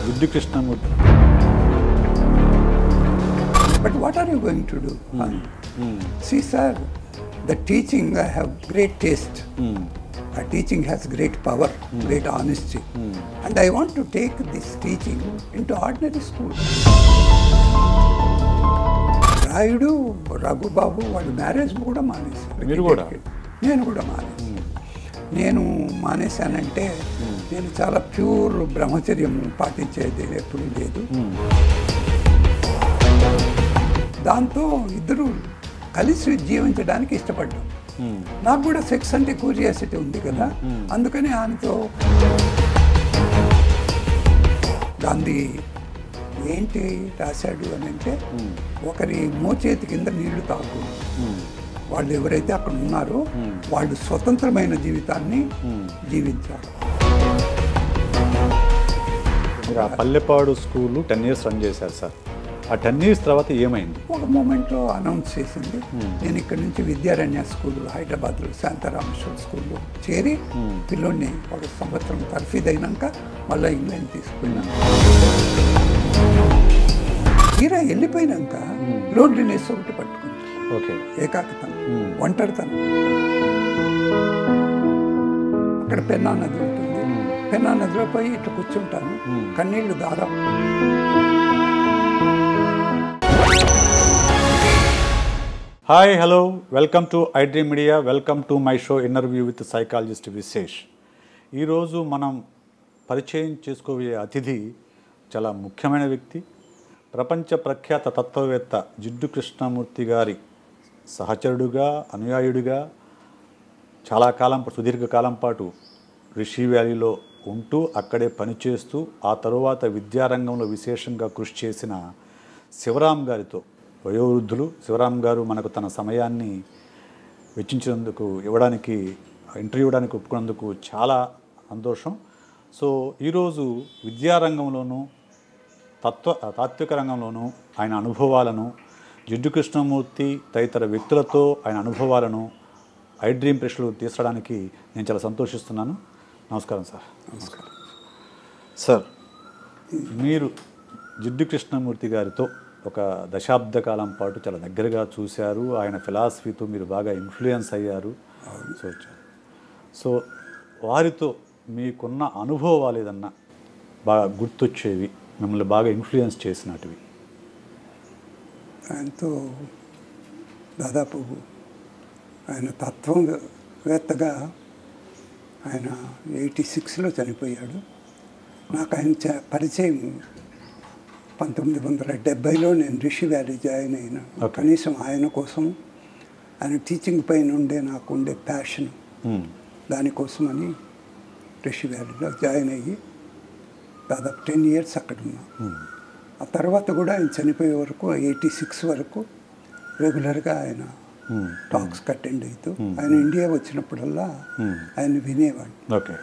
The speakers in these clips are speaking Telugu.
Viddu Krishnamurthy. But what are you going to do? See, sir, the teaching, I have great taste. Teaching has great power, great honesty. And I want to take this teaching into ordinary school. Rayudu Raghubabu వాడు మ్యారేజ్ కూడా మానేశారు. మీరు కూడా? నేను కూడా మానేశాను. నేను మానేశానంటే నేను చాలా ప్యూర్ బ్రహ్మచర్యం పాటించేది ఎప్పుడూ లేదు. దాంతో ఇద్దరు కలిసి జీవించడానికి ఇష్టపడ్డాం. నాకు కూడా సెక్స్ అంటే క్యూరియాసిటీ ఉంది కదా, అందుకని ఆయనతో గాంధీ ఏంటి రాశాడు అని అంటే, ఒకరి మోచేతి కింద నీళ్లు తాగకూడదు. వాళ్ళు ఎవరైతే అక్కడ ఉన్నారో వాళ్ళు స్వతంత్రమైన జీవితాన్ని జీవించారు. మీరు ఆ పల్లెపాడు స్కూల్ 10 years రన్ చేశారు సార్. ఆ 10 years తర్వాత ఏమైంది? ఒక మూమెంట్లో అనౌన్స్ చేసింది, నేను ఇక్కడ నుంచి విద్యారణ్య స్కూల్ హైదరాబాద్లో శాంతారామేశ్వర స్కూల్లో చేరి పిల్లోడిని ఒక సంవత్సరం తర్ఫీదైనాక మళ్ళీ ఇంగ్లాండ్ తీసుకున్నాను. తీరా వెళ్ళిపోయినాక లోన్లీనెస్ ఒకటి పట్టుకుంది. ఓకే. ఏకాకితనం, ఒంటరితనం. అక్కడ పెన్నా నది ఉంటుంది. పెన్నా నదిలో పోయి ఇట్లా కూర్చుంటాను, కన్నీళ్లు దాదాపు. Hi, hello, welcome to iDream media. Welcome to my show interview with psychologist Vishesh. ఈరోజు మనం పరిచయం చేసుకోబోయే అతిథి చాలా ముఖ్యమైన వ్యక్తి. ప్రపంచ ప్రఖ్యాత తత్వవేత్త జిడ్డు కృష్ణమూర్తి గారి సహచరుడుగా, అనుయాయుడిగా చాలా కాలం, సుదీర్ఘకాలం పాటు రిషి వ్యాలీలో ఉంటూ అక్కడే పనిచేస్తూ ఆ తరువాత విద్యారంగంలో విశేషంగా కృషి చేసిన శివరాం గారితో, వయోవృద్ధులు శివరాం గారు మనకు తన సమయాన్ని వెచ్చించినందుకు, ఇంటర్వ్యూ ఇవ్వడానికి ఒప్పుకున్నందుకు చాలా సంతోషం. సో ఈరోజు విద్యారంగంలోనూ తాత్విక రంగంలోనూ ఆయన అనుభవాలను, జిడ్డు కృష్ణమూర్తి తదితర వ్యక్తులతో ఆయన అనుభవాలను iDream ప్రశ్నలు తీర్చడానికి నేను చాలా సంతోషిస్తున్నాను. నమస్కారం సార్. నమస్కారం సార్. మీరు జిడ్డు కృష్ణమూర్తి గారితో ఒక దశాబ్ద కాలం పాటు చాలా దగ్గరగా చూశారు. ఆయన ఫిలాసఫీతో మీరు బాగా ఇన్ఫ్లుయెన్స్ అయ్యారు. సో వారితో మీకున్న అనుభవాలు ఏదన్నా బాగా గుర్తొచ్చేవి, మిమ్మల్ని బాగా ఇన్ఫ్లుయెన్స్ చేసినటివి? ఆయనతో దాదాపు ఆయన తత్వవేత్తగా ఆయన 86లో చనిపోయాడు. నాకు ఆయన పరిచయం 1970లో నేను రిషి వ్యాలీ జాయిన్ అయినా. కనీసం ఆయన కోసం, ఆయన టీచింగ్ పైన నాకుండే ప్యాషన్ దానికోసమని రిషి వ్యాలీలో జాయిన్ అయ్యి దాదాపు 10 years అక్కడ ఉన్నా. ఆ తర్వాత కూడా ఆయన చనిపోయే వరకు 86 వరకు రెగ్యులర్గా ఆయన టాక్స్ అటెండ్ అవుతూ, ఆయన ఇండియా వచ్చినప్పుడల్లా ఆయన వినేవాడు. ఓకే.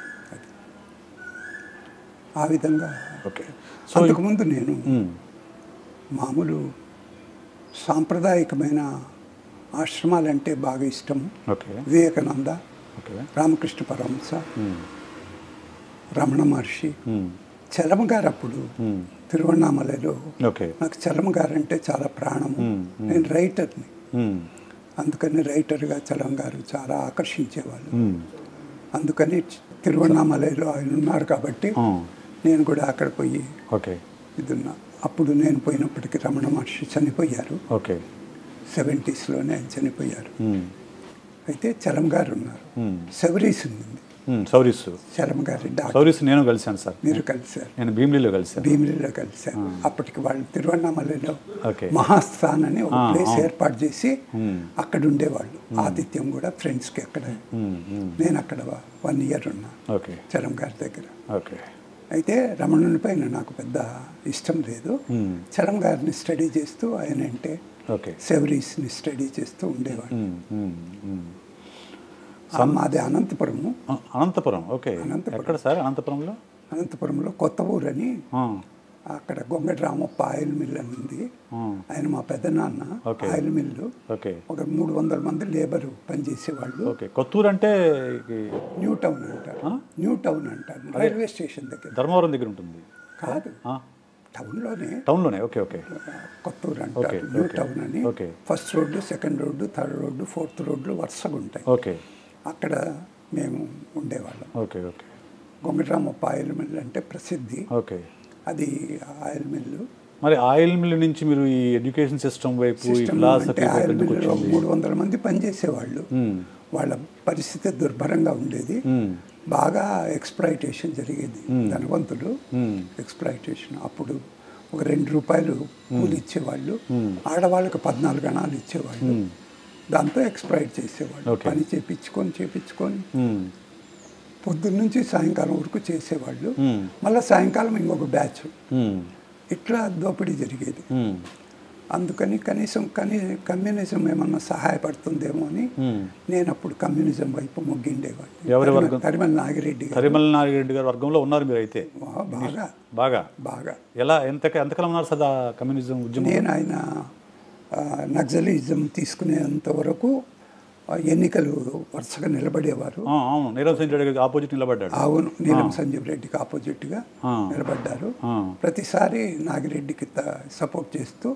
ఆ విధంగా. ఓకే. అంతకుముందు నేను మామూలు సాంప్రదాయకమైన ఆశ్రమాలంటే బాగా ఇష్టం. వివేకానంద, రామకృష్ణ పరమహంస, రమణ మహర్షి, చలమ గారు అప్పుడు తిరువణామలలో. నాకు చలమ గారు అంటే చాలా ప్రాణము. నేను రైటర్ని, అందుకని రైటర్గా చలం గారు చాలా ఆకర్షించేవాళ్ళు. అందుకని తిరువణామలలో ఆయన ఉన్నారు కాబట్టి నేను కూడా అక్కడ పోయి ఇదిన్నా. అప్పుడు నేను పోయినప్పటికీ రమణ మహర్షి చనిపోయారు. 70sలోనే ఆయన చనిపోయారు. అయితే చలం గారు ఉన్నారు. సెవరీస్ ఉంది, చలం గారి డాక్టర్. నేను కలిశాను సార్. మీరు కలిశారు? నేను భీమిలీలో కలిశాను. అప్పటికి వాళ్ళు తిరువణామలలో మహాస్థాన్ అని ఒక ప్లేస్ ఏర్పాటు చేసి అక్కడ ఉండేవాళ్ళు. ఆతిథ్యం కూడా ఫ్రెండ్స్కి అక్కడ. నేను అక్కడ 1 year ఉన్నా చలం గారి దగ్గర. అయితే రమణుని పైన నాకు పెద్ద ఇష్టం లేదు. చలం గారిని స్టడీ చేస్తూ, ఆయన అంటే సెవరీస్ని స్టడీ చేస్తూ ఉండేవాడు. మాది అనంతపురము. అనంతపురం. ఓకే. ఎక్కడ సార్ అనంతపురంలో? అనంతపురంలో కొత్త ఊరు అని అక్కడ గొంగటి రామప్ప ఆయిల్ మిల్ అని ఉంది. ఆయన మా పెద్దనాన్న. ఆయిల్ మిల్లు ఒక 300 మంది లేబరు పనిచేసేవాళ్ళు. కొత్తూరు అంటే న్యూ టౌన్ అంటారు. న్యూ టౌన్ అంటారు, రైల్వే స్టేషన్ దగ్గర. ధర్మవరం దగ్గర ఉంటుంది కాదు, టౌన్లోనే. కొత్తూరు అంటారు, న్యూ టౌన్ అని. First road, second road, third road, fourth రోడ్లు వరుసగా ఉంటాయి. అక్కడ మేము ఉండేవాళ్ళం. గొంగటిరామప్ప ఆయిల్ మిల్ అంటే ప్రసిద్ధి. అది ఆయిల్ మిల్లు. మరి ఆయిల్ మిల్ నుంచి మీరు ఈ ఎడ్యుకేషన్ సిస్టమ్ వైపు ఆయిల్ మిల్లులో 300 మంది పనిచేసేవాళ్ళు. వాళ్ళ పరిస్థితి దుర్భరంగా ఉండేది. బాగా ఎక్స్‌ప్లాయిటేషన్ జరిగేది. ధనవంతులు ఎక్స్‌ప్లాయిటేషన్. అప్పుడు ఒక 2 రూపాయలు కూలి ఇచ్చేవాళ్ళు. ఆడవాళ్ళకి 14 గణాలు ఇచ్చేవాళ్ళు. దాంతో ఎక్స్‌ప్లాయిట్ చేసేవాళ్ళు. పని చేపించుకొని పొద్దున్న నుంచి సాయంకాలం వరకు చేసేవాళ్ళు. మళ్ళీ సాయంకాలం ఇంకొక బ్యాచ్. ఇట్లా దోపిడీ జరిగేది. అందుకని కనీసం కమ్యూనిజం ఏమన్నా సహాయపడుతుందేమో అని నేను అప్పుడు కమ్యూనిజం వైపు మొగ్గిండేవాడిని. తరిమల నాగిరెడ్డి గారి వర్గంలో ఉన్నారు మీరు అయితే? బాగా. ఎలా ఎంతకాలం ఉన్నారు సదా కమ్యూనిజం ఉద్యమం? నేను ఆయన నక్సలిజం తీసుకునేంత వరకు ఎన్నికలు వరుసగా నిలబడేవారు. నీలం సంజీవ్ రెడ్డికి ఆపోజిట్ నిలబడ్డాడు. అవును, నీలం సంజీవ్ రెడ్డికి ఆపోజిట్గా నిలబడ్డారు. ప్రతిసారి నాగిరెడ్డికి సపోర్ట్ చేస్తూ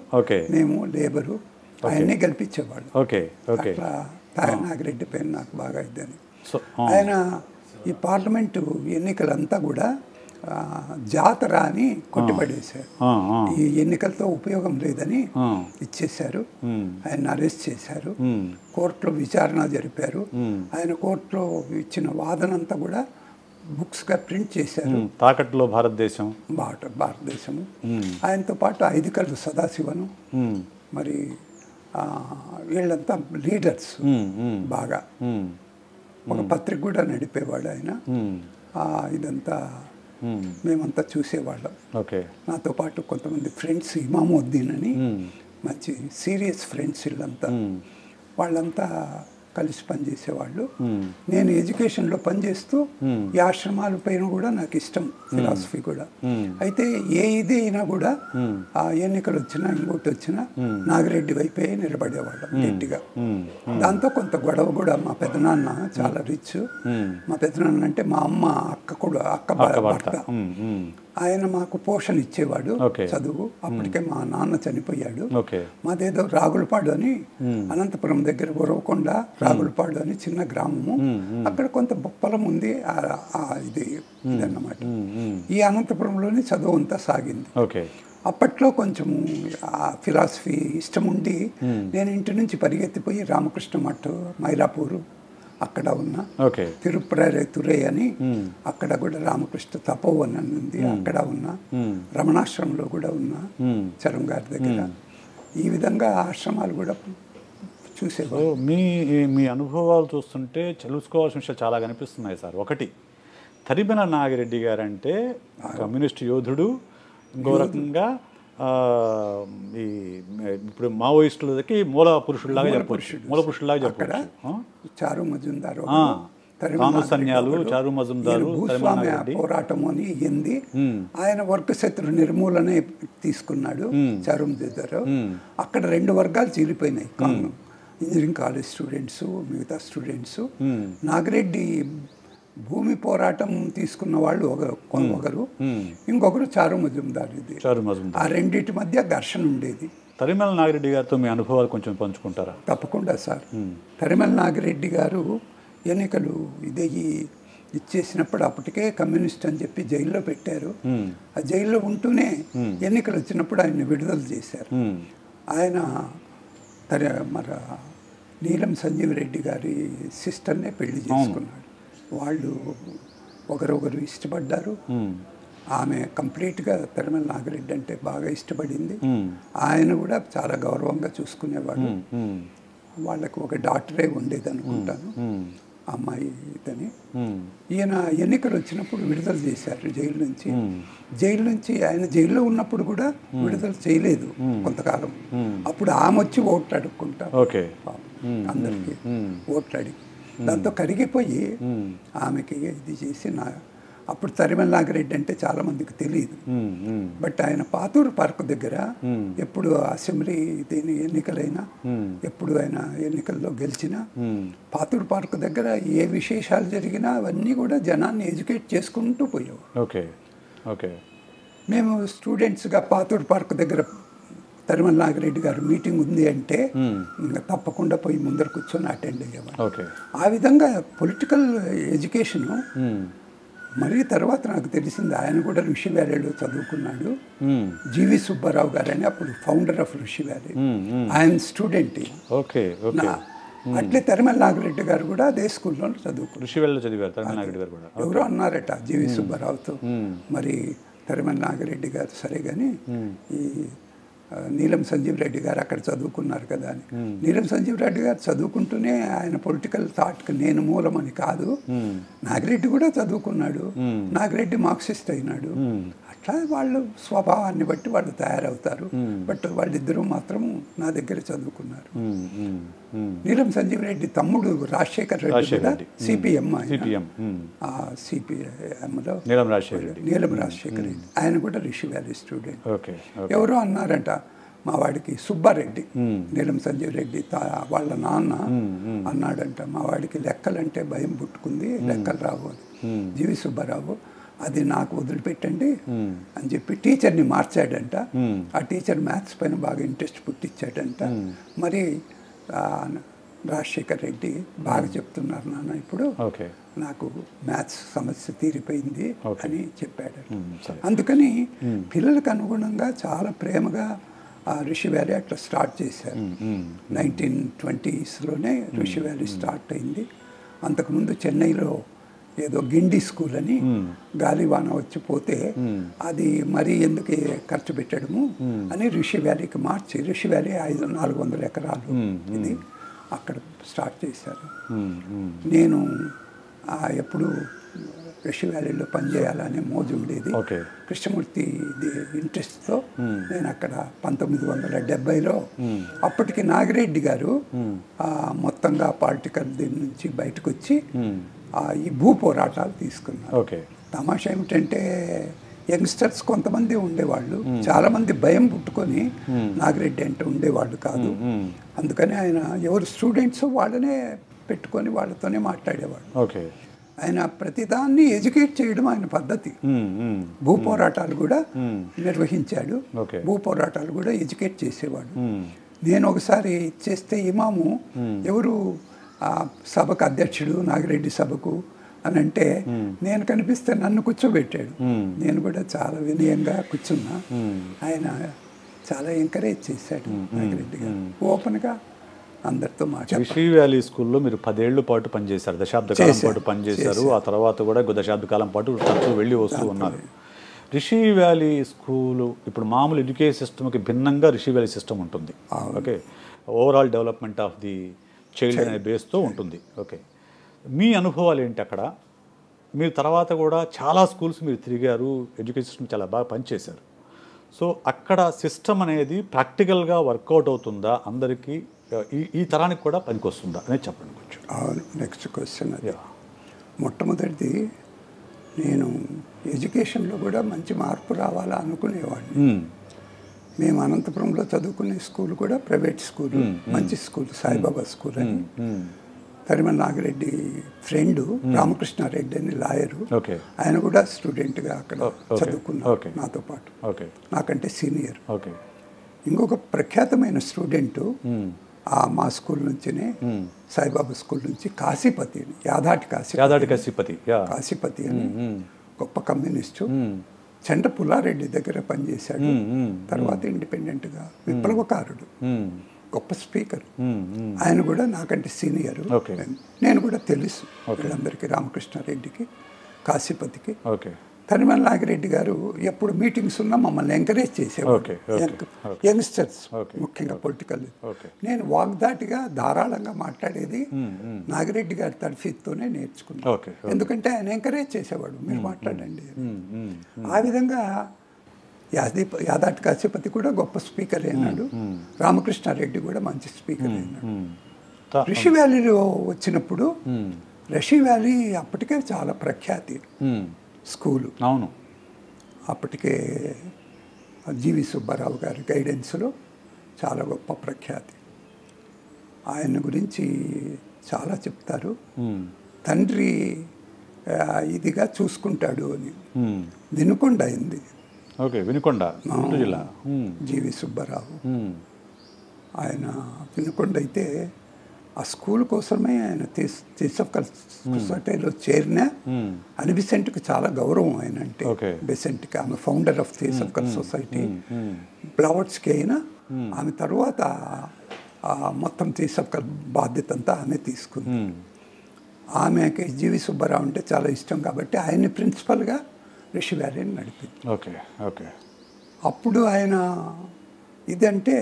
మేము లేబరు ఆయన్ని గెలిపించేవాళ్ళు. అట్లా నాగిరెడ్డి పైన నాకు బాగా ఇద్దని. ఆయన ఈ పార్లమెంటు ఎన్నికలంతా కూడా జాతర అని కొట్టిపడేశారు. ఈ ఎన్నికలతో ఉపయోగం లేదని ఇచ్చేశారు. ఆయన అరెస్ట్ చేశారు. కోర్టులో విచారణ జరిపారు. ఆయన కోర్టులో ఇచ్చిన వాదనంతా కూడా బుక్స్గా ప్రింట్ చేశారు. తాకట్లో భారతదేశము. ఆయనతో పాటు ఐదికల్లు సదాశివను, మరి వీళ్ళంతా లీడర్స్ బాగా. ఒక పత్రిక కూడా నడిపేవాడు ఆయన. ఇదంతా మేమంతా చూసేవాళ్ళం. నాతో పాటు కొంతమంది ఫ్రెండ్స్, ఇమాముద్దీన్ అని మంచి సీరియస్ ఫ్రెండ్స్ వీళ్ళంతా. వాళ్ళంతా కలిసి పనిచేసేవాళ్ళు. నేను ఎడ్యుకేషన్లో పనిచేస్తూ ఈ ఆశ్రమాల పైన కూడా నాకు ఇష్టం, ఫిలాసఫీ కూడా. అయితే ఇది అయినా కూడా ఆ ఎన్నికలు వచ్చినా ఇంకోటి వచ్చినా నాగిరెడ్డి వైపే నిలబడేవాళ్ళం గట్టిగా. దాంతో కొంత గొడవ కూడా. మా పెద్దనాన్న చాలా రిచ్. మా పెద్దనాన్న అంటే మా అక్క భర్త. ఆయన మాకు పోషణ ఇచ్చేవాడు, చదువు. అప్పటికే మా నాన్న చనిపోయాడు. మాదేదో రాగులపాడు అని, అనంతపురం దగ్గర ఉరవకొండ రాగులపాడు అని చిన్న గ్రామము. అక్కడ కొంత పొలం ఉంది. ఇదన్నమాట. ఈ అనంతపురంలోనే చదువు అంతా సాగింది. అప్పట్లో కొంచెము ఫిలాసఫీ ఇష్టం ఉండి నేను ఇంటి నుంచి పరిగెత్తిపోయి రామకృష్ణ మఠ్, మైలాపూరు అక్కడ ఉన్నా. తిరుప్రతురై అని అక్కడ కూడా రామకృష్ణ తపోవన్ అని ఉంది, అక్కడ ఉన్నా. రమణాశ్రమంలో కూడా ఉన్నా, చలం గారి దగ్గర. ఈ విధంగా ఆశ్రమాలు కూడా చూసేవారు. మీ అనుభవాలు చూస్తుంటే తెలుసుకోవాల్సిన విషయాలు చాలా కనిపిస్తున్నాయి సార్. ఒకటి, తరిమల నాగిరెడ్డి గారు అంటే కమ్యూనిస్ట్ యోధుడు. ఇంకో రకంగా ఈ ఇప్పుడు మావోయిస్టులకి మూల పురుషుడిలాగా చెప్పొచ్చు. చారు మజుందారు, సన్యాలు, చారు మజుందారు, భూస్వామ్య పోరాటం అని అయ్యింది. ఆయన వర్గశత్రు నిర్మూలనే తీసుకున్నాడు చారు మజుందారు. అక్కడ 2 వర్గాలు చీలిపోయినాయి. ఇంజనీరింగ్ కాలేజ్ స్టూడెంట్స్, మిగతా స్టూడెంట్స్. నాగిరెడ్డి భూమి పోరాటం తీసుకున్న వాళ్ళు ఒకరు, ఇంకొకరు చారు మజుందార్. ఇది ఆ రెండింటి మధ్య ఘర్షణ ఉండేది. తరిమల నాగిరెడ్డి గారితో మీ అనుభవాలు కొంచెం పంచుకుంటారా? తప్పకుండా సార్. తరిమల నాగిరెడ్డి గారు ఎన్నికలు ఇచ్చేసినప్పుడు అప్పటికే కమ్యూనిస్ట్ అని చెప్పి జైల్లో పెట్టారు. ఆ జైల్లో ఉంటూనే ఎన్నికలు వచ్చినప్పుడు ఆయన విడుదల చేశారు. ఆయన మరి నీలం సంజీవ్ రెడ్డి గారి సిస్టర్నే పెళ్లి చేసుకున్నాడు. వాళ్ళు ఒకరొకరు ఇష్టపడ్డారు. ఆమె కంప్లీట్గా తరిమల నాగిరెడ్డి అంటే బాగా ఇష్టపడింది. ఆయన కూడా చాలా గౌరవంగా చూసుకునేవాడు. వాళ్ళకు ఒక డాక్టరే ఉండేది అనుకుంటాను, అమ్మాయి ఇదని. ఈయన ఎన్నికలు వచ్చినప్పుడు విడుదల చేశారు జైలు నుంచి. ఆయన జైల్లో ఉన్నప్పుడు కూడా విడుదల చేయలేదు కొంతకాలం. అప్పుడు ఆమె వచ్చి ఓట్లు అడుక్కుంటారు అందరికీ, ఓట్లు అడిగి. దాంతో కరిగిపోయి ఆమెకి ఇది చేసి అప్పుడు తరిమల నాగిరెడ్డి అంటే చాలామందికి తెలియదు. బట్ ఆయన పాతూరు పార్క్ దగ్గర ఎప్పుడు అసెంబ్లీ దీని ఎన్నికలైనా, ఎప్పుడు ఆయన ఎన్నికల్లో గెలిచినా పాతూరు పార్క్ దగ్గర ఏ విశేషాలు జరిగినా అవన్నీ కూడా జనాన్ని ఎడ్యుకేట్ చేసుకుంటూ పోయేవారు. Okay okay. మేము స్టూడెంట్స్గా పాతూరు పార్క్ దగ్గర తరిమల నాగిరెడ్డి గారు మీటింగ్ ఉంది అంటే ఇంకా తప్పకుండా పోయి ముందర కూర్చొని అటెండ్ అయ్యేవాడు. ఆ విధంగా పొలిటికల్ ఎడ్యుకేషను. మరి తర్వాత నాకు తెలిసింది ఆయన కూడా ఋషి వ్యాలీలో చదువుకున్నాడు. జీవి సుబ్బారావు గారు అని అప్పుడు ఫౌండర్ ఆఫ్ ఋషి వ్యాలీ, ఆయన స్టూడెంట్. అట్లే తరిమల నాగిరెడ్డి గారు కూడా అదే స్కూల్లో చదువుకున్నారు. ఋషి వ్యాలీలో చదివారు తరిమల నాగిరెడ్డి గారు కూడా. ఎవరో అన్నారట జీవి సుబ్బారావుతో, మరి తరిమల నాగిరెడ్డి గారు సరే కానీ ఈ నీలం సంజీవ్ రెడ్డి గారు అక్కడ చదువుకున్నారు కదా అని. నీలం సంజీవ్ రెడ్డి గారు చదువుకుంటూనే ఆయన పొలిటికల్ థాట్కి నేను మూలమని కాదు, నాగిరెడ్డి కూడా చదువుకున్నాడు, నాగిరెడ్డి మార్క్సిస్ట్ అయినాడు. అట్లా వాళ్ళు స్వభావాన్ని బట్టి వాళ్ళు తయారవుతారు. బట్ వాళ్ళిద్దరూ మాత్రం నా దగ్గర చదువుకున్నారు. నీలం సంజీవ్ రెడ్డి తమ్ముడు రాజశేఖర్ రెడ్డి కూడా సిపిఎం, సిపిఎంలో నీలం రాజశేఖర్ రెడ్డి, ఆయన కూడా ఋషి వ్యాలీ స్టూడెంట్. ఎవరో అన్నారంట మా వాడికి సుబ్బారెడ్డి, నీలం సంజీవ్ రెడ్డి వాళ్ళ నాన్న అన్నాడంట, మా వాడికి లెక్కలంటే భయం పుట్టుకుంది, లెక్కలు రావు అని. జీవి సుబ్బారావు అది నాకు వదిలిపెట్టండి అని చెప్పి టీచర్ని మార్చాడంట. ఆ టీచర్ మ్యాథ్స్ పైన బాగా ఇంట్రెస్ట్ పుట్టించాడంట. మరి రాజశేఖర్ రెడ్డి బాగా చెప్తున్నారు నాన్న ఇప్పుడు, నాకు మ్యాథ్స్ సమస్య తీరిపోయింది అని చెప్పాడు. అందుకని పిల్లలకు అనుగుణంగా చాలా ప్రేమగా ఆ ఋషి వ్యాలీ అట్లా స్టార్ట్ చేశారు. 1920sలోనే ఋషి వ్యాలీ స్టార్ట్ అయింది. అంతకుముందు చెన్నైలో ఏదో గిండి స్కూల్ అని గాలివాన వచ్చిపోతే అది మరీ ఎందుకు ఖర్చు పెట్టడము అని ఋషి వ్యాలీకి మార్చి ఋషి వ్యాలీ 400 ఎకరాలు ఇది అక్కడ స్టార్ట్ చేశారు. నేను ఎప్పుడు ఋషి వ్యాలీలో పనిచేయాలనే మోజు ఉండేది. కృష్ణమూర్తి ఇంట్రెస్ట్తో నేను అక్కడ 1970లో అప్పటికి నాగిరెడ్డి గారు మొత్తంగా పొలిటికల్ దీని నుంచి బయటకు వచ్చి ఈ భూ పోరాటాలు తీసుకున్నారు. తమాషా ఏమిటంటే యంగ్స్టర్స్ కొంతమంది ఉండేవాళ్ళు, చాలామంది భయం పుట్టుకొని నాగిరెడ్డి అంటే ఉండేవాళ్ళు కాదు. అందుకని ఆయన ఎవరు స్టూడెంట్స్ వాళ్ళనే పెట్టుకొని వాళ్ళతోనే మాట్లాడేవాడు. ఆయన ప్రతిదాన్ని ఎడ్యుకేట్ చేయడం ఆయన పద్ధతి. భూ పోరాటాలు కూడా నిర్వహించాడు, భూ పోరాటాలు కూడా ఎడ్యుకేట్ చేసేవాడు. నేను ఒకసారి చేస్తే ఇమాము ఎవరు సభకు అధ్యక్షుడు నాగిరెడ్డి సభకు అని అంటే నేను కనిపిస్తే నన్ను కూర్చోబెట్టాడు. నేను కూడా చాలా వినయంగా కూర్చున్నా. ఆయన చాలా ఎంకరేజ్ చేశాడు నాగిరెడ్డి గారు, ఓపెన్గా అందరితో మాట్లాడారు. ఋషి వ్యాలీ స్కూల్లో మీరు 10 ఏళ్ల పాటు పనిచేశారు, దశాబ్ద కాలం పాటు పనిచేశారు. ఆ తర్వాత కూడా దశాబ్ద కాలం పాటు తరచూ వెళ్ళి వస్తూ ఉన్నారు. ఋషి వ్యాలీ స్కూలు ఇప్పుడు మామూలు ఎడ్యుకేషన్ సిస్టమ్కి భిన్నంగా ఋషి వ్యాలీ సిస్టమ్ ఉంటుంది. Okay, overall development of the child అనే బేస్తో ఉంటుంది. ఓకే, మీ అనుభవాలు ఏంటి అక్కడ? మీరు తర్వాత కూడా చాలా స్కూల్స్ మీరు తిరిగారు, ఎడ్యుకేషన్ సిస్టమ్ చాలా బాగా పనిచేశారు. సో అక్కడ సిస్టమ్ అనేది ప్రాక్టికల్గా వర్కౌట్ అవుతుందా, అందరికీ ఈ తరానికి కూడా పనికొస్తుందా అనేది చెప్పండి కొంచెం. నెక్స్ట్ క్వశ్చన్ అది. మొట్టమొదటిది, నేను ఎడ్యుకేషన్లో కూడా మంచి మార్పు రావాలా అనుకునేవాడిని. మేము అనంతపురంలో చదువుకునే స్కూల్ కూడా ప్రైవేట్ స్కూల్, మంచి స్కూల్, సాయిబాబా స్కూల్ అని. తరిమల నాగిరెడ్డి ఫ్రెండ్ రామకృష్ణారెడ్డి అని లాయరు, ఆయన కూడా స్టూడెంట్గా అక్కడ చదువుకున్నారు నాతో పాటు, నాకంటే సీనియర్. ఇంకొక ప్రఖ్యాతమైన స్టూడెంటు మా స్కూల్ నుంచినే, సాయిబాబా స్కూల్ నుంచి కాశీపతి, యాదాటి కాశీపతి అని గొప్ప కమ్యూనిస్టు, చండ్ర పుల్లారెడ్డి దగ్గర పనిచేశాడు. తర్వాత ఇండిపెండెంట్గా విప్లవకారుడు, గొప్ప స్పీకర్. ఆయన కూడా నాకంటే సీనియరు. నేను కూడా తెలుసు వీళ్ళందరికీ, రామకృష్ణారెడ్డికి, కాశీపతికి. తరిమల నాగిరెడ్డి గారు ఎప్పుడు మీటింగ్స్ ఉన్నా మమ్మల్ని ఎంకరేజ్ చేసేవారు, యంగ్స్టర్స్ ముఖ్యంగా పొలిటికల్. నేను వాగ్దాటిగా ధారాళంగా మాట్లాడేది నాగిరెడ్డి గారి తరఫీతోనే నేర్చుకున్నాను. ఎందుకంటే ఆయన ఎంకరేజ్ చేసేవాడు, మీరు మాట్లాడండి. ఆ విధంగా యాదాటి కాశీపతి కూడా గొప్ప స్పీకర్ అయినాడు, రామకృష్ణారెడ్డి కూడా మంచి స్పీకర్ అయినాడు. ఋషి వ్యాలీలో వచ్చినప్పుడు, ఋషి వ్యాలీ అప్పటికే చాలా ప్రఖ్యాతి. స్కూలు. అవును. అప్పటికే జీవి సుబ్బారావు గారి గైడెన్స్లో చాలా గొప్ప ప్రఖ్యాతి. ఆయన గురించి చాలా చెప్తారు. తండ్రి ఇదిగా చూసుకుంటాడు అని. వినుకొండ అయింది. ఓకే, వినుకొండ జిల్లా. జీవి సుబ్బారావు ఆయన వినుకొండ అయితే ఆ స్కూల్ కోసమే ఆయన థియోసాఫికల్ సొసైటీలో చేరినా అని బెసెంట్కి చాలా గౌరవం ఆయన అంటే. బెసెంట్కి ఆమె ఫౌండర్ ఆఫ్ థియోసాఫికల్ సొసైటీ. బ్లవర్డ్స్కి అయినా ఆమె తర్వాత మొత్తం థియోసాఫికల్ బాధ్యత అంతా ఆమె తీసుకుంది. ఆమెకి జీవి సుబ్బారావు అంటే చాలా ఇష్టం కాబట్టి ఆయన్ని ప్రిన్సిపల్గా రిషి వ్యాలీని నడిపింది. Okay okay. అప్పుడు ఆయన ఇదంటే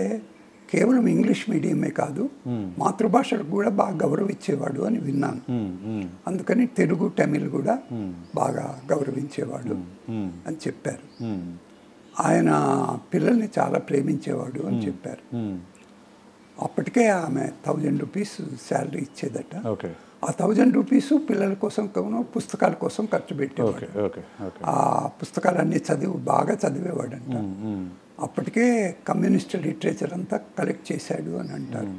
కేవలం ఇంగ్లీష్ మీడియమే కాదు, మాతృభాషకు కూడా బాగా గౌరవించేవాడు అని విన్నాను. అందుకని తెలుగు తమిళ్ కూడా బాగా గౌరవించేవాడు అని చెప్పారు. ఆయన పిల్లల్ని చాలా ప్రేమించేవాడు అని చెప్పారు. అప్పటికే ఆమె 1000 రూపీస్ శాలరీ ఇచ్చేదట. ఆ 1000 రూపీస్ పిల్లల కోసం పుస్తకాల కోసం ఖర్చు పెట్టేవాడు. ఆ పుస్తకాలన్నీ బాగా చదివేవాడంట. అప్పటికే కమ్యూనిస్ట్ లిటరేచర్ అంతా కలెక్ట్ చేశాడు అని అంటారు.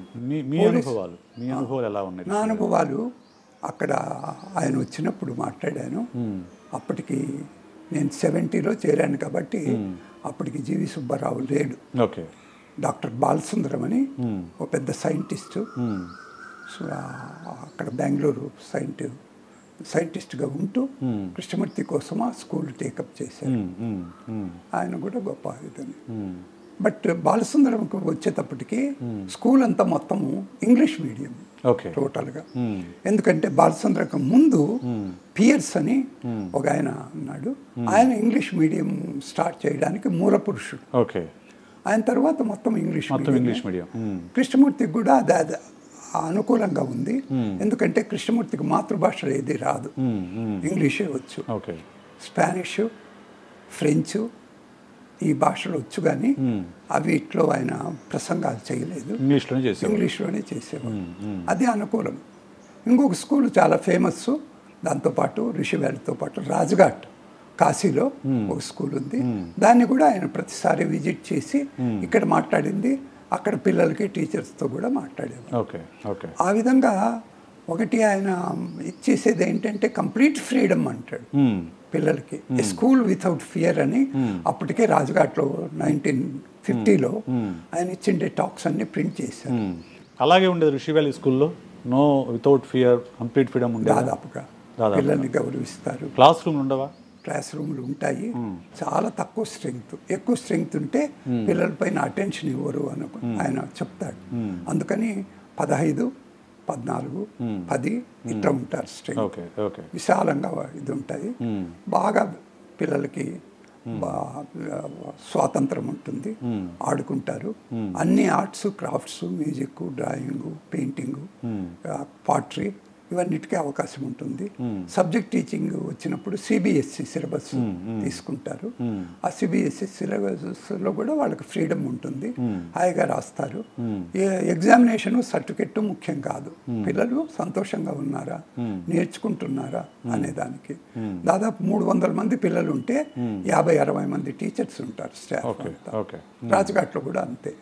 నా అనుభవాలు అక్కడ ఆయన వచ్చినప్పుడు మాట్లాడాను. అప్పటికి నేను 70లో చేరాను కాబట్టి అప్పటికి జీవి సుబ్బారావు లేడు. డాక్టర్ బాలసుందరం అని ఒక పెద్ద సైంటిస్టు, అక్కడ బెంగళూరు సైంటిస్ట్గా ఉంటూ కృష్ణమూర్తి కోసం ఆ స్కూల్ టేకప్ చేశారు. ఆయన కూడా గొప్ప ఇదని. బట్ బాలసుందరంకి వచ్చేటప్పటికి స్కూల్ అంతా మొత్తము ఇంగ్లీష్ మీడియం టోటల్గా. ఎందుకంటే బాలసుందరంకి ముందు పియర్స్ అని ఒక ఆయన ఉన్నాడు. ఆయన ఇంగ్లీష్ మీడియం స్టార్ట్ చేయడానికి మూల పురుషుడు. ఆయన తర్వాత మొత్తం ఇంగ్లీష్ మీడియం. కృష్ణమూర్తికి కూడా అది అనుకూలంగా ఉంది. ఎందుకంటే కృష్ణమూర్తికి మాతృభాష ఏది రాదు, ఇంగ్లీషే వచ్చు. స్పానిష్, ఫ్రెంచ్ ఈ భాషలు వచ్చు, కానీ వీటిలో ఆయన ప్రసంగాలు చేయలేదు, ఇంగ్లీష్లోనే చేసేవాడు. అది అనుకూలం. ఇంకొక స్కూల్ చాలా ఫేమస్, దాంతోపాటు రిషి వ్యాలీతో పాటు రాజ్ఘాట్ కాశీలో ఒక స్కూల్ ఉంది. దాన్ని కూడా ఆయన ప్రతిసారి విజిట్ చేసి ఇక్కడ మాట్లాడింది అక్కడ పిల్లలకి టీచర్స్తో కూడా మాట్లాడేవారు. ఆ విధంగా ఒకటి ఆయన ఇచ్చేసేది ఏంటంటే కంప్లీట్ ఫ్రీడమ్ అంటాడు పిల్లలకి. స్కూల్ వితౌట్ ఫియర్ అని అప్పటికే రాజ్ఘాట్లో 1950లో ఆయన ఇచ్చిండే టాక్స్ అన్ని ప్రింట్ చేశారు. అలాగే ఉండేది రిషి వ్యాలీ స్కూల్లో. No without fear, complete freedom ఉండేది. దాదాపుగా పిల్లల్ని గౌరవిస్తారు. క్లాస్ రూమ్లు ఉండవా? క్లాస్ రూమ్లు ఉంటాయి. చాలా తక్కువ స్ట్రెంగ్త్. ఎక్కువ స్ట్రెంగ్త్ ఉంటే పిల్లల పైన అటెన్షన్ ఇవ్వరు అని ఆయన చెప్తాడు. అందుకని 15, 14, 10 ఇట్లా ఉంటారు స్ట్రెంగ్త్. విశాలంగా ఇది ఉంటాయి. బాగా పిల్లలకి స్వాతంత్రం ఉంటుంది, ఆడుకుంటారు. అన్ని arts, crafts, music, drawing, painting, pottery ఇవన్నిటికీ అవకాశం ఉంటుంది. సబ్జెక్ట్ టీచింగ్ వచ్చినప్పుడు సిబిఎస్ఈ సిలబస్ తీసుకుంటారు. ఆ సిబిఎస్ఈ సిలబస్లో కూడా వాళ్ళకి ఫ్రీడమ్ ఉంటుంది, హాయిగా రాస్తారు. ఎగ్జామినేషన్ సర్టిఫికెట్ ముఖ్యం కాదు, పిల్లలు సంతోషంగా ఉన్నారా, నేర్చుకుంటున్నారా అనేదానికి. దాదాపు 300 మంది పిల్లలు ఉంటే 50-60 మంది టీచర్స్ ఉంటారు స్టాఫ్ అంతా. రాజ్ఘాట్లో కూడా అంతే.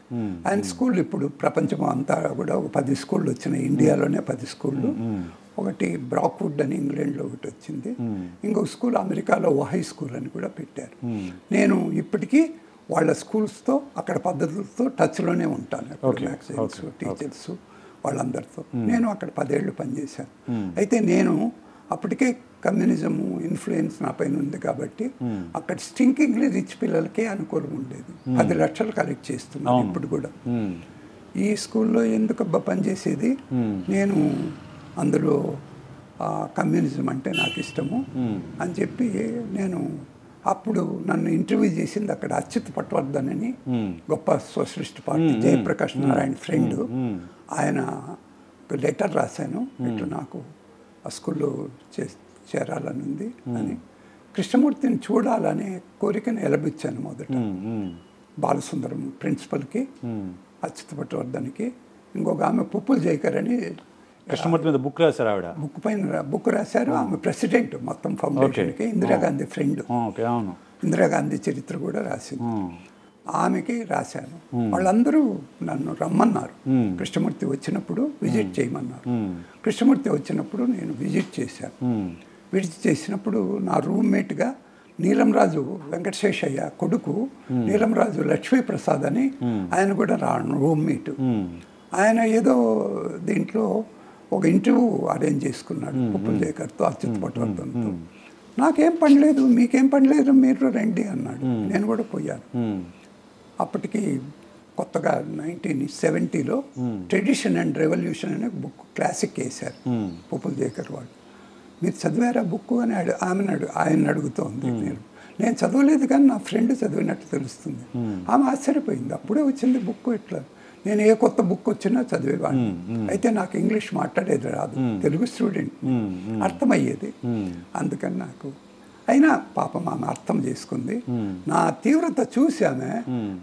ఆయన స్కూల్ ఇప్పుడు ప్రపంచం అంతా కూడా ఒక 10 స్కూళ్ళు వచ్చినాయి. ఇండియాలోనే 10 స్కూళ్ళు. ఒకటి బ్రాక్వుడ్ అని ఇంగ్లాండ్లో ఒకటి వచ్చింది. ఇంకొక స్కూల్ అమెరికాలో హై స్కూల్ అని కూడా పెట్టారు. నేను ఇప్పటికీ వాళ్ళ స్కూల్స్తో అక్కడ పద్ధతులతో టచ్లోనే ఉంటాను. మ్యాగజైన్స్, టీచర్స్ వాళ్ళందరితో. నేను అక్కడ 10 ఏళ్ళు పనిచేశాను. అయితే నేను అప్పటికే కమ్యూనిజము ఇన్ఫ్లుయెన్స్ నా పైన ఉంది కాబట్టి అక్కడ స్టింకింగ్లీ రిచ్ పిల్లలకే అనుకూలం ఉండేది. 10 లక్షలు కలెక్ట్ చేస్తున్నాను ఇప్పుడు కూడా. ఈ స్కూల్లో ఎందుకబ్బా పనిచేసేది, నేను అందులో కమ్యూనిజం అంటే నాకు ఇష్టము అని చెప్పి నేను అప్పుడు నన్ను ఇంటర్వ్యూ చేసింది అక్కడ అచ్యుత్ పట్వర్ధన్ అని గొప్ప socialist party Jayaprakash Narayana friend. ఆయన లెటర్ రాశాను, ఇట్లా నాకు ఆ స్కూల్లో చేరాలని ఉంది అని. కృష్ణమూర్తిని చూడాలనే కోరికను ఎలబిచ్చాను మొదట. బాలసుందరం ప్రిన్సిపల్కి, అచ్యుత్ పట్వర్ధన్కి, ఇంకొక ఆమె పుప్పుల జైకర్ అని కృష్ణమూర్తి మీద బుక్ రాశారు ఆవిడ. బుక్ పైన బుక్ రాశారు. ఆమె ప్రెసిడెంట్ మొత్తం ఫౌండేషన్కి. ఇందిరాగాంధీ ఫ్రెండ్. ఓకే, అవును. ఇందిరాగాంధీ చరిత్ర కూడా రాసింది. ఆమెకి రాశాను. వాళ్ళందరూ నన్ను రమ్మన్నారు. కృష్ణమూర్తి వచ్చినప్పుడు విజిట్ చేయమన్నారు. కృష్ణమూర్తి వచ్చినప్పుడు నేను విజిట్ చేశాను. విజిట్ చేసినప్పుడు నా రూమ్మేట్గా నీలంరాజు వెంకటశేషయ్య కొడుకు నీలంరాజు లక్ష్మీప్రసాద్ అని ఆయన కూడా రూమ్మేట్. ఆయన ఏదో దీంట్లో ఒక ఇంటర్వ్యూ అరేంజ్ చేసుకున్నాడు పుప్పులజేకర్తో, అచ్యుత్ పటవర్ధన్తో. నాకేం పని లేదు, మీకేం పని లేదు, మీరు రండి అన్నాడు. నేను కూడా పోయాను. అప్పటికి కొత్తగా 1970లో ట్రెడిషన్ అండ్ రెవల్యూషన్ అనే బుక్ క్లాసిక్ వేశారు పుప్పులజేకర్ వాళ్ళు. మీరు చదివారా బుక్ అని ఆయన అడుగుతోంది. నేను చదవలేదు కానీ నా ఫ్రెండ్ చదివినట్టు తెలుస్తుంది. ఆమె ఆశ్చర్యపోయింది. అప్పుడే వచ్చింది బుక్ ఇట్లా. నేను ఏ కొత్త బుక్ వచ్చినా చదివేవాడిని. అయితే నాకు ఇంగ్లీష్ మాట్లాడేది రాదు, తెలుగు స్టూడెంట్, అర్థమయ్యేది. అందుకని నాకు అయినా పాపం ఆమె అర్థం చేసుకుంది. నా తీవ్రత చూసి ఆమె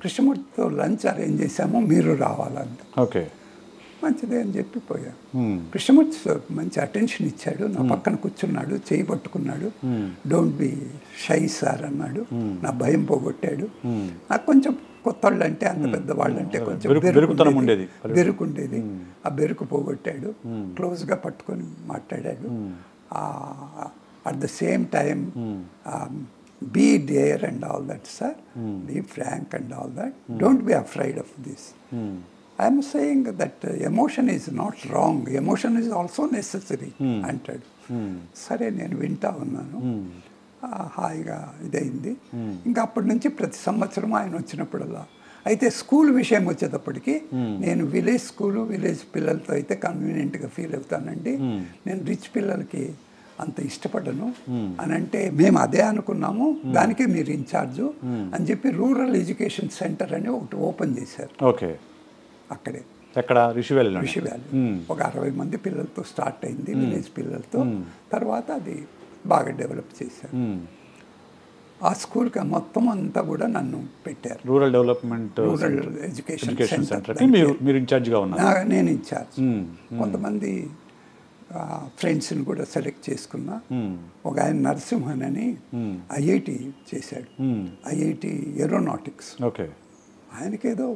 కృష్ణమూర్తితో లంచ్ అరేంజ్ చేశాము, మీరు రావాలంట. ఓకే, మంచిదే అని చెప్పి పోయాను. కృష్ణమూర్తి మంచి అటెన్షన్ ఇచ్చాడు. నా పక్కన కూర్చున్నాడు, చేయి పట్టుకున్నాడు. డోంట్ బి షై సార్ అన్నాడు. నా భయం పోగొట్టాడు. నాకు కొంచెం కొత్త వాళ్ళు అంటే, అంత పెద్ద వాళ్ళు అంటే కొంచెం బెరుకుండేది. ఆ బెరుకు పోగొట్టాడు. క్లోజ్గా పట్టుకొని మాట్లాడాడు. At the same time be dare and all that sir, be frank and all that, don't be afraid of this. I am saying that emotion is not wrong, emotion is also necessary అంటాడు. సరే నేను వింటా ఉన్నాను. హాయిగా ఇదైంది. ఇంకా అప్పటి నుంచి ప్రతి సంవత్సరం ఆయన వచ్చినప్పుడల్లా. అయితే స్కూల్ విషయం వచ్చేటప్పటికి నేను విలేజ్ స్కూలు, విలేజ్ పిల్లలతో అయితే కన్వీనియంట్గా ఫీల్ అవుతానండి. నేను రిచ్ పిల్లలకి అంత ఇష్టపడను అని అంటే, మేము అదే అనుకున్నాము, దానికే మీరు ఇన్ఛార్జు అని చెప్పి రూరల్ ఎడ్యుకేషన్ సెంటర్ అని ఒకటి ఓపెన్ చేశారు. ఓకే, అక్కడే ఎక్కడ? రిషి వ్యాలీ. ఒక 60 మంది పిల్లలతో స్టార్ట్ అయింది, విలేజ్ పిల్లలతో. తర్వాత అది బాగా డెవలప్ చేశారు. ఆ స్కూల్కి మొత్తం అంతా కూడా నన్ను పెట్టారు. రూరల్ డెవలప్మెంట్, రూరల్ ఎడ్యుకేషన్ సెంటర్కి మీరు ఇన్ఛార్జ్గా ఉన్నారు. నేను ఇన్ఛార్జ్. కొంతమంది ఫ్రెండ్స్ని కూడా సెలెక్ట్ చేసుకున్నా. ఒక ఆయన నరసింహన్ అని ఐఐటి చేశాడు, ఐఐటి ఏరోనాటిక్స్. ఓకే, ఆయనకేదో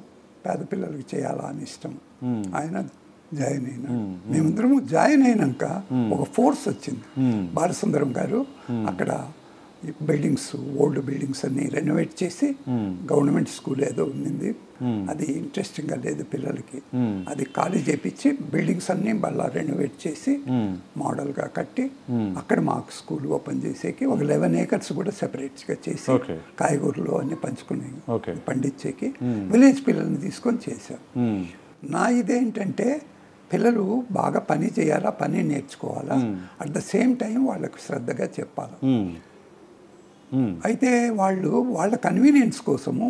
పేద పిల్లలకి చేయాలా అని ఇష్టం. ఆయన జాయిన్ అయినా. మేమందరము జాయిన్ అయినాక ఒక ఫోర్స్ వచ్చింది. బాలసుందరం గారు అక్కడ బిల్డింగ్స్, ఓల్డ్ బిల్డింగ్స్ అన్ని రెనోవేట్ చేసి, గవర్నమెంట్ స్కూల్ ఏదో ఉండింది, అది ఇంట్రెస్టింగ్గా లేదు పిల్లలకి, అది ఖాళీ చేపించి బిల్డింగ్స్ అన్నీ మళ్ళీ రెనోవేట్ చేసి మోడల్గా కట్టి అక్కడ మాకు స్కూల్ ఓపెన్ చేసేకి ఒక 11 acres కూడా సెపరేట్గా చేసి కాయగూరలు అన్నీ పంచుకునే పండించేకి విలేజ్ పిల్లల్ని తీసుకొని చేశాం. నా ఇదేంటంటే, పిల్లలు బాగా పని చేయాలా, పని నేర్చుకోవాలా, అట్ ద సేమ్ టైం వాళ్ళకు శ్రద్ధగా చెప్పాలా. అయితే వాళ్ళు వాళ్ళ కన్వీనియన్స్ కోసము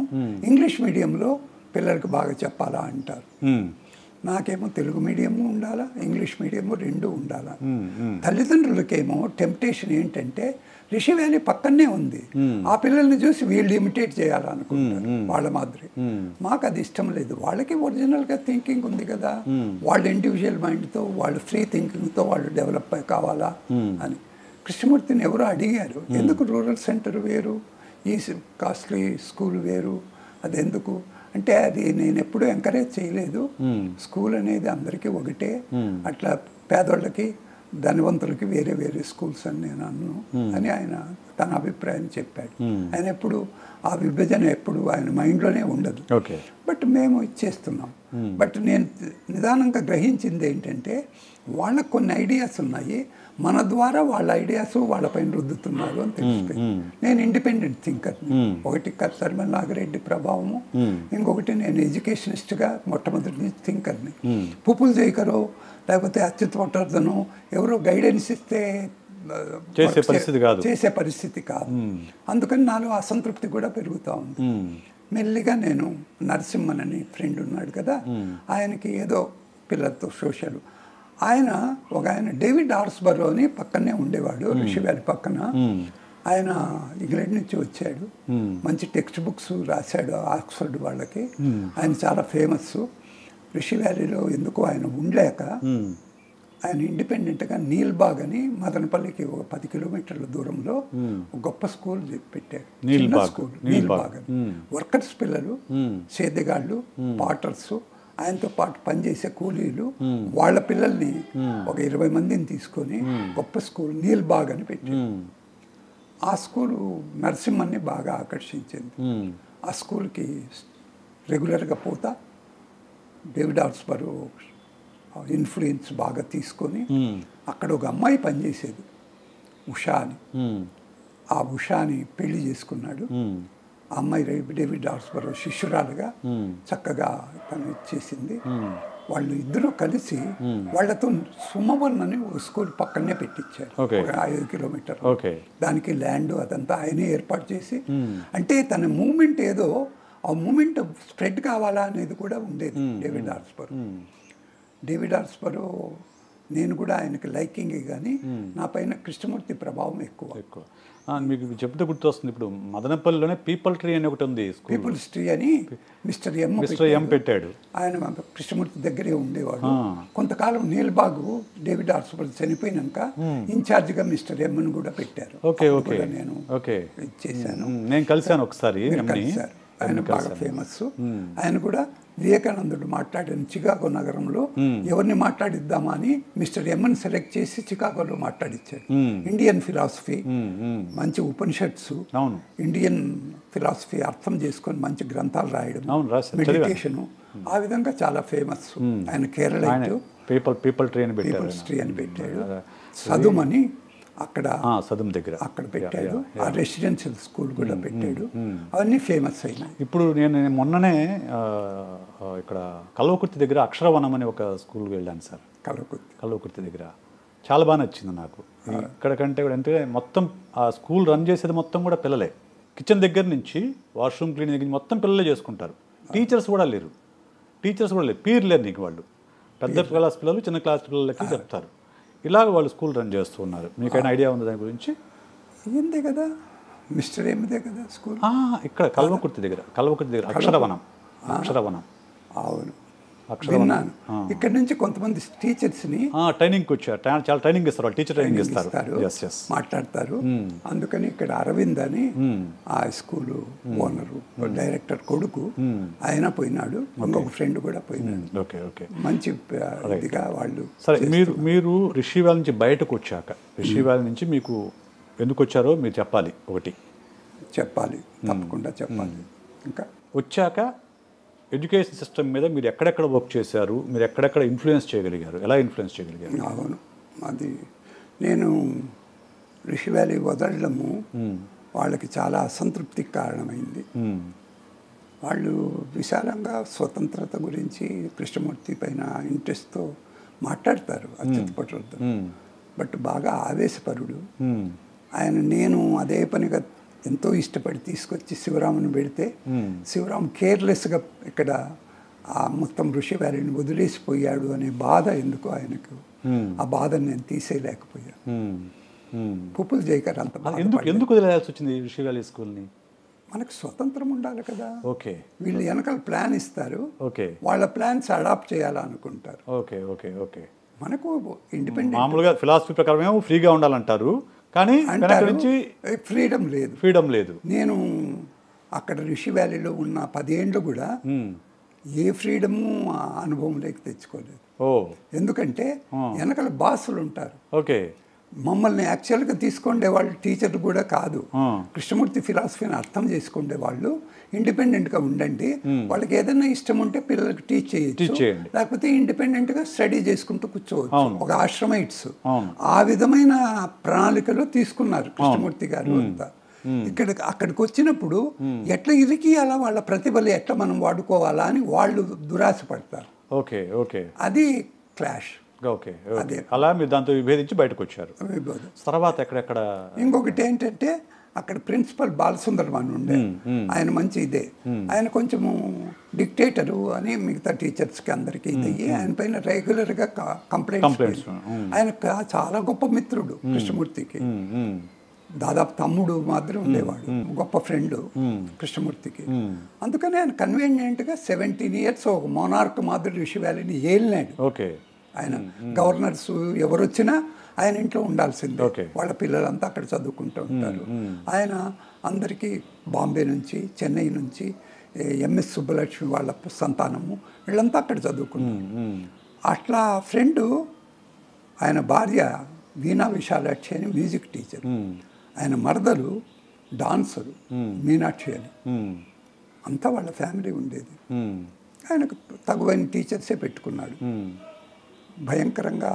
ఇంగ్లీష్ మీడియంలో పిల్లలకు బాగా చెప్పాలా అంటారు. నాకేమో తెలుగు మీడియము ఉండాలా, ఇంగ్లీష్ మీడియము రెండు ఉండాలా. తల్లిదండ్రులకేమో టెంప్టేషన్ ఏంటంటే, రిషి వ్యాలీ పక్కనే ఉంది, ఆ పిల్లల్ని చూసి వీళ్ళు ఇమిటేట్ చేయాలనుకుంటారు వాళ్ళ మాదిరి. మాకు అది ఇష్టం లేదు. వాళ్ళకి ఒరిజినల్గా థింకింగ్ ఉంది కదా, వాళ్ళ ఇండివిజువల్ మైండ్తో, వాళ్ళు ఫ్రీ థింకింగ్తో వాళ్ళు డెవలప్ కావాలా అని. కృష్ణమూర్తిని ఎవరో అడిగారు, ఎందుకు రూరల్ సెంటర్ వేరు, ఈ కాస్ట్లీ స్కూల్ వేరు, అది ఎందుకు అంటే, అది నేను ఎప్పుడూ ఎంకరేజ్ చేయలేదు. స్కూల్ అనేది అందరికీ ఒకటే, అట్లా పేదోళ్ళకి ధనవంతులకి వేరే వేరే స్కూల్స్ అని నేను అన్ను అని ఆయన తన అభిప్రాయం చెప్పాడు. ఆయన ఎప్పుడు ఆ విభజన ఎప్పుడు ఆయన మైండ్లోనే ఉండదు. బట్ మేము ఇచ్చేస్తున్నాం. బట్ నేను నిదానంగా గ్రహించింది ఏంటంటే, వాళ్ళకు కొన్ని ఐడియాస్ ఉన్నాయి, మన ద్వారా వాళ్ళ ఐడియాస్ వాళ్ళపైన రుద్దుతున్నారు అని తెలిసిపోయింది. నేను ఇండిపెండెంట్ థింకర్ని. ఒకటి కర్తర్మల్ నాగిరెడ్డి ప్రభావము, ఇంకొకటి నేను ఎడ్యుకేషనిస్ట్గా మొట్టమొదటి థింకర్ని. పుప్పులజేకరో లేకపోతే అచ్యుత్ పటవర్ధనో ఎవరో గైడెన్స్ ఇస్తే చేసే పరిస్థితి కాదు. అందుకని నాలో అసంతృప్తి కూడా పెరుగుతూ ఉంది. మెల్లిగా నేను నరసింహన్ అని ఫ్రెండ్ ఉన్నాడు కదా, ఆయనకి ఏదో పిల్లలతో సోషల్, ఒక ఆయన డేవిడ్ ఆర్స్బరో అని పక్కనే ఉండేవాడు రిషి వ్యాలీ పక్కన. ఆయన ఇంగ్లాండ్ నుంచి వచ్చాడు, మంచి టెక్స్ట్ బుక్స్ రాశాడు ఆక్స్ఫర్డ్ వాళ్ళకి. ఆయన చాలా ఫేమస్. రిషి వ్యాలీలో ఎందుకు ఆయన ఉండలేక ఆయన ఇండిపెండెంట్గా నీల్బాగ్ అని మదనపల్లికి ఒక 10 కిలోమీటర్ల దూరంలో ఒక గొప్ప స్కూల్ పెట్టాడు. చిన్న స్కూల్ నీల్బాగ్ అని. వర్కర్స్ పిల్లలు, సేద్యగాళ్ళు, పాటర్స్, ఆయనతో పాటు పనిచేసే కూలీలు, వాళ్ళ పిల్లల్ని ఒక 20 మందిని తీసుకొని గొప్ప స్కూల్ నీల్బాగ్ అని పెట్టాడు. ఆ స్కూలు నరసింహన్ని బాగా ఆకర్షించింది. ఆ స్కూల్కి రెగ్యులర్గా పోతా డేవిడ్ హార్స్బరో ఇన్ఫ్లుయెన్స్ బాగా తీసుకొని అక్కడ ఒక అమ్మాయి పనిచేసేది ఉషా అని. ఆ ఉషాని పెళ్లి చేసుకున్నాడు. ఆ అమ్మాయి డేవిడ్ హార్స్బరో శిష్యురాలుగా చక్కగా పని చేసింది. వాళ్ళు ఇద్దరు కలిసి వాళ్ళతో సుమవన్ అని ఒక స్కూల్ పక్కనే పెట్టించారు, ఒక 5 కిలోమీటర్లు. దానికి ల్యాండ్ అదంతా ఆయనే ఏర్పాటు చేసి, అంటే తన మూమెంట్ ఏదో ఆ మూమెంట్ స్ప్రెడ్ కావాలా అనేది కూడా ఉండేది డేవిడ్ హార్స్బరో. డేవిడ్ హార్స్బరో నేను కూడా ఆయనకి లైకింగే, కానీ నా పైన కృష్ణమూర్తి ప్రభావం ఎక్కువ. మీకు చెప్తే గుర్తొస్తుంది, ఇప్పుడు మదనపల్లిలోనే పీపుల్ ట్రీ అని ఒకటి ఉంది, పీపుల్స్ ట్రీ అని మిస్టర్ ఎం పెట్టాడు. ఆయన కృష్ణమూర్తి దగ్గరే ఉండేవాడు. కొంతకాలం నీల్బాగు డేవిడ్ హార్స్బరో చనిపోయినాక ఇన్ఛార్జిగా మిస్టర్ ఎంని కూడా పెట్టారు. నేను చేశాను, నేను కలిశాను ఒకసారి. ఆయన బాగా ఫేమస్. ఆయన కూడా వివేకానందుడు మాట్లాడిన చికాగో నగరంలో ఎవరిని మాట్లాడిద్దామా అని మిస్టర్ ఎంని సెలెక్ట్ చేసి చికాగోలో మాట్లాడిచ్చాడు. ఇండియన్ ఫిలాసఫీ, మంచి ఉపనిషత్సు, ఇండియన్ ఫిలాసఫీ అర్థం చేసుకొని మంచి గ్రంథాలు రాయడం, మెడిటేషను, ఆ విధంగా చాలా ఫేమస్. ఆయన కేరళ పీపుల్ ట్రీ అని పెట్టాడు. సదుమని అక్కడ సదుం దగ్గర అక్కడ పెట్టాడు. ఆ రెసిడెన్షియల్ స్కూల్ కూడా పెట్టాడు. అవన్నీ ఫేమస్ అయినాయి. ఇప్పుడు నేను మొన్ననే ఇక్కడ కల్వకుర్తి దగ్గర అక్షరవనం అని ఒక స్కూల్కి వెళ్ళాను సార్. కల్వకుర్తి దగ్గర చాలా బాగా నచ్చింది నాకు. ఇక్కడ కంటే కూడా అంటే మొత్తం ఆ స్కూల్ రన్ చేసేది మొత్తం కూడా పిల్లలే. కిచెన్ దగ్గర నుంచి వాష్రూమ్ క్లీనింగ్ దగ్గర మొత్తం పిల్లలే చేసుకుంటారు. టీచర్స్ కూడా లేరు, పీర్ లేరు నీకు. వాళ్ళు పెద్ద క్లాస్ పిల్లలు చిన్న క్లాస్ పిల్లలకి చెప్తారు. ఇలాగ వాళ్ళు స్కూల్ రన్ చేస్తూ ఉన్నారు. మీకైనా ఐడియా ఉంది దాని గురించి? ఏందే కదా, మిస్టర్ ఏమిదే కదా స్కూల్ ఇక్కడ కల్వకుర్తి దగ్గర అక్షరవనం. అవును, విన్నాను. ఇక్కడ నుంచి కొంతమంది టీచర్స్ని ట్రైనింగ్కి వచ్చారు. చాలా ట్రైనింగ్ ఇస్తారు వాళ్ళు, టీచర్ ట్రైనింగ్ ఇస్తారు, మాట్లాడతారు. అందుకని ఇక్కడ అరవింద్ అని ఆ స్కూలు ఓనరు, డైరెక్టర్ కొడుకు, ఆయన పోయినాడు. ఇంకొక ఫ్రెండ్ కూడా పోయినాడు. మంచి ఇదిగా వాళ్ళు. సరే, మీరు రిషి వ్యాలీ నుంచి బయటకు వచ్చాక, రిషి వ్యాలీ నుంచి మీకు ఎందుకు వచ్చారో మీరు చెప్పాలి. తప్పకుండా చెప్పాలి. ఇంకా వచ్చాక ఎడ్యుకేషన్ సిస్టమ్ మీద మీరు ఎక్కడెక్కడ వర్క్ చేశారు, మీరు ఎక్కడెక్కడ ఇన్ఫ్లుయెన్స్ చేయగలిగారు, ఎలా ఇన్ఫ్లుయెన్స్ చేయగలిగారు? అవును, అది నేను రిషి వ్యాలీ వదలడము వాళ్ళకి చాలా అసంతృప్తికి కారణమైంది. వాళ్ళు విశాలంగా స్వతంత్రత గురించి కృష్ణమూర్తి పైన ఇంట్రెస్ట్తో మాట్లాడతారు, అత్యుత్పటులతో. బట్ బాగా ఆవేశపరుడు ఆయన. నేను అదే పనిగా ఎంతో ఇష్టపడి తీసుకొచ్చి శివరాముని పెడితే శివరాం కేర్లెస్గా ఇక్కడ ఆ మొత్తం ఋషి వ్యాలీని వదిలేసిపోయాడు అనే బాధ ఎందుకు ఆయనకు. ఆ బాధను నేను తీసేయలేకపోయాను. పుప్పులు జయకర్ అంత ఎందుకు వదిలేయాల్సి వచ్చింది ఋషి వ్యాలీ స్కూల్ని? మనకు స్వతంత్రం ఉండాలి కదా. వీళ్ళు వెనకాల ప్లాన్ ఇస్తారు, వాళ్ళ ప్లాన్స్ అడాప్ట్ చేయాలనుకుంటారు. మనకు ఇండిపెండెంట్ మామూలుగా ఫిలాసఫీ ప్రకారం ఫ్రీగా ఉండాలంటారు, కానీ ఫ్రీడమ్ లేదు. నేను అక్కడ రిషి వ్యాలీలో ఉన్న 10 ఏళ్ళు కూడా ఏ ఫ్రీడము అనుభవంలోకి తెచ్చుకోలేదు. ఎందుకంటే వెనకాల బాసులు ఉంటారు. మమ్మల్ని యాక్చువల్గా తీసుకుండే వాళ్ళు టీచర్లు కూడా కాదు. కృష్ణమూర్తి ఫిలాసఫీని అర్థం చేసుకుండే వాళ్ళు ఇండిపెండెంట్గా ఉండండి, వాళ్ళకి ఏదైనా ఇష్టం ఉంటే పిల్లలకి టీచ్ చేయొచ్చు, లేకపోతే ఇండిపెండెంట్గా స్టడీ చేసుకుంటూ కూర్చోవచ్చు. ఒక ఆశ్రమైట్స్ ఆ విధమైన ప్రణాళికలో తీసుకున్నారు కృష్ణమూర్తి గారు అంతా. అక్కడికి వచ్చినప్పుడు ఎట్లా ఇరికియాలా, వాళ్ళ ప్రతిభలు ఎట్లా మనం వాడుకోవాలా అని వాళ్ళు దురాశ పడతారు. అది క్లాష్. అలా మీరు దాంతో విభేదించి బయటకు వచ్చారు. తర్వాత ఎక్కడెక్కడ ఇంకొకటి ఏంటంటే అక్కడ ప్రిన్సిపల్ బాలసుందరం అని ఉండే ఆయన మంచి ఇదే. ఆయన కొంచెము డిక్టేటరు అని మిగతా టీచర్స్కి అందరికీ ఇదయ్యి ఆయన పైన రెగ్యులర్గా కంప్లైంట్స్. ఆయన చాలా గొప్ప మిత్రుడు కృష్ణమూర్తికి, దాదాపు తమ్ముడు మాదిరి ఉండేవాడు, గొప్ప ఫ్రెండ్ కృష్ణమూర్తికి. అందుకని ఆయన కన్వీనియంట్గా 17 years ఒక మోనార్క్ మాదిరి ఋషి వ్యాలీని ఏలినాడు. ఆయన గవర్నర్స్ ఎవరు వచ్చినా ఆయన ఇంట్లో ఉండాల్సిందే. Okay. వాళ్ళ పిల్లలంతా అక్కడ చదువుకుంటూ ఉంటారు. ఆయన అందరికీ బాంబే నుంచి, చెన్నై నుంచి, ఎంఎస్ సుబ్బలక్ష్మి వాళ్ళ సంతానము వీళ్ళంతా అక్కడ చదువుకుంటారు. అట్లా ఫ్రెండు ఆయన భార్య వీణా విశాలాక్షి అని మ్యూజిక్ టీచర్, ఆయన మరదలు డాన్సరు మీనాక్షి అని. అంతా వాళ్ళ ఫ్యామిలీ ఉండేది. ఆయనకు తగువైన టీచర్సే పెట్టుకున్నాడు. భయంకరంగా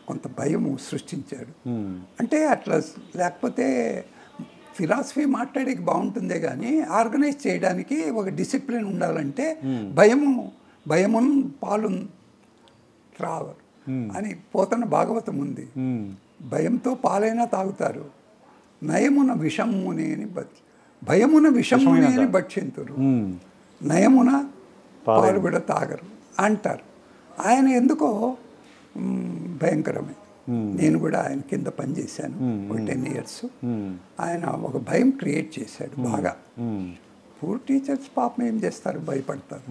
కొంత భయము సృష్టించాడు. అంటే అట్లా లేకపోతే ఫిలాసఫీ మాట్లాడేకి బాగుంటుందే కానీ ఆర్గనైజ్ చేయడానికి ఒక డిసిప్లిన్ ఉండాలంటే భయము పాలు త్రావరు అని పోతన భాగవతం ఉంది. భయంతో పాలైనా తాగుతారు, నయమున విషముని అని భయమున విషముని అని భక్షింతురు, నయమున పాలు కూడా తాగరు అంటారు. ఆయన ఎందుకో భయంకరమే. నేను కూడా ఆయన కింద పనిచేశాను ఒక 10 years. ఆయన ఒక భయం క్రియేట్ చేశాడు బాగా. పూర్ టీచర్స్ పాపం ఏం చేస్తారు, భయపడతారు.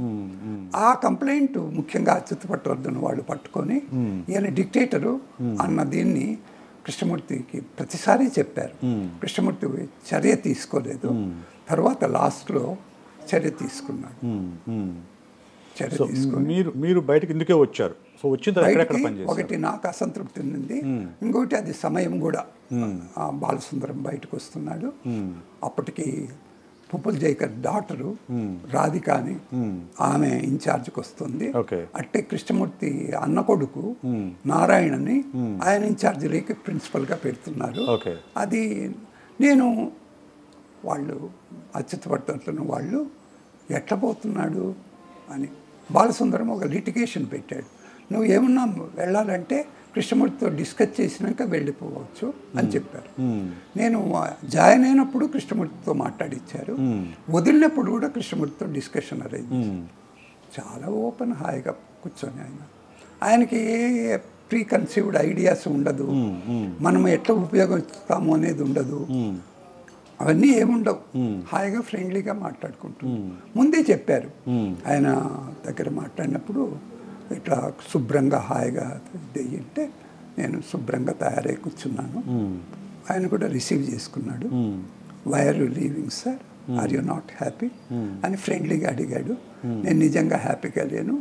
ఆ కంప్లైంట్ ముఖ్యంగా అచ్యుతపట్టవర్ధన్ వాళ్ళు పట్టుకొని ఈయన డిక్టేటరు అన్న దీన్ని కృష్ణమూర్తికి ప్రతిసారి చెప్పారు. కృష్ణమూర్తి చర్య తీసుకోలేదు. తర్వాత లాస్ట్లో చర్య తీసుకున్నాడు. చర్య తీసుకుని మీరు బయటకు ఎందుకే వచ్చారు? సో వచ్చిన తర్వాత ఒకటి నాకు అసంతృప్తి ఉంది, ఇంకోటి అది సమయం కూడా. బాలసుందరం బయటకు వస్తున్నాడు. అప్పటికి పుప్పుల్ జైకర్ డాటరు రాధిక అని ఆమె ఇన్ఛార్జ్కి వస్తుంది. అట్టే కృష్ణమూర్తి అన్న కొడుకు నారాయణని ఆయన ఇన్ఛార్జిలోకి ప్రిన్సిపల్గా పెడుతున్నారు. అది నేను వాళ్ళు అచ్యుతపట్టర్లను వాళ్ళు ఎట్లా పోతున్నాడు అని బాలసుందరం ఒక లిటిగేషన్ పెట్టాడు. నువ్వు ఏమన్నా వెళ్ళాలంటే కృష్ణమూర్తితో డిస్కస్ చేసినాక వెళ్ళిపోవచ్చు అని చెప్పారు. నేను జాయిన్ అయినప్పుడు కృష్ణమూర్తితో మాట్లాడిచ్చారు, వదిలినప్పుడు కూడా కృష్ణమూర్తితో డిస్కషన్ అరేంజ్. చాలా ఓపెన్ హాయిగా కూర్చొని ఆయనకి ఏ ప్రీ కన్సీవ్డ్ ఐడియాస్ ఉండదు, మనం ఎట్లా ఉపయోగిస్తాము అనేది ఉండదు, అవన్నీ ఏముండవు. హాయిగా ఫ్రెండ్లీగా మాట్లాడుకుంటున్నాం. ముందే చెప్పారు ఆయన దగ్గర మాట్లాడినప్పుడు, ఇట్లా శుభ్రంగా హాయిగా అంటే నేను శుభ్రంగా తయారై కూర్చున్నాను. ఆయన కూడా రిసీవ్ చేసుకున్నాడు. Why are you leaving sir, are you not happy అని ఫ్రెండ్లీగా అడిగాడు. నేను నిజంగా హ్యాపీగా లేను,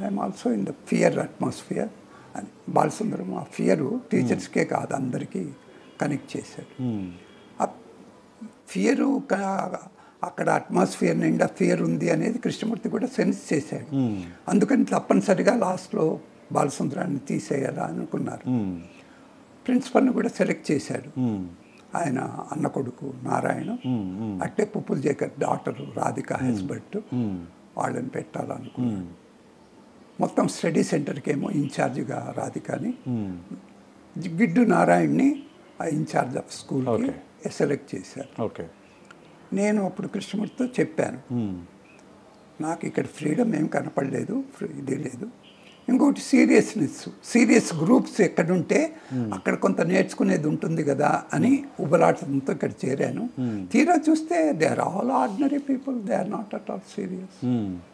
I'm also in the fear atmosphere అని. బాలసుందరం ఆ ఫియరు టీచర్స్కే కాదు అందరికీ కనెక్ట్ చేశాడు. ఆ ఫియరు అక్కడ అట్మాస్ఫియర్ నిండా ఫియర్ ఉంది అనేది కృష్ణమూర్తి కూడా సెన్స్ చేశాడు. అందుకని తప్పనిసరిగా లాస్ట్లో బాలసుందరాన్ని తీసేయాలా అనుకున్నారు. ప్రిన్సిపల్ని కూడా సెలెక్ట్ చేశాడు ఆయన అన్న కొడుకు నారాయణ. అట్టే పుప్పుల్ జేకర్ డాటరు రాధిక హస్బెండ్ వాళ్ళని పెట్టాలనుకున్నాడు. మొత్తం స్టడీ సెంటర్కి ఏమో ఇన్ఛార్జిగా రాధికని, గిడ్డు నారాయణని ఆ ఇన్ఛార్జ్ ఆఫ్ స్కూల్కి సెలెక్ట్ చేశారు. నేను అప్పుడు కృష్ణమూర్తితో చెప్పాను, నాకు ఇక్కడ ఫ్రీడమ్ ఏం కనపడలేదు, ఇది లేదు. ఇంకోటి సీరియస్ గ్రూప్స్ ఎక్కడుంటే అక్కడ కొంత నేర్చుకునేది ఉంటుంది కదా అని ఉబలాటంతో ఇక్కడ చేరాను. తీరా చూస్తే they are all ordinary people, they are not at all serious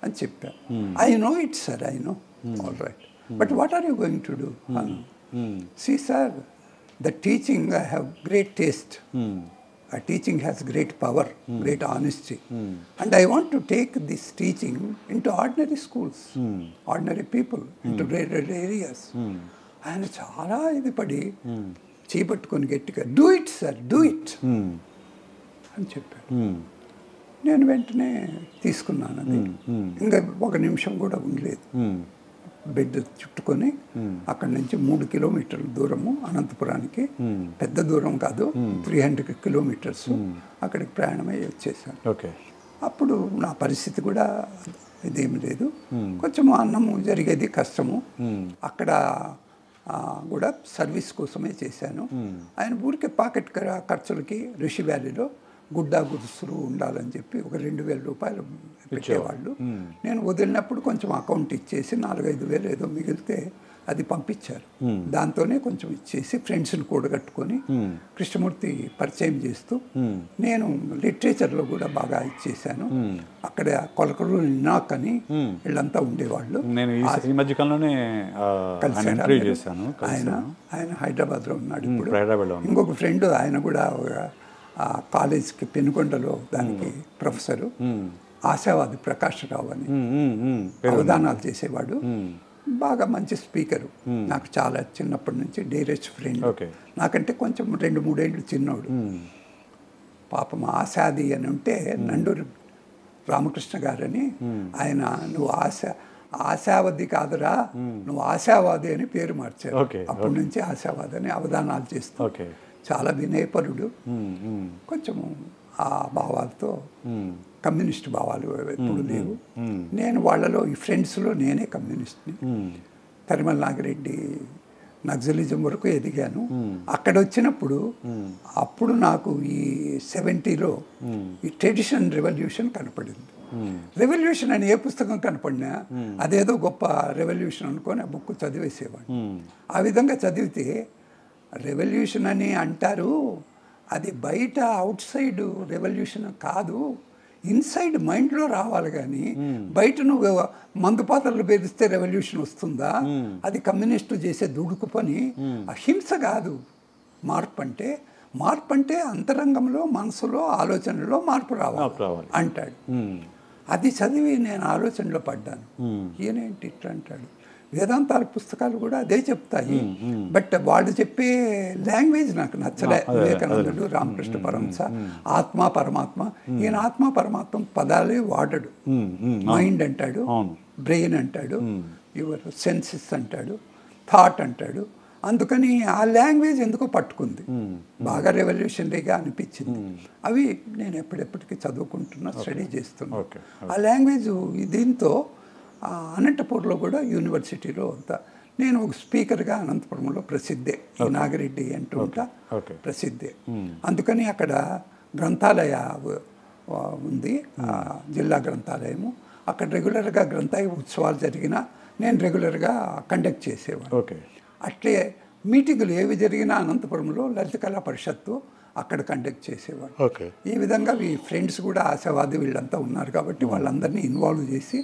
అని చెప్పాను. I know it sir, I know, all right, but what are you going to do? See sir, the teaching I have great taste. Teaching has great power, great honesty. And I want to take this teaching into ordinary schools, ordinary people, into rural areas. ఆయన చాలా ఇది పడి చేపట్టుకొని గట్టిగా do it sir, do it అని చెప్పాడు. నేను వెంటనే తీసుకున్నాను అది. ఇంకా 1 నిమిషం కూడా ఉండలేదు. బెడ్ చుట్టుకొని అక్కడి నుంచి 3 kilometers దూరము అనంతపురానికి, పెద్ద దూరం కాదు, 300 kilometers. అక్కడికి ప్రయాణమై వచ్చేసాను. అప్పుడు నా పరిస్థితి కూడా ఇదేమి లేదు, కొంచెం అన్నము జరిగేది కష్టము. అక్కడ కూడా సర్వీస్ కోసమే చేశాను. ఆయన ఊరికే పాకెట్ ఖర్చులకి రిషి వ్యాలీలో గుడ్డా గురుసులు ఉండాలని చెప్పి ఒక 2,000 రూపాయలు పెట్టేవాళ్ళు. నేను వదిలినప్పుడు కొంచెం అకౌంట్ ఇచ్చేసి 4-5 వేలు ఏదో మిగిలితే అది పంపించారు. దాంతోనే కొంచెం ఇచ్చేసి ఫ్రెండ్స్ని కూడగట్టుకొని కృష్ణమూర్తి పరిచయం చేస్తూ నేను లిటరేచర్లో కూడా బాగా ఇచ్చేసాను. అక్కడ కొలకూరు ఇనాక్ అని వీళ్ళంతా ఉండేవాళ్ళు. నేను ఈ మధ్య కాలంలోనే ఆయన హైదరాబాద్లో ఉన్నాడు ఇప్పుడు. ఇంకొక ఫ్రెండ్ ఆయన కూడా కాలేజ్కి పెనుకొండలో దానికి ప్రొఫెసరు, ఆశావాది ప్రకాష్ రావు అని అవధానాలు చేసేవాడు. బాగా మంచి స్పీకరు. నాకు చాలా చిన్నప్పటి నుంచి డేరెస్ట్ ఫ్రెండ్. నాకంటే కొంచెం 2-3 ఏళ్ళు చిన్నోడు. పాపం ఆశాది అని ఉంటే నండూరి రామకృష్ణ గారని ఆయన, నువ్వు ఆశావది కాదురా, నువ్వు ఆశావాది అని పేరు మార్చారు. అప్పటి నుంచి ఆశావాది అని అవధానాలు చేస్తూ చాలా వినయపరుడు. కొంచెము ఆ భావాలతో, కమ్యూనిస్ట్ భావాలు ఎప్పుడు లేవు. నేను వాళ్ళలో ఈ ఫ్రెండ్స్లో నేనే కమ్యూనిస్ట్ని. తరిమల నాగిరెడ్డి నక్సలిజం వరకు ఎదిగాను. అక్కడ వచ్చినప్పుడు అప్పుడు నాకు ఈ 70లో ఈ ట్రెడిషన్ రెవల్యూషన్ కనపడింది. రెవల్యూషన్ అని ఏ పుస్తకం కనపడినా అదేదో గొప్ప రెవల్యూషన్ అనుకొని ఆ బుక్ చదివేసేవాడు. ఆ విధంగా చదివితే రెవల్యూషన్ అని అంటారు, అది బయట అవుట్ సైడ్ రెవల్యూషన్ కాదు, ఇన్సైడ్ మైండ్లో రావాలి. కానీ బయట నువ్వు మందు పాత్రలు బెదిరిస్తే రెవల్యూషన్ వస్తుందా? అది కమ్యూనిస్టు చేసే దుడుకు పని. అహింస కాదు మార్పు అంటే అంతరంగంలో, మనసులో, ఆలోచనలో మార్పు రావాలి అంటాడు. అది చదివి నేను ఆలోచనలో పడ్డాను. ఈయనేంటి ఇట్లా అంటాడు? వేదాంతాల పుస్తకాలు కూడా అదే చెప్తాయి, బట్ వాళ్ళు చెప్పే లాంగ్వేజ్ నాకు నచ్చలే. వివేకానందుడు, రామకృష్ణ పరమహంస, ఆత్మ పరమాత్మ. ఈయన ఆత్మ పరమాత్మ పదాలే వాడడు. మైండ్ అంటాడు, బ్రెయిన్ అంటాడు, యువర్ సెన్సెస్ అంటాడు, థాట్ అంటాడు. అందుకని ఆ లాంగ్వేజ్ ఎందుకో పట్టుకుంది, బాగా రెవల్యూషనరీగా అనిపించింది. అవి నేను ఎప్పటికీ చదువుకుంటున్నా, స్టడీ చేస్తున్నా. ఆ లాంగ్వేజ్ దీంతో అనంతపూర్లో కూడా యూనివర్సిటీలో అంతా నేను ఒక స్పీకర్గా అనంతపురంలో ప్రసిద్ధే. ఈ నాగిరెడ్డి అంటూ ఉంటా ప్రసిద్ధే. అందుకని అక్కడ గ్రంథాలయ ఉంది, జిల్లా గ్రంథాలయము. అక్కడ రెగ్యులర్గా గ్రంథాలయ ఉత్సవాలు జరిగినా నేను రెగ్యులర్గా కండక్ట్ చేసేవాడు. అట్లే మీటింగులు ఏవి జరిగినా అనంతపురంలో లలిత కళా పరిషత్తు అక్కడ కండక్ట్ చేసేవాడు. ఈ విధంగా ఈ ఫ్రెండ్స్ కూడా ఆశావాది వీళ్ళంతా ఉన్నారు కాబట్టి వాళ్ళందరినీ ఇన్వాల్వ్ చేసి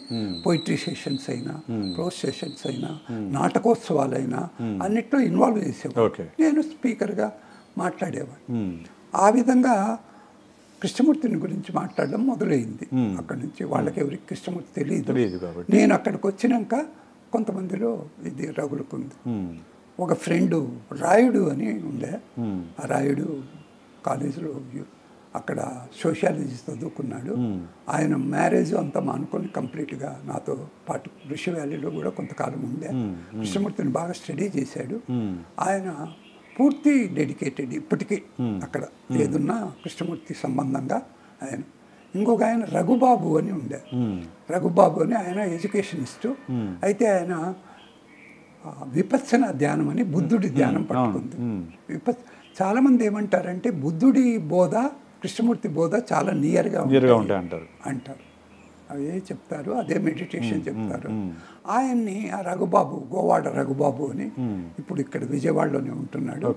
పోయిటరీ సెషన్స్ అయినా, ప్రోజ్ సెషన్స్ అయినా, నాటకోత్సవాలైనా అన్నిట్లో ఇన్వాల్వ్ చేసేవాడు. నేను స్పీకర్గా మాట్లాడేవాడు. ఆ విధంగా కృష్ణమూర్తిని గురించి మాట్లాడడం మొదలైంది. అక్కడి నుంచి వాళ్ళకి ఎవరికి కృష్ణమూర్తి తెలియదు. నేను అక్కడికి వచ్చినాక కొంతమందిలో ఇది రగులుకుంది. ఒక ఫ్రెండు రాయుడు అని ఉండే, ఆ రాయుడు కాలేజీలో అక్కడ సోషియాలజీ చదువుకున్నాడు. ఆయన మ్యారేజ్ అంతా మానుకొని కంప్లీట్గా నాతో పాటు ఋషి వ్యాలీలో కూడా కొంతకాలం ఉండే. కృష్ణమూర్తిని బాగా స్టడీ చేశాడు. ఆయన పూర్తి డెడికేటెడ్ ఇప్పటికీ అక్కడ ఏదున్నా కృష్ణమూర్తి సంబంధంగా ఆయన. ఇంకొక ఆయన రఘుబాబు అని ఉండే, రఘుబాబు అని ఆయన ఎడ్యుకేషనిస్టు. అయితే ఆయన విపස්සన ధ్యానం అని బుద్ధుడి ధ్యానం పట్టుకుంది. చాలామంది ఏమంటారంటే బుద్ధుడి బోధ, కృష్ణమూర్తి బోధ చాలా నియర్గా అంటారు. అవే చెప్తారు, అదే మెడిటేషన్ చెప్తారు. ఆయన్ని ఆ రఘుబాబు, గోవాడ రఘుబాబు అని ఇప్పుడు ఇక్కడ విజయవాడలోనే ఉంటున్నాడు.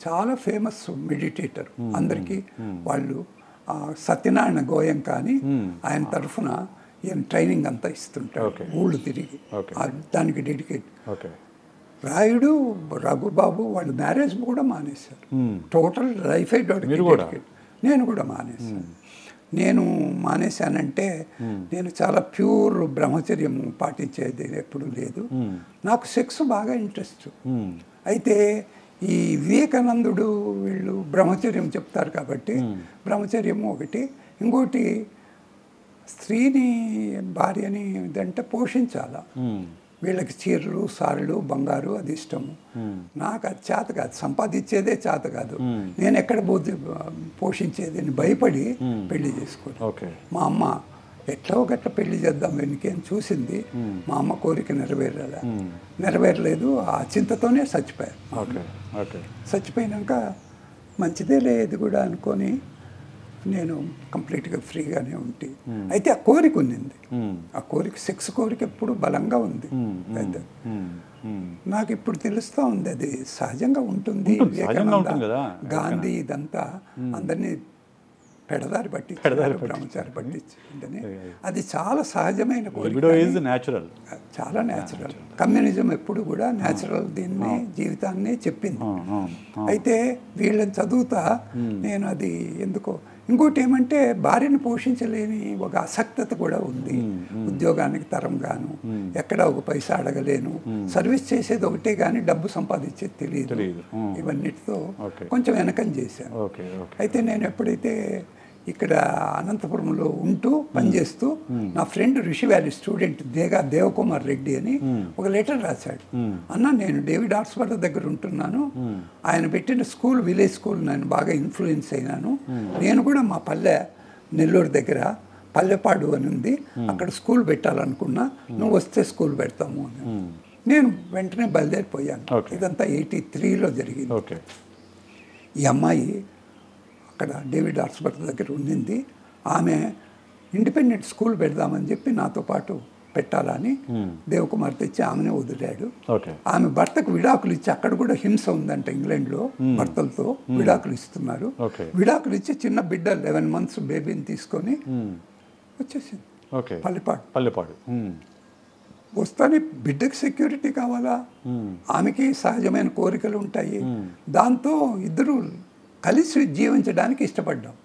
చాలా ఫేమస్ మెడిటేటర్. అందరికీ వాళ్ళు సత్యనారాయణ గోయంక అని ఆయన తరఫున ఈయన ట్రైనింగ్ అంతా ఇస్తుంటాడు, ఊళ్ళు తిరిగి. దానికి డెడికేట్. రాయుడు, రఘుబాబు వాళ్ళు మ్యారేజ్ కూడా మానేశారు. Total life dedicate. నేను కూడా మానేశాను. నేను మానేశానంటే నేను చాలా ప్యూర్ బ్రహ్మచర్యం పాటించేది ఎప్పుడూ లేదు. నాకు సెక్స్ బాగా ఇంట్రెస్ట్. అయితే ఈ వివేకానందుడు వీళ్ళు బ్రహ్మచర్యం చెప్తారు కాబట్టి బ్రహ్మచర్యము ఒకటి. ఇంకోటి స్త్రీని, భార్యని ఇదంటే పోషించాల. వీళ్ళకి చీరలు, సారులు, బంగారు అది ఇష్టము. నాకు అది చేత కాదు, సంపాదించేదే చేత కాదు. నేను ఎక్కడ పోషించేది అని భయపడి పెళ్లి చేసుకోను. మా అమ్మ ఎట్లా గట్ల పెళ్లి చేద్దాం వెనుకేం చూసింది. మా అమ్మ కోరిక నెరవేరలేదు. ఆ చింతతోనే చచ్చిపోయాను. చచ్చిపోయినాక మంచిదే లేదు కూడా అనుకొని నేను కంప్లీట్గా ఫ్రీగానే ఉంటే అయితే ఆ కోరిక ఉన్నింది. ఆ కోరిక సెక్స్ కోరిక ఎప్పుడు బలంగా ఉంది. అయితే నాకు ఇప్పుడు తెలుస్తూ ఉంది అది సహజంగా ఉంటుంది. గాంధీ ఇదంతా అందరినీ పెడదారి పట్టించారు, బ్రహ్మచారి పట్టించిందని. అది చాలా సహజమైన కోరిక, చాలా న్యాచురల్. కమ్యూనిజం ఎప్పుడు కూడా న్యాచురల్ దీన్ని జీవితాన్ని చెప్పింది. అయితే వీళ్ళని చదువుతా నేను అది ఎందుకో ఇంకోటి ఏమంటే భార్యను పోషించలేని ఒక అసక్తత కూడా ఉంది. ఉద్యోగానికి తరంగాను, ఎక్కడ ఒక పైసా అడగలేను, సర్వీస్ చేసేది ఒకటే కానీ డబ్బు సంపాదించేది తెలియదు. ఇవన్నిటితో కొంచెం వెనకం చేశాను. అయితే నేను ఎప్పుడైతే ఇక్కడ అనంతపురంలో ఉంటూ పనిచేస్తూ నా friend Rishi valley student Devakumar Reddy అని ఒక లెటర్ రాశాడు. అన్న, నేను డేవిడ్ ఆర్ట్స్బర్గ్ దగ్గర ఉంటున్నాను, ఆయన పెట్టిన స్కూల్ విలేజ్ స్కూల్ నేను బాగా ఇన్ఫ్లుయెన్స్ అయినాను. నేను కూడా మా పల్లె నెల్లూరు దగ్గర పల్లెపాడు అని ఉంది, అక్కడ స్కూల్ పెట్టాలనుకున్నా, నువ్వు వస్తే స్కూల్ పెడతాము అని. నేను వెంటనే బయలుదేరిపోయాను. ఇదంతా 83లో జరిగింది. ఈ అమ్మాయి అక్కడ డేవిడ్ ఆర్ట్స్బర్గ్ దగ్గర ఉండింది. ఆమె ఇండిపెండెంట్ స్కూల్ పెడదామని చెప్పి నాతో పాటు పెట్టాలని దేవకుమార్ తెచ్చి ఆమెనే వదిలాడు. ఆమె భర్తకు విడాకులు ఇచ్చి, అక్కడ కూడా హింస ఉందంట ఇంగ్లాండ్లో, భర్తలతో విడాకులు ఇస్తున్నారు. విడాకులు ఇచ్చి చిన్న బిడ్డ 11 months బేబీని తీసుకొని వచ్చేసింది పల్లెపాడు. వస్తానే బిడ్డకి సెక్యూరిటీ కావాలా, ఆమెకి సహజమైన కోరికలు ఉంటాయి. దాంతో ఇద్దరు కలిసి జీవించడానికి ఇష్టపడ్డాం.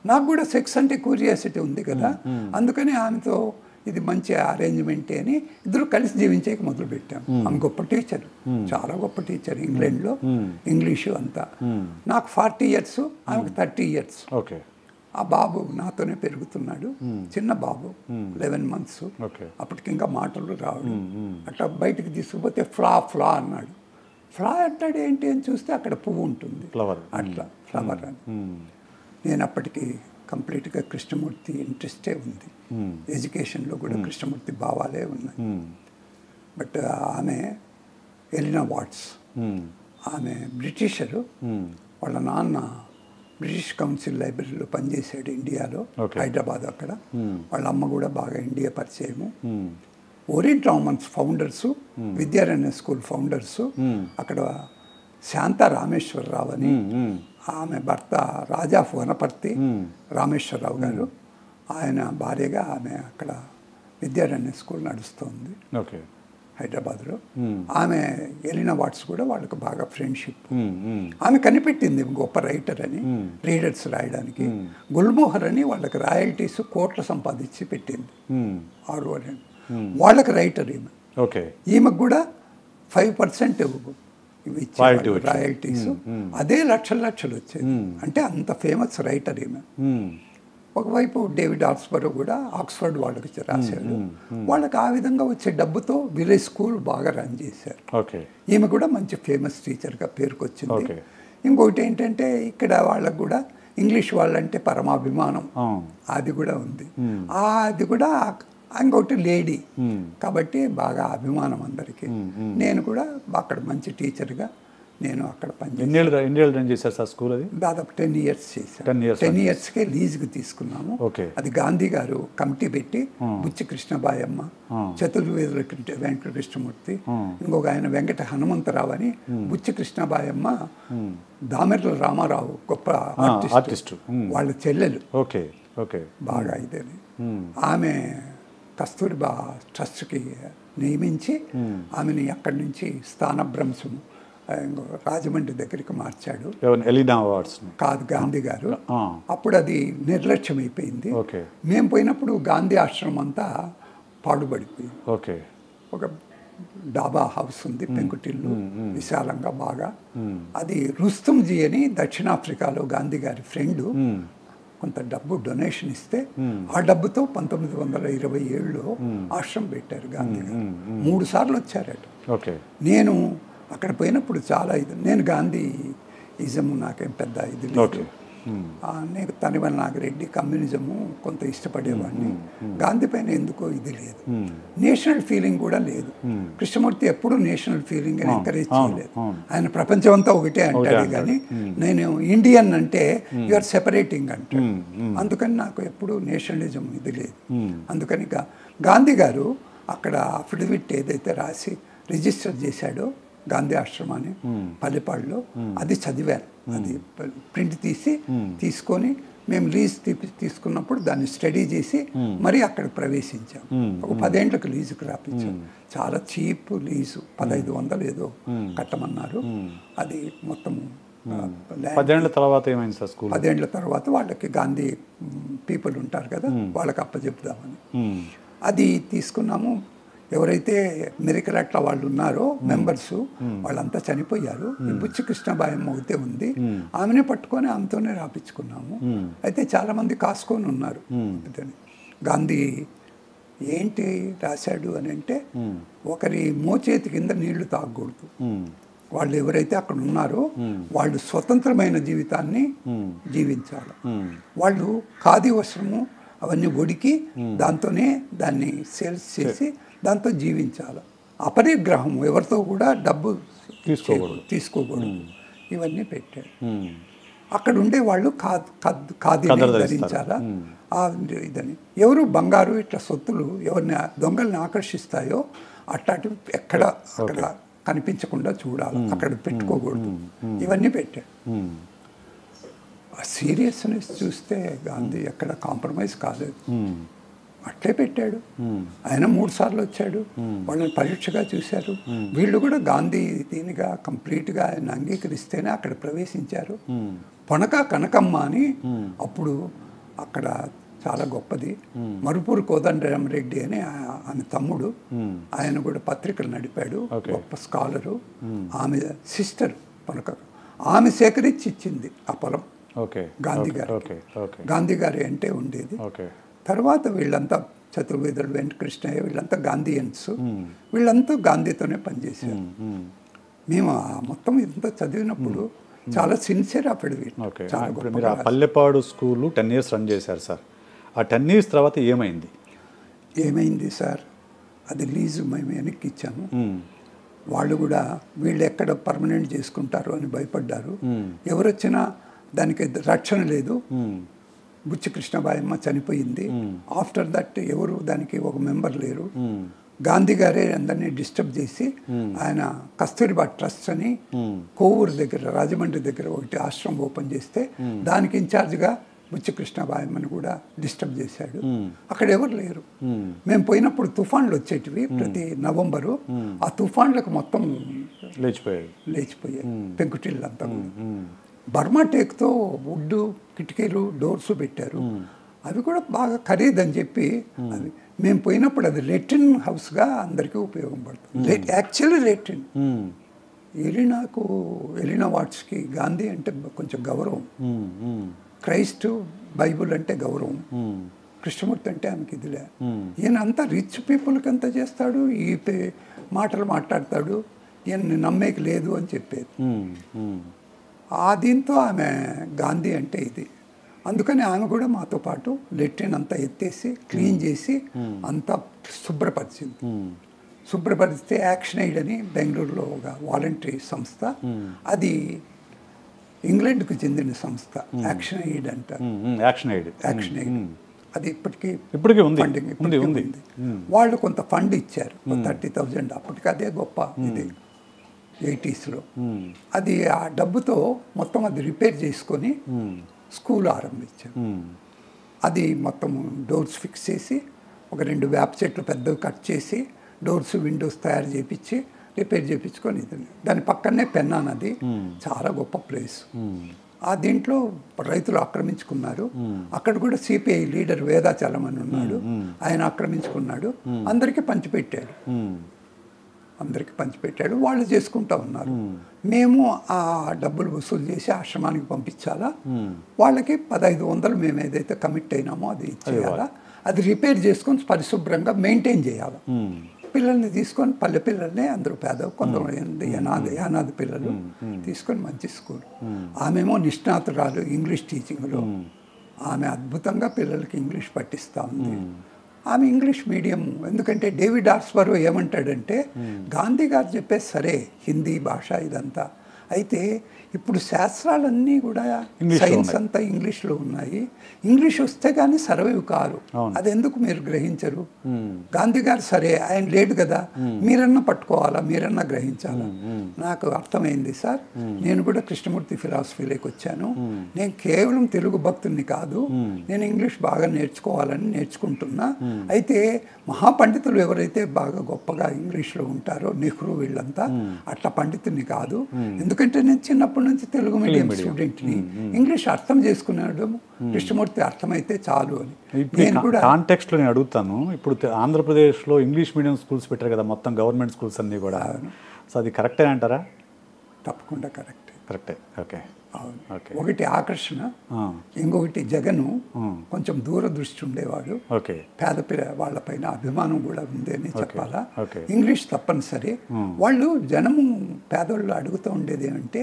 నాకు కూడా సెక్స్ అంటే క్యూరియాసిటీ ఉంది కదా, అందుకని ఆమెతో ఇది మంచి అరేంజ్మెంటే అని ఇద్దరు కలిసి జీవించేకి మొదలుపెట్టాం. ఆమె గొప్ప టీచర్, చాలా గొప్ప టీచర్ ఇంగ్లాండ్లో, ఇంగ్లీషు అంతా. నాకు 40 years, ఆమెకు 30 years. ఆ బాబు నాతోనే పెరుగుతున్నాడు, చిన్న బాబు 11 months. అప్పటికి ఇంకా మాటలు రావడం. అట్లా బయటికి తీసుకుపోతే ఫ్లా అన్నాడు. ఫ్లా అంటాడు ఏంటి అని చూస్తే అక్కడ పువ్వు ఉంటుంది, అట్లా ఫ్లవర్ అని. నేను అప్పటికి కంప్లీట్గా కృష్ణమూర్తి ఇంట్రెస్టే ఉంది, ఎడ్యుకేషన్లో కూడా కృష్ణమూర్తి భావాలే ఉన్నాయి. బట్ ఆమె ఎలినా వాట్స్, ఆమె బ్రిటిషరు. వాళ్ళ నాన్న బ్రిటిష్ కౌన్సిల్ లైబ్రరీలో పనిచేశాడు ఇండియాలో, హైదరాబాద్. అక్కడ వాళ్ళ అమ్మ కూడా బాగా ఇండియా పరిచయము. Orient రామన్స్ ఫౌండర్సు, Vidyaranya school ఫౌండర్సు. అక్కడ శాంత రామేశ్వరరావు అని, ఆమె భర్త రాజా వనపర్తి రామేశ్వరరావు గారు, ఆయన భార్యగా ఆమె అక్కడ విద్యారణ్య స్కూల్ నడుస్తుంది హైదరాబాద్లో. ఆమె ఎలినా వాట్స్ కూడా వాళ్ళకు బాగా ఫ్రెండ్షిప్. ఆమె కనిపెట్టింది గొప్ప రైటర్ అని, రీడర్స్ రాయడానికి. గుల్మోహర్ అని వాళ్ళకి రాయల్టీస్ కోట్లు సంపాదించి పెట్టింది. వాళ్ళకి రైటర్ ఈమె. ఈమెకు కూడా 5% రాయల్టీస్. అదే లక్షలు వచ్చేది. అంటే అంత ఫేమస్ రైటర్ ఈమె. ఒకవైపు డేవిడ్ ఆర్ట్స్బర్గ్ కూడా ఆక్స్ఫర్డ్ వాళ్ళకి రాశాడు. వాళ్ళకి ఆ విధంగా వచ్చే డబ్బుతో విలేజ్ స్కూల్ బాగా రన్ చేశారు. ఈమె కూడా మంచి ఫేమస్ టీచర్గా పేరుకొచ్చింది. ఇంకొకటి ఏంటంటే ఇక్కడ వాళ్ళకు కూడా ఇంగ్లీష్ వాళ్ళంటే పరమాభిమానం, అది కూడా ఉంది. అది కూడా ఇంకొకటి లేడీ కాబట్టి బాగా అభిమానం అందరికీ. నేను కూడా అక్కడ మంచి టీచర్గా నేను అక్కడ పనిచేసాను. దాదాపు 10 years చేశాను. 10 yearsకే లీజుకి తీసుకున్నాము. అది గాంధీ గారు కమిటీ పెట్టి, బుచ్చి కృష్ణబాయమ్మ, చతుర్వేదుల వెంకట కృష్ణమూర్తి, ఇంకొక ఆయన వెంకట హనుమంతరావు అని, బుచ్చి కృష్ణబాయమ్మ దామెర్ల రామారావు గొప్ప ఆర్టిస్ట్, వాళ్ళ చెల్లెలు బాగా ఇదని. ఆమె కస్తూరిబా ట్రస్ట్కి నియమించి ఆమెని అక్కడి నుంచి స్థానభ్రంశం రాజమండ్రి దగ్గరికి మార్చాడు. కాదు, గాంధీ గారు. అప్పుడు అది నిర్లక్ష్యం అయిపోయింది. మేము పోయినప్పుడు గాంధీ ఆశ్రమం అంతా పాడుపడిపోయింది. ఒక డాబా హౌస్ ఉంది, పెంకుటిల్లు, విశాలంగా బాగా. అది రుస్తుంజీ అని దక్షిణాఫ్రికాలో గాంధీ గారి ఫ్రెండు కొంత డబ్బు డొనేషన్ ఇస్తే, ఆ డబ్బుతో 1927లో ఆశ్రమం పెట్టారు గాంధీ గారు. 3 సార్లు వచ్చారట. నేను అక్కడ పోయినప్పుడు చాలా నేను గాంధీ ఇజం నాకేం పెద్ద ఇది లేదు. నేను తనివల నాగిరెడ్డి కమ్యూనిజము కొంత ఇష్టపడేవాడిని. గాంధీ పైన ఎందుకో ఇది లేదు, నేషనల్ ఫీలింగ్ కూడా లేదు. కృష్ణమూర్తి ఎప్పుడూ నేషనల్ ఫీలింగ్ ఎంకరేజ్ చేయలేదు. ఆయన ప్రపంచం అంతా ఒకటే అంటాడు, కానీ నేను ఇండియన్ అంటే యూఆర్ సెపరేటింగ్ అంటాడు. అందుకని నాకు ఎప్పుడూ నేషనలిజం ఇది లేదు. అందుకని గాంధీ గారు అక్కడ అఫిడవిట్ ఏదైతే రాసి రిజిస్టర్ చేశాడో గాంధీ ఆశ్రమాన్ని పల్లెపాడులో, అది చదివాను. అది ప్రింట్ తీసుకొని మేము లీజ్ తీసుకున్నప్పుడు దాన్ని స్టడీ చేసి మరీ అక్కడ ప్రవేశించాం. ఒక 10 ఏళ్ళకు లీజుకు రాపించాం. చాలా చీప్ లీజు, 1500 ఏదో కట్టమన్నారు. అది మొత్తం 10 ఏళ్ల తర్వాత ఏమైంది సార్ స్కూల్? 10 ఏళ్ల తర్వాత వాళ్ళకి గాంధీ పీపుల్ ఉంటారు కదా, వాళ్ళకి అప్పచెప్దామని అది తీసుకున్నాము. ఎవరైతే మెరికల్ అట్లా వాళ్ళు ఉన్నారో మెంబర్స్ వాళ్ళంతా చనిపోయారు. బుచ్చి కృష్ణబాయమ్మ ఒకతే ఉంది, ఆమెనే పట్టుకొని ఆమెతోనే రాపించుకున్నాము. అయితే చాలామంది కాసుకొని ఉన్నారు. గాంధీ ఏంటి రాశాడు అని అంటే, ఒకరి మోచేతి కింద నీళ్లు తాగకూడదు. వాళ్ళు ఎవరైతే అక్కడ ఉన్నారో వాళ్ళు స్వతంత్రమైన జీవితాన్ని జీవించాలి. వాళ్ళు ఖాదీ వస్త్రము అవన్నీ ఒడికి దాంతోనే దాన్ని సేల్స్ చేసి దాంతో జీవించాలి. అపరిగ్రహం, ఎవరితో కూడా డబ్బు తీసుకోకూడదు. ఇవన్నీ పెట్టాడు. అక్కడ ఉండే వాళ్ళు ఖాదీ ధరించాలా ఇదని. ఎవరు బంగారు ఇట్లా సొత్తులు ఎవరిని దొంగల్ని ఆకర్షిస్తాయో అట్లాంటివి అక్కడ కనిపించకుండా చూడాలి, అక్కడ పెట్టుకోకూడదు. ఇవన్నీ పెట్టాడు. ఆ సీరియస్నెస్ చూస్తే గాంధీ ఎక్కడ కాంప్రమైజ్ కాలేదు, అట్లే పెట్టాడు. ఆయన 3 సార్లు వచ్చాడు, వాళ్ళని పరీక్షగా చూశారు. వీళ్ళు కూడా గాంధీ దీనిగా కంప్లీట్గా ఆయన అంగీకరిస్తేనే అక్కడ ప్రవేశించారు. పొనక కనకమ్మ అని అప్పుడు అక్కడ చాలా గొప్పది, మరుపూరు కోదండరామరెడ్డి అని ఆమె తమ్ముడు, ఆయన కూడా పత్రికలు నడిపాడు, గొప్ప స్కాలరు. ఆమె సిస్టర్ పొనక, ఆమె సేకరించి ఇచ్చింది ఆ పొలం గాంధీ గారు. గాంధీ గారి అంటే ఉండేది. తర్వాత వీళ్ళంతా చతుర్వేదులు, వెంకటకృష్ణయ్య, వీళ్ళంతా గాంధీయన్స్. వీళ్ళంతా గాంధీతోనే పనిచేశారు. మేము మొత్తం ఇంత చదివినప్పుడు చాలా సిన్సియర్ అఫిడవిట్. మీరు ఆ పల్లెపాడు స్కూలు 10 years రన్ చేశారు సార్. ఆ 10 years తర్వాత ఏమైంది సార్? అది లీజు మేము వెనక్కి ఇచ్చాము. వాళ్ళు కూడా వీళ్ళు ఎక్కడ పర్మనెంట్ చేసుకుంటారు అని భయపడ్డారు. ఎవరు వచ్చినా దానికి రక్షణ లేదు. బుచ్చి కృష్ణబాయమ్మ చనిపోయింది. ఆఫ్టర్ దట్ ఎవరు దానికి ఒక మెంబర్ లేరు. గాంధీ గారే అందరినీ డిస్టర్బ్ చేసి ఆయన కస్తూరిబా ట్రస్ట్ అని కోవూరు దగ్గర, రాజమండ్రి దగ్గర ఒకటి ఆశ్రమం ఓపెన్ చేస్తే దానికి ఇన్ఛార్జ్గా బుచ్చి కృష్ణబాయమ్మని కూడా డిస్టర్బ్ చేశాడు. అక్కడ ఎవరు లేరు. మేము పోయినప్పుడు తుఫాన్లు వచ్చేటివి ప్రతి నవంబరు. ఆ తుఫాన్లకు మొత్తం లేచిపోయాయి పెంకుటిళ్ళంతా. బర్మా టేక్తో వుడ్ కిటికీలు డోర్స్ పెట్టారు. అవి కూడా బాగా ఖరీదని చెప్పి అది మేము పోయినప్పుడు అది లెట్రిన్ హౌస్గా అందరికీ ఉపయోగపడుతుంది. Actually latrine. ఎలినా వాట్స్కి గాంధీ అంటే కొంచెం గౌరవం, క్రైస్ట్ బైబుల్ అంటే గౌరవం, కృష్ణమూర్తి అంటే ఆమెకి ఇదిలే. ఈయన అంతా రిచ్ పీపుల్కి అంతా చేస్తాడు, ఈ మాటలు మాట్లాడతాడు, ఈయన నమ్మేకి లేదు అని చెప్పేది. ఆ దీంతో ఆమె గాంధీ అంటే ఇది. అందుకని ఆమె కూడా మాతో పాటు లెట్రిన్ అంతా ఎత్తేసి క్లీన్ చేసి అంతా శుభ్రపరిచింది. శుభ్రపరిస్తే యాక్షన్ ఎయిడ్ అని బెంగళూరులో ఒక వాలంటరీ సంస్థ, అది ఇంగ్లాండ్కు చెందిన సంస్థ. యాక్షన్ ఎయిడ్ అంటారు. యాక్షన్ ఎయిడ్ అది ఇప్పటికీ ఉంది. వాళ్ళు కొంత ఫండ్ ఇచ్చారు, 30,000. అప్పటికి అదే గొప్ప ఇది 80sలో. అది ఆ డబ్బుతో మొత్తం అది రిపేర్ చేసుకొని స్కూల్ ఆరంభించారు. అది మొత్తం డోర్స్ ఫిక్స్ చేసి ఒక 2 వేప చెట్లు పెద్దవి కట్ చేసి డోర్స్ విండోస్ తయారు చేయించి రిపేర్ చేయించుకొని దాని పక్కనే పెన్నా నది, చాలా గొప్ప ప్లేస్. ఆ దీంట్లో రైతులు ఆక్రమించుకున్నారు. అక్కడ కూడా సిపిఐ లీడర్ వేదాచలం అని ఉన్నాడు, ఆయన ఆక్రమించుకున్నాడు. అందరికీ పంచిపెట్టాడు. వాళ్ళు చేసుకుంటా ఉన్నారు. మేము ఆ డబ్బులు వసూలు చేసి ఆశ్రమానికి పంపించాలా. వాళ్ళకి 1500 మేము ఏదైతే కమిట్ అయినామో అది ఇచ్చేయాలా. అది రిపేర్ చేసుకొని పరిశుభ్రంగా మెయింటైన్ చేయాలి. పిల్లల్ని తీసుకొని పల్లె పిల్లల్ని అందరూ పేద కొంతమంది అనాథ పిల్లలు తీసుకొని మంచి స్కూల్. ఆమెమో నిష్ణాతురాలు ఇంగ్లీష్ టీచింగ్లో. ఆమె అద్భుతంగా పిల్లలకి ఇంగ్లీష్ పట్టిస్తూ ఉంది. ఆమె ఇంగ్లీష్ మీడియం. ఎందుకంటే డేవిడ్ ఆర్స్బరో ఏమంటాడంటే గాంధీ గారు చెప్పేది సరే హిందీ భాష ఇదంతా, అయితే ఇప్పుడు శాస్త్రాలన్నీ కూడా సైన్స్ అంతా ఇంగ్లీష్లో ఉన్నాయి. ఇంగ్లీష్ వస్తే కానీ సర్వైవ్ కారు. అది ఎందుకు మీరు గ్రహించరు? గాంధీ గారు సరే ఆయన లేడు కదా, మీరన్నా పట్టుకోవాలా, మీరన్నా గ్రహించాలా. నాకు అర్థమైంది సార్. నేను కూడా కృష్ణమూర్తి ఫిలాసఫీలోకి వచ్చాను. నేను కేవలం తెలుగు భక్తుని కాదు, నేను ఇంగ్లీష్ బాగా నేర్చుకోవాలని నేర్చుకుంటున్నా. అయితే మహాపండితులు ఎవరైతే బాగా గొప్పగా ఇంగ్లీష్లో ఉంటారో, నెహ్రూ వీళ్ళంతా అట్లా పండితుని కాదు. ఎందుకంటే నేను చిన్నప్పటి నుంచి తెలుగు మీడియం స్టూడెంట్ని. ఇంగ్లీష్ అర్థం చేసుకున్నాడు కృష్ణమూర్తి అర్థమైతే చాలు అని. నేను కూడా కాంటెక్స్ట్లో నేను అడుగుతాను. ఇప్పుడు ఆంధ్రప్రదేశ్లో ఇంగ్లీష్ మీడియం స్కూల్స్ పెట్టారు కదా, మొత్తం గవర్నమెంట్ స్కూల్స్ అన్నీ కూడా. సో అది కరెక్టే అంటారా? తప్పకుండా కరెక్టే. ఓకే. అవును. ఒకటి ఆకర్షణ, ఇంకొకటి జగను కొంచెం దూరదృష్టి ఉండేవాడు. పేద వాళ్ళపైన అభిమానం కూడా ఉంది అని చెప్పాలా. ఇంగ్లీష్ తప్పనిసరి. వాళ్ళు జనము పేదోళ్ళు అడుగుతూ ఉండేది ఏమంటే,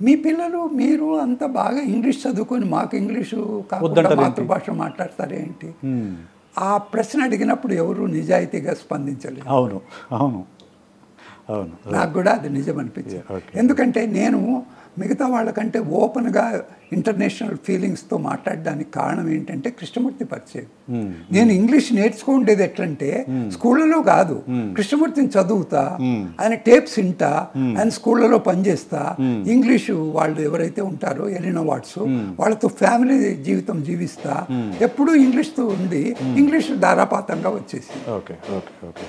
మీ పిల్లలు మీరు అంత బాగా ఇంగ్లీష్ చదువుకొని మాకు ఇంగ్లీషు కాకుండా మాతృభాష మాట్లాడతారేంటి? ఆ ప్రశ్న అడిగినప్పుడు ఎవరు నిజాయితీగా స్పందించలేదు. అవును అవును అవును నాకు కూడా అది నిజం అనిపించింది. ఎందుకంటే నేను మిగతా వాళ్ళకంటే ఓపెన్గా ఇంటర్నేషనల్ ఫీలింగ్స్తో మాట్లాడడానికి కారణం ఏంటంటే కృష్ణమూర్తి పరిచయం. నేను ఇంగ్లీష్ నేర్చుకుంటేది ఎట్లంటే స్కూళ్ళలో కాదు, కృష్ణమూర్తిని చదువుతా, ఆయన టేప్స్ వింటా, ఆయన స్కూళ్ళలో పనిచేస్తా, ఇంగ్లీషు వాళ్ళు ఎవరైతే ఉంటారో ఎలినా వాట్స్ వాళ్ళతో ఫ్యామిలీ జీవితం జీవిస్తా, ఎప్పుడూ ఇంగ్లీష్తో ఉండి ఇంగ్లీష్ ధారాపాతంగా వచ్చేసి. Okay okay okay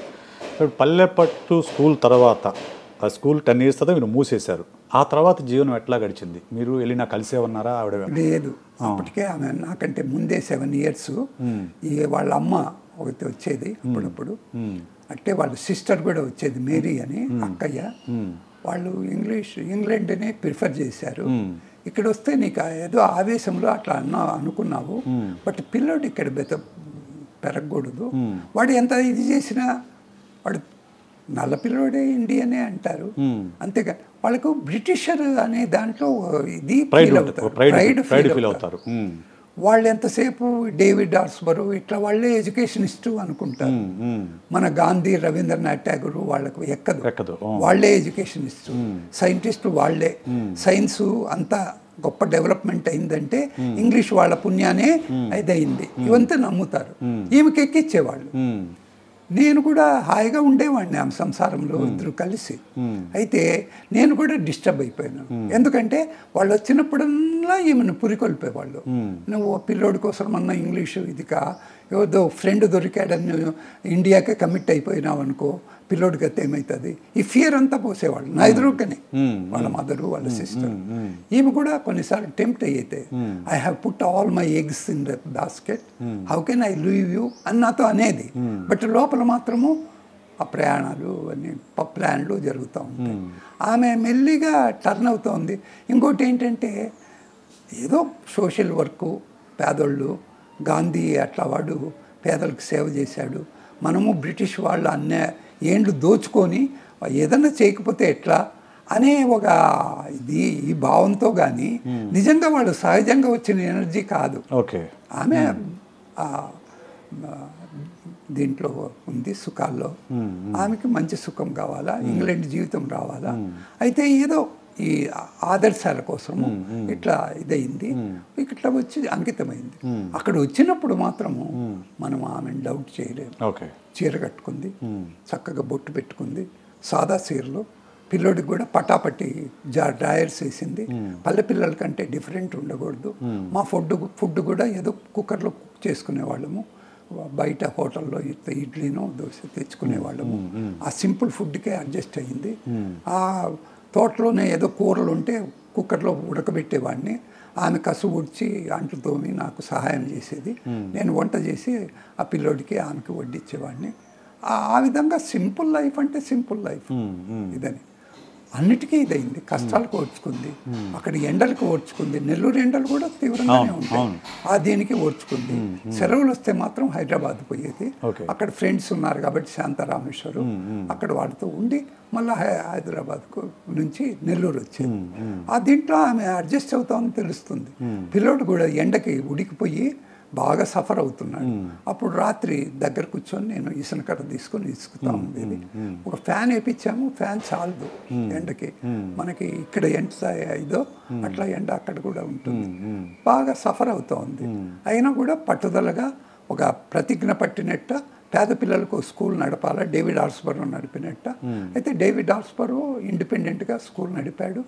Pallepattu school తర్వాత, ఆ స్కూల్ 10 years తర్వాత మీరు మూసేశారు. ఆ తర్వాత జీవనం ఎట్లా గడిచింది? మీరు వెళ్ళినా కలిసే ఉన్నారా? ఆవిడ లేదు, అప్పటికే ఆమె నాకంటే ముందే 7 years. వాళ్ళ అమ్మ ఒకటి వచ్చేది అప్పుడప్పుడు, అంటే వాళ్ళ సిస్టర్ కూడా వచ్చేది, మేరీ అని అక్కయ్య. వాళ్ళు ఇంగ్లాండ్నే ప్రిఫర్ చేశారు. ఇక్కడ వస్తే నీకు ఏదో ఆవేశంలో అట్లా అనుకున్నావు, బట్ పిల్లోడు ఇక్కడ పెరగకూడదు. వాడు ఎంత ఇది చేసినా వాడు నల్ల పిల్లోడే ఇండియనే అంటారు, అంతేగా. వాళ్ళకు బ్రిటిషర్ అనే దాంట్లో ఇది ప్రైడ్ ఫీల్ అవుతారు. వాళ్ళు ఎంతసేపు డేవిడ్ ఆర్స్బరో ఇట్లా వాళ్ళే ఎడ్యుకేషనిస్టు అనుకుంటారు. మన గాంధీ, రవీంద్రనాథ్ ఠాగూర్ వాళ్ళకు ఎక్కదు, వాళ్ళే ఎడ్యుకేషనిస్టు, సైంటిస్టు వాళ్ళే. సైన్సు అంతా గొప్ప డెవలప్మెంట్ అయిందంటే ఇంగ్లీష్ వాళ్ళ పుణ్యానే అయింది, ఇవంతా నమ్ముతారు. ఈమెకి ఎక్కిచ్చేవాళ్ళు. నేను కూడా హాయిగా ఉండేవాడిని ఆమె సంసారంలో, ఇద్దరు కలిసి. అయితే నేను కూడా డిస్టర్బ్ అయిపోయాను. ఎందుకంటే వాళ్ళు వచ్చినప్పుడల్లా ఈమెను పురికొల్పేవాళ్ళు. నువ్వు పిల్లోడి కోసం అన్న ఇంగ్లీషు ఇదికా, ఏదో ఫ్రెండ్ దొరికాడని ఇండియాకే కమిట్ అయిపోయినావు అనుకో, పిల్లోడి గత ఏమవుతుంది, ఈ ఫియర్ అంతా పోసేవాళ్ళు నా ఎదురుగానే, వాళ్ళ మదరు వాళ్ళ సిస్టర్. ఈమె కూడా కొన్నిసార్లు టెంప్ట్ అయితే, I have put all my eggs in the basket, how can I leave you అని నాతో అనేది. బట్ లోపల మాత్రము ఆ ప్రయాణాలు అన్ని ప్లాన్లు జరుగుతూ ఉంటాయి. ఆమె మెల్లిగా టర్న్ అవుతోంది. ఇంకోటి ఏంటంటే ఏదో సోషల్ వర్క్, పేదోళ్ళు, గాంధీ అట్లా వాడు పేదలకు సేవ చేశాడు, మనము బ్రిటిష్ వాళ్ళు ఏండ్లు దోచుకొని ఏదన్నా చేయకపోతే ఎట్లా అనే ఒక ఈ భావంతో కానీ నిజంగా వాళ్ళు సహజంగా వచ్చిన ఎనర్జీ కాదు. ఆమె దీంట్లో ఉంది, సుఖాల్లో. ఆమెకి మంచి సుఖం కావాలా, ఇంగ్లాండ్ జీవితం రావాలా. అయితే ఏదో ఈ ఆదర్శాల కోసము ఇట్లా ఇదయింది, ఇట్లా వచ్చి అంకితమైంది. అక్కడ వచ్చినప్పుడు మాత్రము మనం ఆమెను డౌట్ చేయలేము. చీర కట్టుకుంది, చక్కగా బొట్టు పెట్టుకుంది, సాదా చీరలో. పిల్లోడికి కూడా పటాపట్టి డ్రాయర్స్ వేసింది. పల్లె పిల్లల కంటే డిఫరెంట్ ఉండకూడదు. మా ఫుడ్ కూడా ఏదో కుక్కర్లో కుక్ చేసుకునేవాళ్ళము, బయట హోటల్లో ఇడ్లీనో దోశ తెచ్చుకునేవాళ్ళము. ఆ సింపుల్ ఫుడ్కే అడ్జస్ట్ అయ్యింది. ఆ తోటలోనే ఏదో కూరలు ఉంటే కుక్కర్లో ఉడకబెట్టేవాడిని. ఆమె కసు ఉడిచి అంట్లు తోమి నాకు సహాయం చేసేది. నేను వంట చేసి ఆ పిల్లోడికి ఆమెకి వడ్డిచ్చేవాడిని. ఆ విధంగా సింపుల్ లైఫ్ అంటే సింపుల్ లైఫ్ ఇదని. అన్నిటికీ ఇదైంది. కష్టాలకు ఓర్చుకుంది, అక్కడ ఎండలకు ఓర్చుకుంది. నెల్లూరు ఎండలు కూడా తీవ్రంగానే ఉంటాయి, దీనికి ఓర్చుకుంది. సెలవులు వస్తే మాత్రం హైదరాబాద్ పోయేది. అక్కడ ఫ్రెండ్స్ ఉన్నారు కాబట్టి శాంతారామేశ్వరు, అక్కడ వాళ్ళతో ఉండి మళ్ళీ హైదరాబాద్కు నుంచి నెల్లూరు వచ్చింది. దీంట్లో ఆమె అడ్జస్ట్ అవుతామని తెలుస్తుంది. పిల్లోడు కూడా ఎండకి ఉడికిపోయి బాగా సఫర్ అవుతున్నాడు. అప్పుడు రాత్రి దగ్గర కూర్చొని నేను ఇసునకర్ర తీసుకొని ఇసుకుతా ఉండేది. ఒక ఫ్యాన్ వేయించాము, ఫ్యాన్ చాలదు ఎండకి. మనకి ఇక్కడ ఎంత ఇదో అట్లా ఎండ అక్కడ కూడా ఉంటుంది. బాగా సఫర్ అవుతూ ఉంది. అయినా కూడా పట్టుదలగా ఒక ప్రతిజ్ఞ పట్టినట్ట పేద పిల్లలకు స్కూల్ నడపాలా, డేవిడ్ ఆర్స్బరో నడిపినట్ట. అయితే డేవిడ్ ఆర్స్బరో ఇండిపెండెంట్గా స్కూల్ నడిపాడు.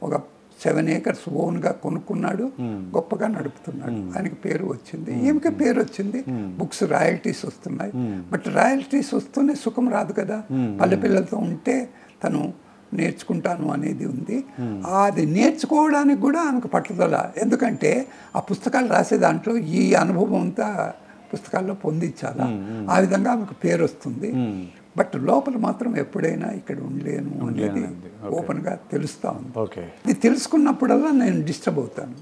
ఒక 7 acres ఓన్గా కొనుక్కున్నాడు, గొప్పగా నడుపుతున్నాడు. ఆయనకి పేరు వచ్చింది, ఈమెకి పేరు వచ్చింది. బుక్స్ రాయల్టీస్ వస్తున్నాయి. బట్ రాయల్టీస్ వస్తూనే సుఖం రాదు కదా. పల్లె పిల్లలతో ఉంటే తను నేర్చుకుంటాను అనేది ఉంది. అది నేర్చుకోవడానికి కూడా ఆమెకు పట్టుదల. ఎందుకంటే ఆ పుస్తకాలు రాసే దాంట్లో ఈ అనుభవం అంతా పుస్తకాల్లో పొందించాలా, ఆ విధంగా ఆమెకు పేరు వస్తుంది. బట్ లోపల మాత్రం ఎప్పుడైనా ఇక్కడ ఉండలేను అనేది ఓపెన్గా తెలుస్తూ ఉంది. ఇది తెలుసుకున్నప్పుడల్లా నేను డిస్టర్బ్ అవుతాను.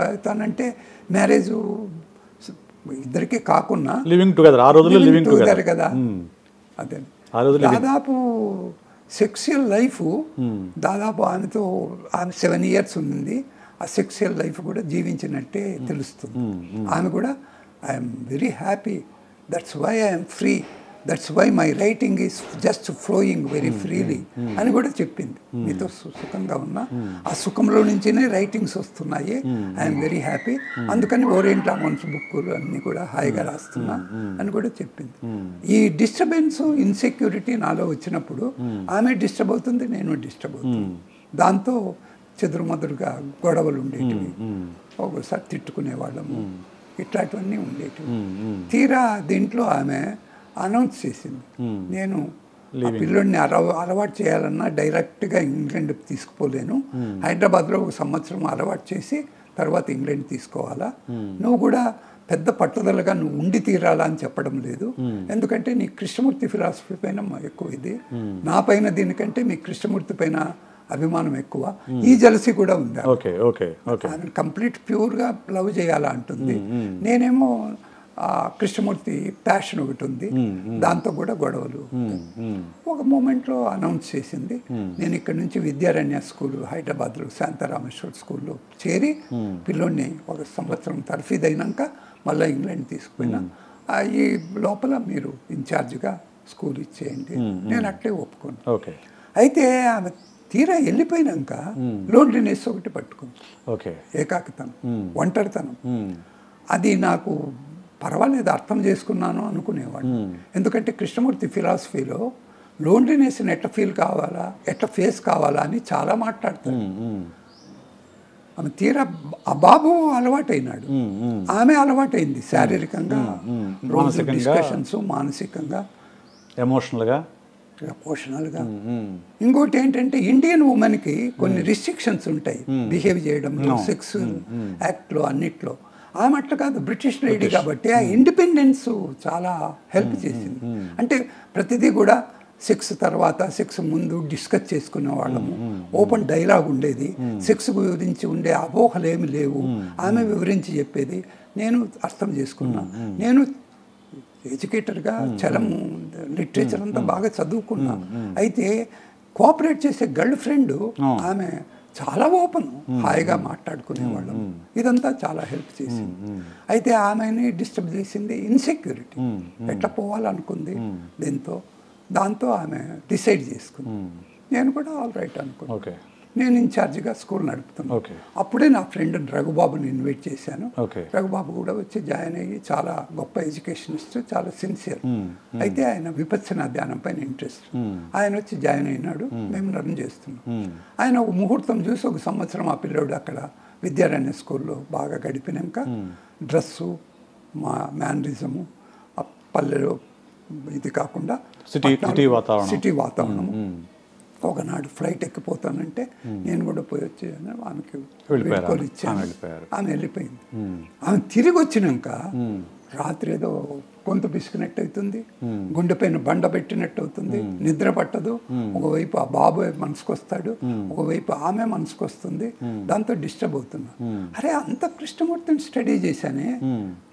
అవుతానంటే మ్యారేజ్ ఇద్దరికీ కాకుండా లివింగ్ టుగెదర్ కదా. అదే దాదాపు సెక్సువల్ లైఫ్ దాదాపు ఆమెతో ఆమె 7 years ఉంది. ఆ సెక్సువల్ లైఫ్ కూడా జీవించినట్టే తెలుస్తుంది. ఆమె కూడా I'm very happy, that's why I'm free, that's why my writing is just flowing very freely అని కూడా చెప్పింది. మీతో సుఖంగా ఉన్నా, ఆ సుఖంలో నుంచినే రైటింగ్స్ వస్తున్నాయి. ఐఎమ్ వెరీ హ్యాపీ, అందుకని ఓరియంట్ అమౌంట్స్ బుక్కులు అన్నీ కూడా హాయిగా రాస్తున్నా అని కూడా చెప్పింది. ఈ డిస్టర్బెన్స్, ఇన్సెక్యూరిటీ నాలో వచ్చినప్పుడు ఆమె డిస్టర్బ్ అవుతుంది, నేను డిస్టర్బ్ అవుతుంది. దాంతో చెదురుమదురుగా గొడవలు ఉండేటివి, ఒకసారి తిట్టుకునేవాళ్ళము, ఇట్లాంటివన్నీ ఉండేటివి. తీరా దీంట్లో ఆమె అనౌన్స్ చేసింది, నేను ఆ పిల్లోడిని అలవాటు చేయాలన్నా డైరెక్ట్గా ఇంగ్లాండ్ తీసుకుపోలేను, హైదరాబాద్లో 1 సంవత్సరం అలవాటు చేసి తర్వాత ఇంగ్లాండ్ తీసుకోవాలా, నువ్వు కూడా పెద్ద పట్టుదలగా నువ్వు ఉండి తీరాలా అని చెప్పడం లేదు. ఎందుకంటే నీ కృష్ణమూర్తి ఫిలాసఫీ పైన ఎక్కువ ఇది, నా పైన దీనికంటే మీ కృష్ణమూర్తి పైన అభిమానం ఎక్కువ, ఈ జలసి కూడా ఉంది. ఆమె కంప్లీట్ ప్యూర్గా లవ్ చేయాలా అంటుంది, నేనేమో కృష్ణమూర్తి ప్యాషన్ ఒకటి ఉంది, దాంతో కూడా గొడవలు. ఒక మూమెంట్లో అనౌన్స్ చేసింది, నేను ఇక్కడ నుంచి విద్యారణ్య స్కూల్ హైదరాబాద్లో శాంతారామేశ్వర స్కూల్లో చేరి పిల్లోడిని 1 సంవత్సరం తర్ఫీదు అయినాక మళ్ళీ ఇంగ్లాండ్ తీసుకుపోయినా, ఈ లోపల మీరు ఇన్ఛార్జిగా స్కూల్ ఇచ్చేయండి. నేను అట్లే ఒప్పుకున్నాను. అయితే ఆమె తీరా వెళ్ళిపోయినాక లోన్లీనెస్ ఒకటి పట్టుకుంది, ఏకాకితనం, ఒంటరితనం. అది నాకు పర్వాలేదు, అర్థం చేసుకున్నాను అనుకునేవాడు. ఎందుకంటే కృష్ణమూర్తి ఫిలాసఫీలో లోన్లీనెస్ని ఎట్లా ఫీల్ కావాలా, ఎట్లా ఫేస్ కావాలా అని చాలా మాట్లాడతాడు. ఆమె తీరా ఆ బాబు అలవాటైనాడు, ఆమె అలవాటైంది శారీరకంగా, రోజు డిస్కషన్స్, మానసికంగా, ఎమోషనల్గా. ఇంకోటి ఏంటంటే ఇండియన్ ఉమెన్కి కొన్ని రిస్ట్రిక్షన్స్ ఉంటాయి బిహేవ్ చేయడంలో, సెక్స్ యాక్ట్లో, అన్నిట్లో. ఆమె అట్లా కాదు, బ్రిటిష్ లేడీ కాబట్టి ఆ ఇండిపెండెన్స్ చాలా హెల్ప్ చేసింది. అంటే ప్రతిదీ కూడా సెక్స్ తర్వాత, సెక్స్ ముందు డిస్కస్ చేసుకునే వాళ్ళము, ఓపెన్ డైలాగ్ ఉండేది, సెక్స్ గురించి ఉండే అపోహలు ఏమి లేవు, ఆమె వివరించి చెప్పేది. నేను అర్థం చేసుకున్నా, నేను ఎడ్యుకేటర్గా చలము లిటరేచర్ అంతా బాగా చదువుకున్నా. అయితే కోఆపరేట్ చేసే గర్ల్ ఫ్రెండ్ ఆమె చాలా ఓపెన్, హాయిగా మాట్లాడుకునేవాళ్ళం. ఇదంతా చాలా హెల్ప్ చేసింది. అయితే ఆమెని డిస్టర్బ్ చేసింది ఇన్సెక్యూరిటీ, ఎట్లా పోవాలనుకుంది దాంతో ఆమె డిసైడ్ చేసుకుంది. నేను కూడా ఆల్ రైట్ అనుకున్నాను. నేను ఇన్ఛార్జిగా స్కూల్ నడుపుతున్నాను. అప్పుడే నా ఫ్రెండ్ రఘుబాబుని ఇన్వైట్ చేశాను. రఘుబాబు కూడా వచ్చి జాయిన్ అయ్యి చాలా గొప్ప ఎడ్యుకేషనిస్ట్, చాలా సిన్సియర్. అయితే ఆయన విపచ్చన ధ్యానం పైన ఇంట్రెస్ట్, ఆయన వచ్చి జాయిన్ అయినాడు. మేము రన్ చేస్తున్నాం. ఆయన ఒక ముహూర్తం చూసి 1 సంవత్సరం ఆ పిల్లోడు అక్కడ విద్యారణ్య స్కూల్లో బాగా గడిపినాక డ్రెస్సు, మా మ్యానరిజము, ఆ పల్లెలో ఇది కాకుండా సిటీ వాతావరణము. ఒకనాడు ఫ్లైట్ ఎక్కిపోతానంటే నేను కూడా పోయి వచ్చాను, ఆమెకి వీడ్కోలు ఇచ్చాను. ఆమె వెళ్ళిపోయింది. ఆమె తిరిగి వచ్చినాక రాత్రి ఏదో గొంతు పిసికినట్టు అవుతుంది, గుండెపైన బండ పెట్టినట్టు అవుతుంది, నిద్ర పట్టదు. ఒకవైపు ఆ బాబు మనసుకు వస్తాడు, ఒకవైపు ఆమె మనసుకు వస్తుంది, దాంతో డిస్టర్బ్ అవుతున్నా. అరే అంత కృష్ణమూర్తిని స్టడీ చేశానే,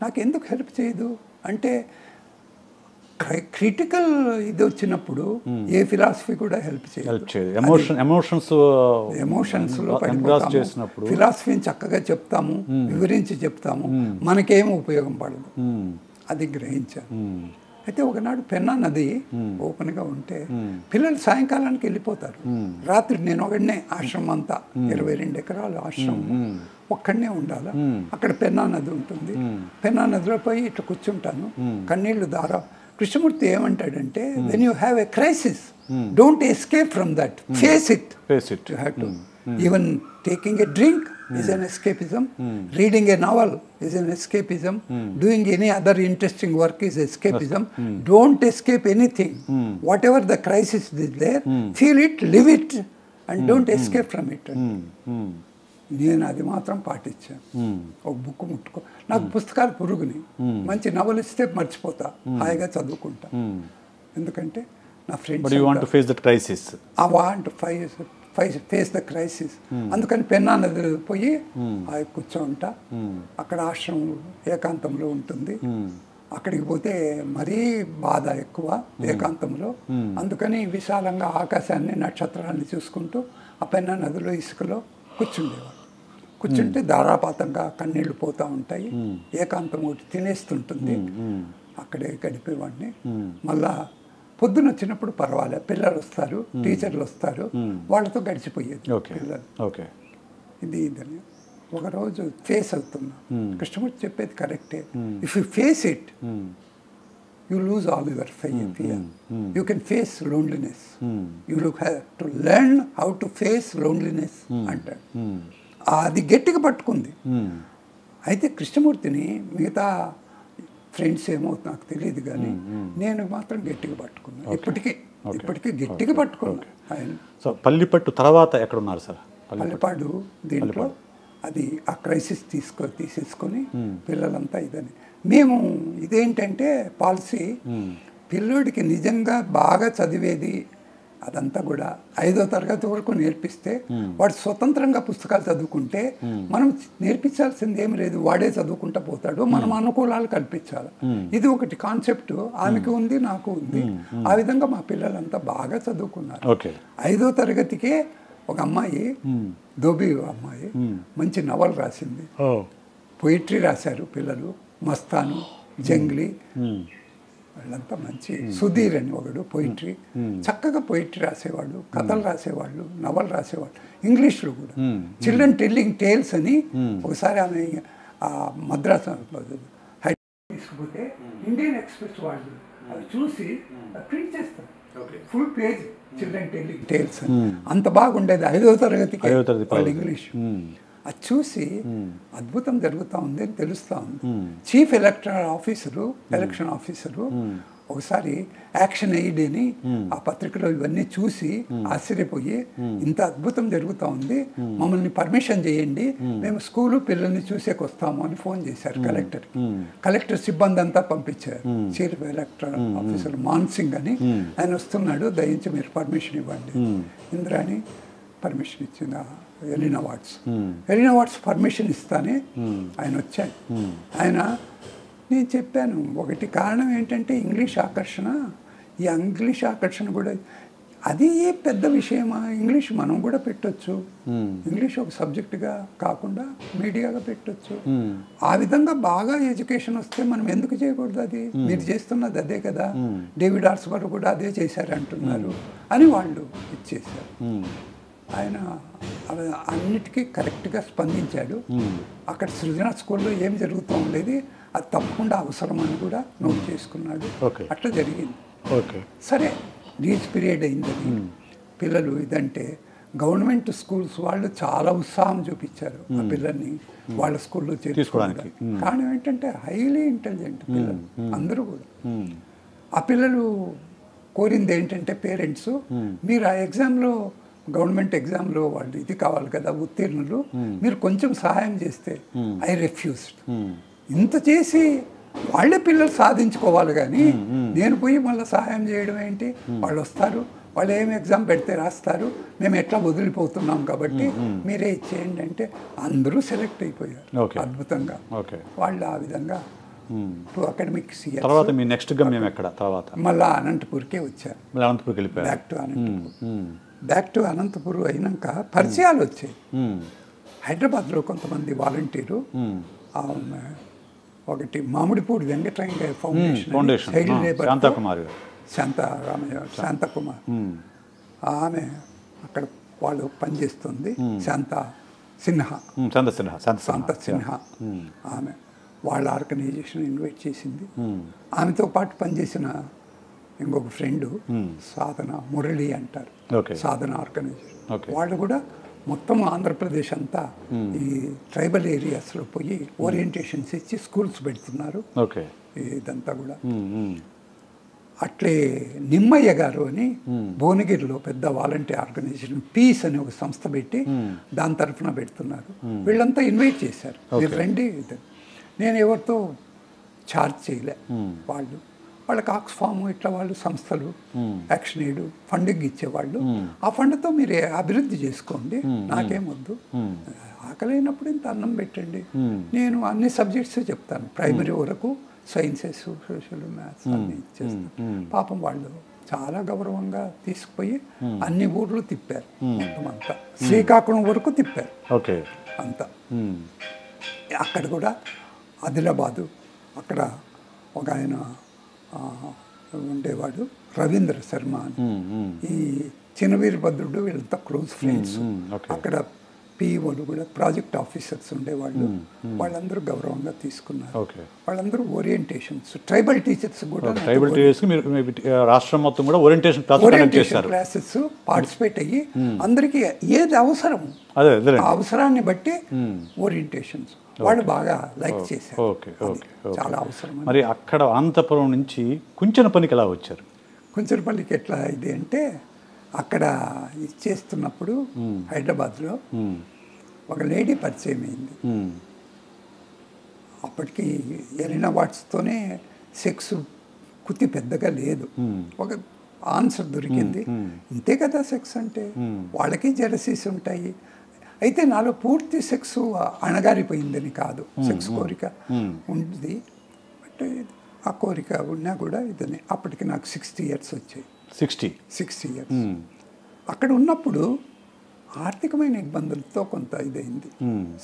నాకు ఎందుకు హెల్ప్ చేయదు అంటే క్రిటికల్ ఇది వచ్చినప్పుడు ఏ ఫిలాసఫీ కూడా హెల్ప్ చేయదు. ఎమోషన్స్లో పడిపోతాము. ఫిలాసఫీని చక్కగా చెప్తాము, వివరించి చెప్తాము, మనకేం ఉపయోగం పడదు. అది గ్రహించాను. అయితే ఒకనాడు పెన్నా నది ఓపెన్గా ఉంటే పిల్లలు సాయంకాలానికి వెళ్ళిపోతారు. రాత్రి నేను ఒకడినే ఆశ్రమం అంతా 22 ఎకరాలు ఆశ్రమం ఒక్కడనే ఉండాలా. అక్కడ పెన్నా నది ఉంటుంది. పెన్నా నదిలో పోయి ఇట్లా కూర్చుంటాను, కన్నీళ్లు దారా. కృష్ణమూర్తి ఏమంటాడంటే, when you have a crisis don't escape from that, face it. You have to. Even taking a drink is an escapism, reading a novel is an escapism, doing any other interesting work is escapism. Don't escape anything. Whatever the crisis is there, feel it, live it, and don't escape from it. నేను అది మాత్రం పాటించాను. ఒక బుక్ ముట్టుకో, నాకు పుస్తకాలు పురుగుని, మంచి నవలు ఇస్తే మర్చిపోతా, హాయిగా చదువుకుంటా. ఎందుకంటే నా friends I want face the crisis. అందుకని పెన్నా నది పోయి కూర్చోంటా. అక్కడ ఆశ్రమం ఏకాంతంలో ఉంటుంది. అక్కడికి పోతే మరీ బాధ ఎక్కువ ఏకాంతంలో. అందుకని విశాలంగా ఆకాశాన్ని నక్షత్రాన్ని చూసుకుంటూ ఆ పెన్నా నదిలో ఇసుకలో కూర్చుండేవాడు. కూర్చుంటే ధారాపాతంగా కన్నీళ్లు పోతూ ఉంటాయి. ఏకాంతం ఒకటి తినేస్తుంటుంది. అక్కడే గడిపేవాడిని. మళ్ళా పొద్దున వచ్చినప్పుడు పర్వాలేదు, పిల్లలు వస్తారు, టీచర్లు వస్తారు, వాళ్ళతో గడిచిపోయేది పిల్లలు. ఇది ఇదని ఒకరోజు ఫేస్ అవుతున్నా. కృష్ణమూర్తి చెప్పేది కరెక్టే. If you face it you lose all your fear. You can face loneliness. You have to learn how to face loneliness అంటాడు. అది గట్టిగా పట్టుకుంది. అయితే కృష్ణమూర్తిని మిగతా ఫ్రెండ్స్ ఏమో నాకు తెలియదు, కానీ నేను మాత్రం గట్టిగా పట్టుకున్నాను. ఇప్పటికీ గట్టిగా పట్టుకున్నాను ఆయన. సో పల్లిపట్టు తర్వాత ఎక్కడ ఉన్నారు సార్? పల్లిపాడు దీంట్లో అది ఆ క్రైసిస్ తీసేసుకొని పిల్లలంతా ఇదని. మేము ఇదేంటంటే పాలసీ, పిల్లోడికి నిజంగా బాగా చదివేది అదంతా కూడా 5వ తరగతి వరకు నేర్పిస్తే వాడు స్వతంత్రంగా పుస్తకాలు చదువుకుంటే మనం నేర్పించాల్సింది ఏమి లేదు, వాడే చదువుకుంటూ పోతాడు. మనం అనుకూలాలు కల్పించాలి. ఇది ఒకటి కాన్సెప్ట్ ఆమెకు ఉంది, నాకు ఉంది. ఆ విధంగా మా పిల్లలంతా బాగా చదువుకున్నారు. 5వ తరగతికే ఒక అమ్మాయి, దోబి అమ్మాయి, మంచి నవల్ రాసింది. పోయిట్రీ రాశారు పిల్లలు. మస్తాను, జంగ్లీ, వాళ్ళంతా మంచి. సుధీర్ అని ఒకడు పోయిట్రీ, చక్కగా పోయిట్రీ రాసేవాడు, కథలు రాసేవాళ్ళు, నవలు రాసేవాళ్ళు, ఇంగ్లీష్లో కూడా. చిల్డ్రన్ టెల్లింగ్ టేల్స్ అని ఒకసారి ఆమె మద్రాస్ హైదరాబాద్ తీసుకుపోతే ఇండియన్ ఎక్స్ప్రెస్ వాళ్ళు అవి చూసి ప్రింట్ చేస్తారు, full page children telling tales అని. అంత బాగుండేది 5వ తరగతికి వాళ్ళు ఇంగ్లీష్. అది చూసి అద్భుతం జరుగుతూ ఉంది అని తెలుస్తూ ఉంది. చీఫ్ ఎలక్షన్ ఆఫీసరు ఒకసారి యాక్షన్ ఎయిడ్ అని ఆ పత్రికలో ఇవన్నీ చూసి ఆశ్చర్యపోయి, ఇంత అద్భుతం జరుగుతూ ఉంది, మమ్మల్ని పర్మిషన్ చేయండి, మేము స్కూలు పిల్లల్ని చూసేకి వస్తాము అని ఫోన్ చేశారు కలెక్టర్కి. కలెక్టర్ సిబ్బంది అంతా పంపించారు. చీఫ్ ఎలక్టరల్ ఆఫీసర్ మాన్సింగ్ అని ఆయన వస్తున్నాడు, దయించి మీరు పర్మిషన్ ఇవ్వండి. ఇంద్రాని పర్మిషన్ ఇచ్చింది. ఎలినా వాట్స్ పర్మిషన్ ఇస్తానే ఆయన వచ్చాడు. నేను చెప్పాను, ఒకటి కారణం ఏంటంటే ఇంగ్లీష్ ఆకర్షణ. ఈ ఇంగ్లీష్ ఆకర్షణ కూడా అది పెద్ద విషయమా? ఇంగ్లీష్ మనం కూడా పెట్టొచ్చు. ఇంగ్లీష్ ఒక సబ్జెక్టుగా కాకుండా మీడియాగా పెట్టొచ్చు. ఆ విధంగా బాగా ఎడ్యుకేషన్ వస్తే మనం ఎందుకు చేయకూడదు? అది మీరు చేస్తున్నది అదే కదా, డేవిడ్ ఆర్స్బర్గ్ కూడా అదే చేశారు అంటున్నారు అని వాళ్ళు ఇచ్చేశారు. ఆయన అన్నిటికీ కరెక్ట్గా స్పందించాడు. అక్కడ సృజన స్కూల్లో ఏం జరుగుతూ ఉండేది అది తప్పకుండా అవసరమని కూడా నోట్ చేసుకున్నాడు. అట్లా జరిగింది. సరే రీచ్ పీరియడ్ అయిందని పిల్లలు ఇదంటే గవర్నమెంట్ స్కూల్స్ వాళ్ళు చాలా ఉత్సాహం చూపించారు ఆ పిల్లల్ని వాళ్ళ స్కూల్లో చేర్చుకోవడానికి. కారణం ఏంటంటే హైలీ ఇంటెలిజెంట్ పిల్లలు అందరూ కూడా. ఆ పిల్లలు కోరింది ఏంటంటే పేరెంట్స్, మీరు ఆ ఎగ్జామ్లో గవర్నమెంట్ ఎగ్జామ్లో వాళ్ళు ఇది కావాలి కదా ఉత్తీర్ణులు, మీరు కొంచెం సహాయం చేస్తే. I refused. ఇంత చేసి వాళ్ళే పిల్లలు సాధించుకోవాలి కానీ నేను పోయి మళ్ళీ సహాయం చేయడం ఏంటి? వాళ్ళు వస్తారు, వాళ్ళు ఏం ఎగ్జామ్ పెడితే రాస్తారు, మేము ఎట్లా వదిలిపోతున్నాం కాబట్టి మీరే ఇచ్చేయండి అంటే అందరూ సెలెక్ట్ అయిపోయారు అద్భుతంగా. వాళ్ళు ఆ విధంగా 2 academic years. తర్వాత మీ నెక్స్ట్ గమ్యం ఎక్కడ? తర్వాత మళ్ళీ అనంతపూర్కే వచ్చారు. అనంతపూర్కి వెళ్ళిపోయారు. బ్యాక్ టు అనంతపూర్ అయినాక పరిచయాలు వచ్చాయి. హైదరాబాద్లో కొంతమంది వాలంటీరు, ఒకటి Mamidipudi Venkataranga foundation child labour Shanthakumar, ఆమె అక్కడ వాళ్ళు పనిచేస్తుంది. శాంత సిన్హా, ఆమె వాళ్ళ ఆర్గనైజేషన్ ఇన్వైట్ చేసింది. ఆమెతో పాటు పనిచేసిన ఇంకొక ఫ్రెండు సాధన మురళి అంటారు, సాధన ఆర్గనైజేషన్, వాళ్ళు కూడా మొత్తం ఆంధ్రప్రదేశ్ అంతా ఈ ట్రైబల్ ఏరియాస్లో పోయి ఓరియంటేషన్స్ ఇచ్చి స్కూల్స్ పెడుతున్నారు. ఇదంతా కూడా అట్లే నిమ్మయ్య గారు అని భువనగిరిలో పెద్ద వాలంటీర్ ఆర్గనైజేషన్ పీస్ అని ఒక సంస్థ పెట్టి దాని తరఫున పెడుతున్నారు. వీళ్ళంతా ఇన్వైట్ చేశారు, మీరు రండి. నేను ఎవరితో ఛార్జ్ చేయలే. వాళ్ళకి ఆక్స్ఫామ్ ఇట్లా వాళ్ళు సంస్థలు యాక్షన్ ఎయిడ్ ఫండింగ్ ఇచ్చేవాళ్ళు. ఆ ఫండ్తో మీరు అభివృద్ధి చేసుకోండి, నాకేమొద్దు. ఆకలైనప్పుడు ఇంత అన్నం పెట్టండి. నేను అన్ని సబ్జెక్ట్స్ చెప్తాను, ప్రైమరీ వరకు సైన్సెస్, సోషల్, మ్యాథ్స్ అన్నీ ఇచ్చేస్తాను. పాపం వాళ్ళు చాలా గౌరవంగా తీసుకుపోయి అన్ని ఊర్లు తిప్పారు, మొత్తం అంతా శ్రీకాకుళం వరకు తిప్పారు అంతా. అక్కడ కూడా ఆదిలాబాదు, అక్కడ ఒక ఆయన ఉండేవాడు రవీంద్ర శర్మ అని, ఈ చిన్నవీరభద్రుడు వీళ్ళంతా క్లోజ్ ఫ్రెండ్స్. అక్కడ పిఈఓలు కూడా ప్రాజెక్ట్ ఆఫీసర్స్ ఉండేవాళ్ళు, వాళ్ళందరూ గౌరవంగా తీసుకున్నారు. వాళ్ళందరూ ఓరియంటేషన్స్, ట్రైబల్ టీచర్స్ కూడా రాష్ట్రం మొత్తం కూడా ఓరియంటేషన్ క్లాసెస్ పార్టిసిపేట్ అయ్యి అందరికీ ఏది అవసరం అవసరాన్ని బట్టి ఓరియంటేషన్స్ వాళ్ళు బాగా లైక్ చేశారు. చాలా అవసరం. మరి అక్కడ అనంతపురం నుంచి కుంచెనపల్లికి ఎలా వచ్చారు? కుంచెనపల్లికి ఎట్లా ఇది అంటే, అక్కడ చేస్తున్నప్పుడు హైదరాబాద్లో ఒక లేడీ పరిచయం అయింది. అప్పటికి ఎలినా వాట్స్తోనే సెక్స్ కుతి పెద్దగా లేదు, ఒక ఆన్సర్ దొరికింది. ఇంతే కదా సెక్స్ అంటే, వాళ్ళకి జెలసీస్ ఉంటాయి. అయితే నాలో పూర్తి సెక్స్ అణగారిపోయిందని కాదు, సెక్స్ కోరిక ఉంది, బట్ ఆ కోరిక ఉన్నా కూడా ఇదని. అప్పటికి నాకు 60 years వచ్చాయి. 60 years. అక్కడ ఉన్నప్పుడు ఆర్థికమైన ఇబ్బందులతో కొంత ఇదైంది.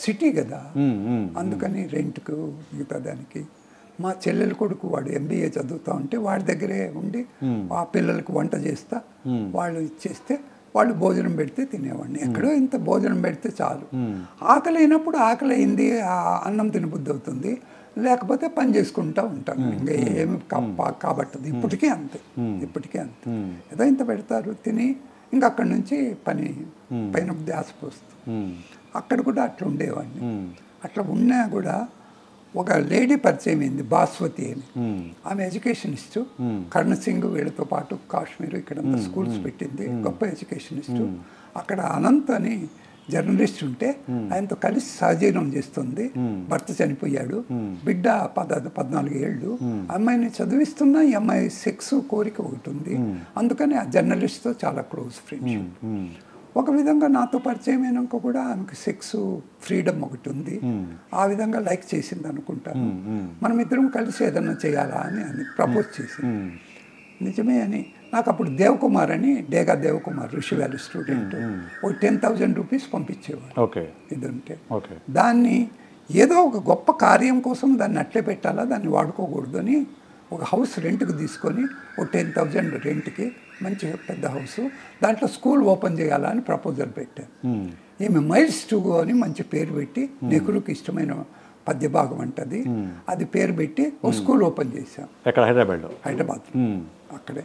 సిటీ కదా, అందుకని రెంట్కు మిగతా దానికి మా చెల్లెల కొడుకు వాడు MBA చదువుతా ఉంటే వాడి దగ్గరే ఉండి ఆ పిల్లలకు వంట చేస్తా, వాళ్ళు ఇచ్చేస్తే వాళ్ళు భోజనం పెడితే తినేవాడిని. ఎక్కడో ఇంత భోజనం పెడితే చాలు. ఆకలి అయినప్పుడు ఆకలి అయింది, అన్నం తినబుద్ధి అవుతుంది, లేకపోతే పని చేసుకుంటూ ఉంటాను. ఇంకా ఏమి కాబట్టదు. ఇప్పటికీ అంతే. ఏదో ఇంత పెడతారు, తిని ఇంకా అక్కడి నుంచి పైన ధ్యాస పోస్తుంది. అక్కడ కూడా అట్లా ఉండేవాడిని. అట్లా ఉన్నా కూడా ఒక లేడీ పరిచయం అయింది, బాస్వతి అని. ఆమె ఎడ్యుకేషనిస్టు, కర్ణసింగ్ వీళ్ళతో పాటు కాశ్మీర్ ఇక్కడంతా స్కూల్స్ పెట్టింది, గొప్ప ఎడ్యుకేషనిస్టు. అక్కడ అనంత్ అని జర్నలిస్ట్ ఉంటే ఆయనతో కలిసి సహజీవనం చేస్తుంది. భర్త చనిపోయాడు, బిడ్డ 14 ఏళ్ళు. అమ్మాయిని చదివిస్తున్నా ఈ అమ్మాయి సెక్స్ కోరిక ఒకటి ఉంది, అందుకని ఆ జర్నలిస్ట్తో చాలా క్లోజ్ ఫ్రెండ్షిప్. ఒక విధంగా నాతో పరిచయం అయినాక కూడా ఆమెకు సెక్స్ ఫ్రీడమ్ ఒకటి ఉంది, ఆ విధంగా లైక్ చేసింది అనుకుంటాను. మనం ఇద్దరం కలిసి ఏదన్నా చేయాలా అని ప్రపోజ్ చేసింది. నిజమే అని నాకు అప్పుడు దేవకుమార్ అని, డేగా దేవకుమార్ ఋషి వ్యాలీ స్టూడెంట్, ఒక 10,000 రూపీస్ పంపించేవాడు. ఇది ఉంటే దాన్ని ఏదో ఒక గొప్ప కార్యం కోసం దాన్ని అట్లే పెట్టాలా, దాన్ని వాడుకోకూడదు అని ఒక హౌస్ రెంట్కి తీసుకొని ఒక 10,000 రెంట్కి, మంచి పెద్ద హౌస్, దాంట్లో స్కూల్ ఓపెన్ చేయాలా అని ప్రపోజల్ పెట్టాను. ఈమె మైల్స్ టు గో అని మంచి పేరు పెట్టి, నెహ్రూకి ఇష్టమైన పద్యభాగం అంటది, అది పేరు పెట్టి ఒక స్కూల్ ఓపెన్ చేశాం. హైదరాబాద్ అక్కడే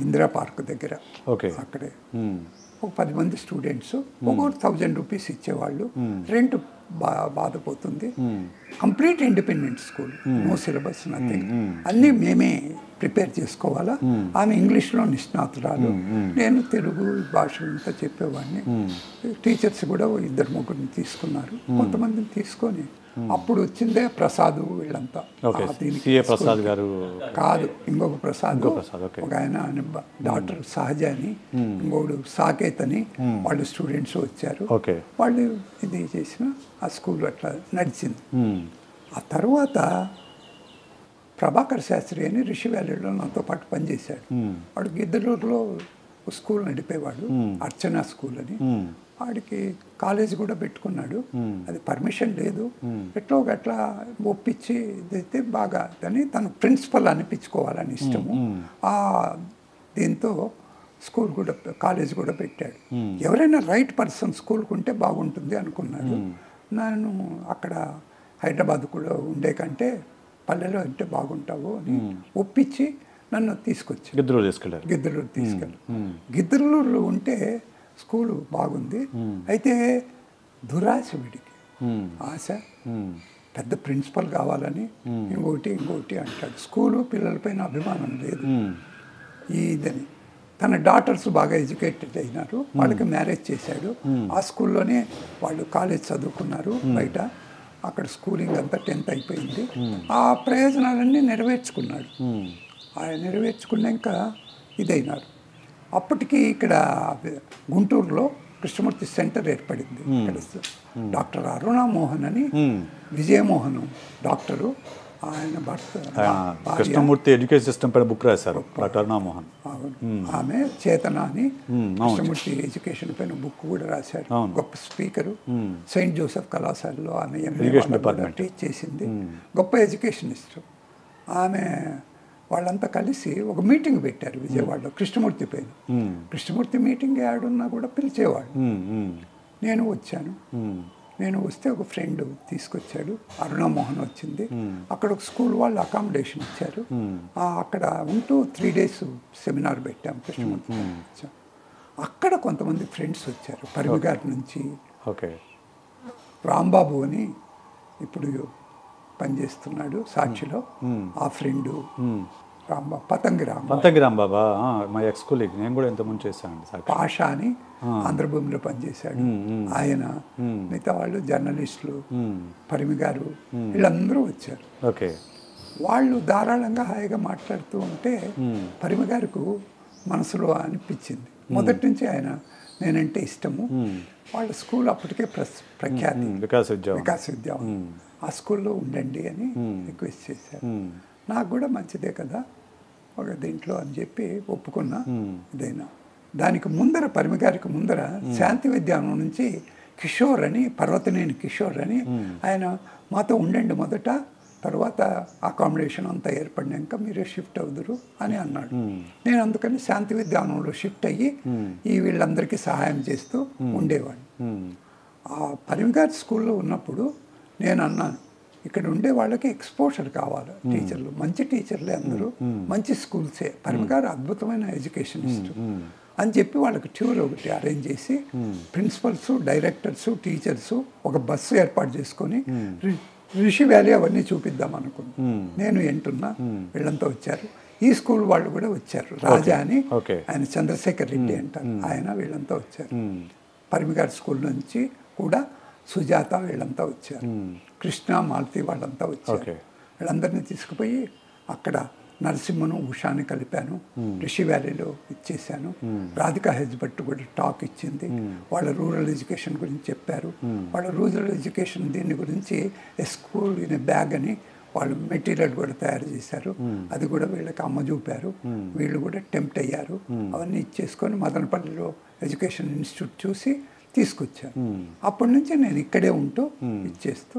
ఇందిరా పార్క్ దగ్గర. అక్కడే ఒక 10 మంది స్టూడెంట్స్, ఒక్కొక్క 1,000 రూపీస్ ఇచ్చేవాళ్ళు. రెంట్ బాధపోతుంది. Complete independent school, no syllabus, nothing. అన్నీ మేమే ప్రిపేర్ చేసుకోవాలా. ఆమె ఇంగ్లీష్లో నిష్ణాతురాలు, నేను తెలుగు భాషలంతా చెప్పేవాడిని. టీచర్స్ కూడా 2-3 తీసుకున్నారు. కొంతమందిని తీసుకొని అప్పుడు వచ్చిందే ప్రసాద్ వీళ్ళంతా ఓకే దీనికి సిఏ ప్రసాద్ గారు కాదు, ఇంకొక ప్రసాద్, ఓకే ఒక ఆయన డాక్టర్ సహజ అని, ఇంకోడు సాకేత్ అని, వాళ్ళు స్టూడెంట్స్ వచ్చారు. ఓకే వాళ్ళు ఇది చేసిన ఆ స్కూల్ అట్లా నడిచింది. ఆ తర్వాత ప్రభాకర్ శాస్త్రి అని రిషి వ్యాలీలో నాతో పాటు పనిచేశాడు. వాడు గిద్దలూరులో స్కూల్ నడిపేవాడు, అర్చన స్కూల్ అని. వాడికి కాలేజ్ కూడా పెట్టుకున్నాడు. అది పర్మిషన్ లేదు, ఎట్లో గట్లా ఒప్పించి అయితే బాగా అని తను ప్రిన్సిపల్ అనిపించుకోవాలని ఇష్టము. ఆ దీంతో స్కూల్ కూడా కాలేజ్ కూడా పెట్టాడు. ఎవరైనా రైట్ పర్సన్ స్కూల్కి ఉంటే బాగుంటుంది అనుకున్నాడు. నేను అక్కడ హైదరాబాద్ కూడా ఉండే కంటే పల్లెలో అంటే బాగుంటావు అని ఒప్పించి నన్ను తీసుకొచ్చి గిద్దలూరు తీసుకెళ్ళి గిద్దలూరు ఉంటే స్కూలు బాగుంది. అయితే దురాశ వీడికి ఆశ, పెద్ద ప్రిన్సిపల్ కావాలని ఇంకోటి అంటాడు. స్కూలు పిల్లలపైన అభిమానం లేదు ఇదని. తన డాటర్స్ బాగా ఎడ్యుకేటెడ్ అయినారు, వాళ్ళకి మ్యారేజ్ చేశాడు. ఆ స్కూల్లోనే వాళ్ళు కాలేజ్ చదువుకున్నారు బయట. అక్కడ స్కూలింగ్ అంతా 10th అయిపోయింది. ఆ ప్రయోజనాలన్నీ నెరవేర్చుకున్నాడు. ఆయన నెరవేర్చుకున్నాక ఇదైనారు. అప్పటికి ఇక్కడ గుంటూరులో కృష్ణమూర్తి సెంటర్ ఏర్పడింది. ఇక్కడ డాక్టర్ అరుణామోహన్ అని, విజయమోహన్ డాక్టరు, ఆయన భర్త కృష్ణమూర్తి ఎడ్యుకేషన్ సిస్టమ్ పైన బుక్ రాశారు డాక్టర్ అరుణామోహన్. ఆమె చేతన అని కృష్ణమూర్తి ఎడ్యుకేషన్ పైన బుక్ కూడా రాశారు. గొప్ప స్పీకరు. సెయింట్ జోసెఫ్ కళాశాలలో ఆమె టీచ్ చేసింది. గొప్ప ఎడ్యుకేషనిస్ట్ ఆమె. వాళ్ళంతా కలిసి ఒక మీటింగ్ పెట్టారు విజయవాడలో కృష్ణమూర్తి పైన. కృష్ణమూర్తి మీటింగ్ ఆడున్నా కూడా పిలిచేవాడు. నేను వచ్చాను. నేను వస్తే ఒక ఫ్రెండ్ తీసుకొచ్చాడు, అరుణామోహన్ వచ్చింది. అక్కడ ఒక స్కూల్ వాళ్ళు అకామిడేషన్ ఇచ్చారు. అక్కడ ఉంటూ 3 days సెమినార్ పెట్టాం కృష్ణమూర్తి. అక్కడ కొంతమంది ఫ్రెండ్స్ వచ్చారు పరిమిగారి నుంచి. రాంబాబు అని ఇప్పుడు పనిచేస్తున్నాడు సాక్షిలో, ఆ ఫ్రెండు రాంబాబు, పతంగి రాంబాబా మా ఎక్స్ కొలీగ్, నేను కూడా ఎంతమంది చేశాను. పాషా అని ఆంధ్రభూమిలో పనిచేశాడు ఆయన. మిగతా వాళ్ళు జర్నలిస్టులు, పరిమి గారు, వీళ్ళందరూ వచ్చారు. వాళ్ళు ధారాళంగా హాయిగా మాట్లాడుతూ ఉంటే పరిమి గారికి మనసులో అనిపించింది. మొదటి నుంచి ఆయన నేనంటే ఇష్టము. వాళ్ళ స్కూల్ అప్పటికే ప్రఖ్యాతి వికాస్ విద్యావనం. ఆ స్కూల్లో ఉండండి అని రిక్వెస్ట్ చేశారు. నాకు కూడా మంచిదే కదా ఒక దీంట్లో అని చెప్పి ఒప్పుకున్నా. ఇదైనా దానికి ముందర పరిమి గారికి ముందర శాంతి విద్యానం నుంచి కిషోర్ అని, పర్వతనేని కిషోర్ అని ఆయన మాతో ఉండండి మొదట, తర్వాత అకామిడేషన్ అంతా ఏర్పడినాక మీరే షిఫ్ట్ అవుదురు అని అన్నాడు. నేను అందుకని శాంతి విద్యానంలో షిఫ్ట్ అయ్యి ఈ వీళ్ళందరికీ సహాయం చేస్తూ ఉండేవాడిని. ఆ పరిమి గారి స్కూల్లో ఉన్నప్పుడు నేను అన్నాను, ఇక్కడ ఉండే వాళ్ళకి ఎక్స్పోజర్ కావాలి, టీచర్లు మంచి టీచర్లే, అందరూ మంచి స్కూల్సే, పరిమి గారు అద్భుతమైన ఎడ్యుకేషనిస్ట్ అని చెప్పి వాళ్ళకి టూర్ ఒకటి అరేంజ్ చేసి ప్రిన్సిపల్స్, డైరెక్టర్స్, టీచర్స్ ఒక బస్సు ఏర్పాటు చేసుకొని రిషి వ్యాలీ అవన్నీ చూపిద్దాం అనుకున్నాను. నేను ఎంటున్నా, వీళ్ళంతా వచ్చారు. ఈ స్కూల్ వాళ్ళు కూడా వచ్చారు. రాజా అని ఆయన, చంద్రశేఖర్ రెడ్డి అంటారు ఆయన, వీళ్ళంతా వచ్చారు. పరిమి గారి స్కూల్ నుంచి కూడా సుజాత వీళ్ళంతా వచ్చారు. కృష్ణ, మాలతి వాళ్ళంతా వచ్చారు. వీళ్ళందరినీ తీసుకుపోయి అక్కడ నరసింహను, ఉషాని కలిపాను. రిషి వ్యాలీలో ఇచ్చేసాను. రాధికా హెజ్బట్ కూడా టాక్ ఇచ్చింది. వాళ్ళ రూరల్ ఎడ్యుకేషన్ గురించి చెప్పారు. వాళ్ళ రూరల్ ఎడ్యుకేషన్ దీని గురించి స్కూల్ ఇన్ బ్యాగ్ అని వాళ్ళు మెటీరియల్ కూడా తయారు చేశారు. అది కూడా వీళ్ళకి అమ్మ చూపారు. వీళ్ళు కూడా టెంప్ట్ అయ్యారు. అవన్నీ ఇచ్చేసుకొని మదనపల్లిలో ఎడ్యుకేషన్ ఇన్స్టిట్యూట్ చూసి తీసుకొచ్చాను. అప్పటి నుంచి నేను ఇక్కడే ఉంటూ ఇచ్చేస్తూ.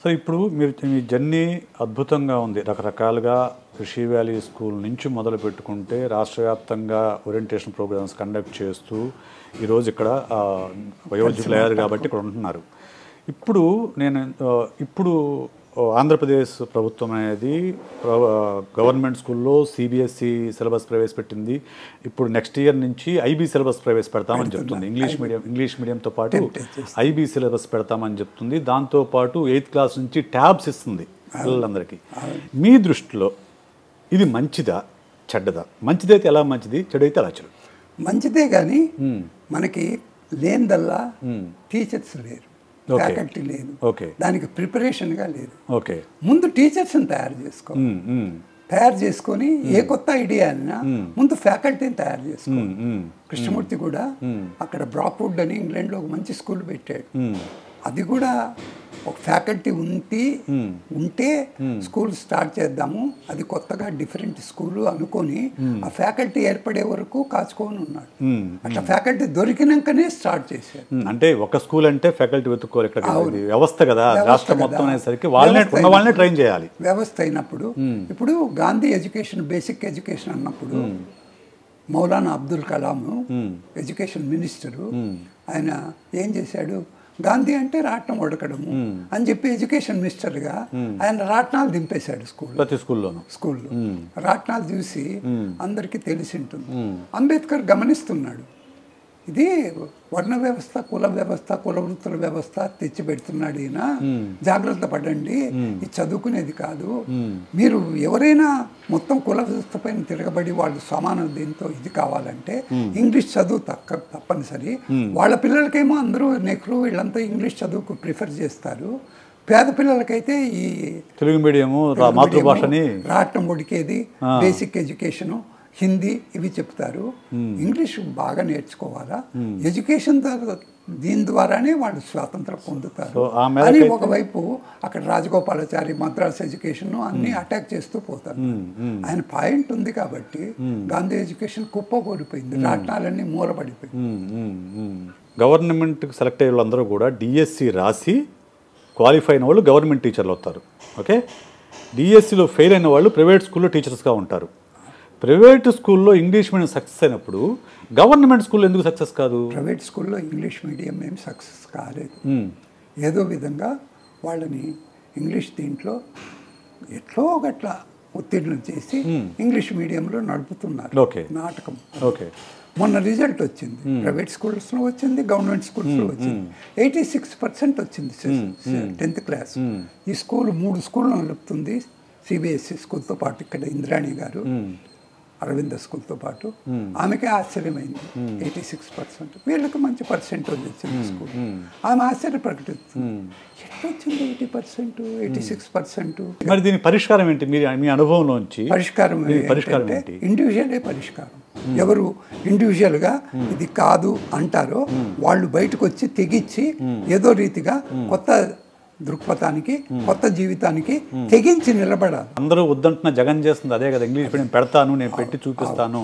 సో ఇప్పుడు మీరు మీ జర్నీ అద్భుతంగా ఉంది. రకరకాలుగా రిషి వ్యాలీ స్కూల్ నుంచి మొదలు పెట్టుకుంటే రాష్ట్ర వ్యాప్తంగా ఓరియంటేషన్ ప్రోగ్రామ్స్ కండక్ట్ చేస్తూ ఈరోజు ఇక్కడ వయోజనులు అయ్యారు కాబట్టి ఇక్కడ ఉంటున్నారు. ఇప్పుడు ఆంధ్రప్రదేశ్ ప్రభుత్వం అనేది గవర్నమెంట్ స్కూల్లో సిబిఎస్ఈ సిలబస్ ప్రవేశపెట్టింది. ఇప్పుడు నెక్స్ట్ ఇయర్ నుంచి ఐబీ సిలబస్ ప్రవేశపెడతామని చెప్తుంది. ఇంగ్లీష్ మీడియంతో పాటు ఐబీ సిలబస్ పెడతామని చెప్తుంది. దాంతోపాటు 8th క్లాస్ నుంచి ట్యాబ్స్ ఇస్తుంది పిల్లలందరికీ. మీ దృష్టిలో ఇది మంచిదా చెడ్డదా? మంచిదైతే ఎలా మంచిది, చెడైతే ఎలా చెడు? మంచిదే, కానీ మనకి లేనిదల్లా టీచర్స్ లేరు. ఫ్యాకల్టీ లేదు, ఓకే దానికి ప్రిపరేషన్గా లేదు. ఓకే ముందు టీచర్స్ని తయారు చేసుకొని ఏ కొత్త ఐడియా అయినా ముందు ఫ్యాకల్టీని తయారు చేసుకోవాలి. కృష్ణమూర్తి కూడా అక్కడ బ్రాక్వుడ్ అని ఇంగ్లాండ్లో ఒక మంచి స్కూల్ పెట్టాడు. అది కూడా ఒక ఫ్యాకల్టీ ఉంటే స్కూల్ స్టార్ట్ చేద్దాము, అది కొత్తగా డిఫరెంట్ స్కూలు అనుకొని ఆ ఫ్యాకల్టీ ఏర్పడే వరకు కాచుకొని ఉన్నాడు. అట్లా ఫ్యాకల్టీ దొరికినాకనే స్టార్ట్ చేశారు. అంటే ఒక స్కూల్ అంటే ఫ్యాకల్టీ వెతుక్కోవాలి, ఇక్కడ వ్యవస్థ కదా, రాష్ట్రం మొత్తం అనేసరికి వాళ్ళనే ట్రైన్ చేయాలి. వ్యవస్థ అయినప్పుడు ఇప్పుడు గాంధీ ఎడ్యుకేషన్, బేసిక్ ఎడ్యుకేషన్ అన్నప్పుడు మౌలానా అబ్దుల్ కలాం ఎడ్యుకేషన్ మినిస్టరు, ఆయన ఏం చేశాడు, గాంధీ అంటే రాట్నం ఉడకడము అని చెప్పి ఎడ్యుకేషన్ మినిస్టర్గా ఆయన రాట్నాలు దింపేశాడు ప్రతి స్కూల్లో. రాట్నాలు చూసి అందరికీ తెలిసి ఉంటుంది. అంబేద్కర్ గమనిస్తున్నాడు, ఇది వర్ణ వ్యవస్థ, కుల వ్యవస్థ, కుల వృత్తుల వ్యవస్థ తెచ్చిపెడుతున్నాడు ఈయన, జాగ్రత్త పడండి, ఇది చదువుకునేది కాదు. మీరు ఎవరైనా మొత్తం కుల వ్యవస్థ పైన తిరగబడి వాళ్ళు సమాన దీంతో ఇది కావాలంటే ఇంగ్లీష్ చదువు తప్పనిసరి. వాళ్ళ పిల్లలకేమో అందరూ నెహ్రూ వీళ్ళంతా ఇంగ్లీష్ చదువుకు ప్రిఫర్ చేస్తారు. పేద పిల్లలకైతే ఈ తెలుగు మీడియము, మాతృభాషని, రాట్నం ఉడికేది, బేసిక్ ఎడ్యుకేషను, హిందీ ఇవి చెప్తారు. ఇంగ్లీష్ బాగా నేర్చుకోవాలా, ఎడ్యుకేషన్ దీని ద్వారానే వాళ్ళు స్వాతంత్రం పొందుతారు అని ఒకవైపు అక్కడ రాజగోపాలాచారి మద్రాస్ ఎడ్యుకేషన్ అన్ని అటాక్ చేస్తూ పోతారు. ఆయన పాయింట్ ఉంది కాబట్టి గాంధీ ఎడ్యుకేషన్ కుప్పకూలిపోయింది, రాట్నాలన్నీ మూలపడిపోయింది. గవర్నమెంట్కి సెలెక్ట్ అయ్యే వాళ్ళందరూ కూడా డిఎస్సి రాసి క్వాలిఫై అయిన వాళ్ళు గవర్నమెంట్ టీచర్లు అవుతారు. ఓకే, డిఎస్సిలో ఫెయిల్ అయిన వాళ్ళు ప్రైవేట్ స్కూల్లో టీచర్స్గా ఉంటారు. ప్రైవేట్ స్కూల్లో ఇంగ్లీష్ మీడియం సక్సెస్ అయినప్పుడు గవర్నమెంట్ స్కూల్లో ఎందుకు సక్సెస్ కాదు? ప్రైవేట్ స్కూల్లో ఇంగ్లీష్ మీడియం ఏం సక్సెస్ కాలేదు. ఏదో విధంగా వాళ్ళని ఇంగ్లీష్ దీంట్లో ఎట్లో గట్లా ఉత్తీర్ణం చేసి ఇంగ్లీష్ మీడియంలో నడుపుతున్నారు నాటకం. ఓకే, మొన్న రిజల్ట్ వచ్చింది, ప్రైవేట్ స్కూల్స్లో వచ్చింది, గవర్నమెంట్ స్కూల్స్లో వచ్చింది. 86% వచ్చింది 10th క్లాస్. ఈ స్కూల్ 3 స్కూళ్ళు నడుపుతుంది, సిబిఎస్ఈ స్కూల్తో పాటు ఇక్కడ ఇంద్రాణి గారు అరవింద స్కూల్తో పాటు. ఆమెకే ఆశ్చర్యమైంది, 86%. వీళ్ళకి మంచి పర్సెంటేజ్ వచ్చింది స్కూల్. ఆమె ఆశ్చర్యపడుతుంది, ఎట్లా వచ్చింది 80%, 86%? మరి దీని పరిష్కారం ఏంటి మీ అనుభవంలోంచి? పరిష్కారం ఏంటంటే ఇండివిజువలే పరిష్కారం. ఎవరు ఇండివిజువల్గా ఇది కాదు అంటారో వాళ్ళు బయటకు వచ్చి తెగించి ఏదో రీతిగా కొత్త దృక్పథానికి, కొత్త జీవితానికి తెగించి నిలబడాలి. అందరూ వద్దంటున్న జగన్ చేస్తుంది అదే కదా, ఇంగ్లీష్ మీడియం పెడతాను, నేను పెట్టి చూపిస్తాను,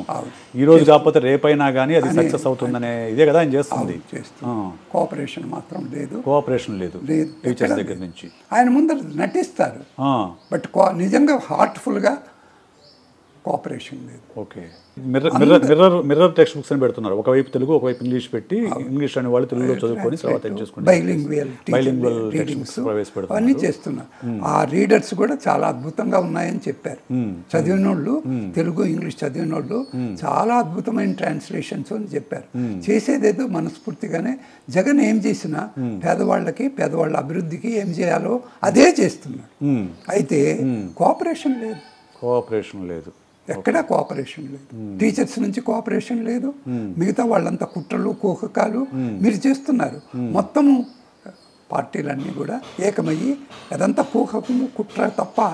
ఈ రోజు కాకపోతే రేపైనా కానీ అది సక్సెస్ అవుతుందనే ఇదే కదా ఆయన చేస్తుంది. కోఆపరేషన్ మాత్రం లేదు, కోఆపరేషన్ లేదు టీచర్స్ దగ్గర నుంచి. ఆయన ముందర నటిస్తారు, బట్ నిజంగా హార్ట్ఫుల్గా కోఆపరేషన్ లేదు. ఓకే, మిర్రర్ టెక్స్ట్ బుక్స్ అని పెడుతున్నారు, ఒకవైపు తెలుగు ఒకవైపు ఇంగ్లీష్ పెట్టి, ఇంగ్లీష్ అనే వాళ్ళు తెలుగులో చదువుకొని తర్వాత అన్నీ చేస్తున్నారు. ఆ రీడర్స్ కూడా చాలా అద్భుతంగా ఉన్నాయని చెప్పారు. చదివిన వాళ్ళు, తెలుగు ఇంగ్లీష్ చదివిన వాళ్ళు చాలా అద్భుతమైన ట్రాన్స్లేషన్స్ అని చెప్పారు. చేసేదేదో మనస్ఫూర్తిగానే జగన్ ఏం చేసినా పేదవాళ్ళకి, పేదవాళ్ళ అభివృద్ధికి ఏం చేయాలో అదే చేస్తున్నాడు. అయితే కోఆపరేషన్ లేదు, ఎక్కడా కోఆపరేషన్ లేదు. టీచర్స్ నుంచి కోఆపరేషన్ లేదు, మిగతా వాళ్ళంతా కుట్రలు కోహకాలు మీరు చేస్తున్నారు. మొత్తము పార్టీలన్నీ కూడా ఏకమయ్యి అదంతా కోహకము కుట్ర తప్ప